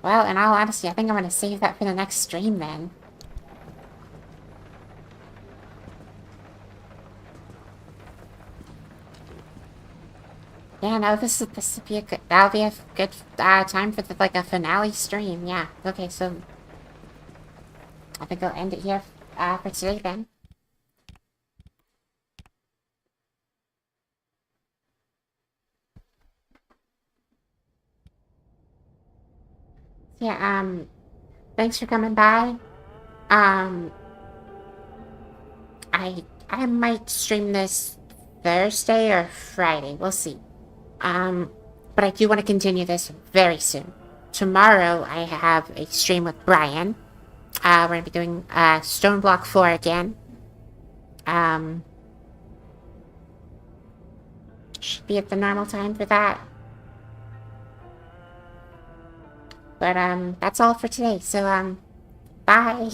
Well, in all honesty, I think I'm gonna save that for the next stream, then. Yeah, no, this would be a good, that'll be a good, time for, like, a finale stream, yeah. Okay, so, I think I'll end it here, for today, then. Yeah, thanks for coming by. I might stream this Thursday or Friday, we'll see. But I do want to continue this very soon. Tomorrow, I have a stream with Brian. We're gonna be doing, Stone Block 4 again. Should be at the normal time for that. But, that's all for today, so, bye!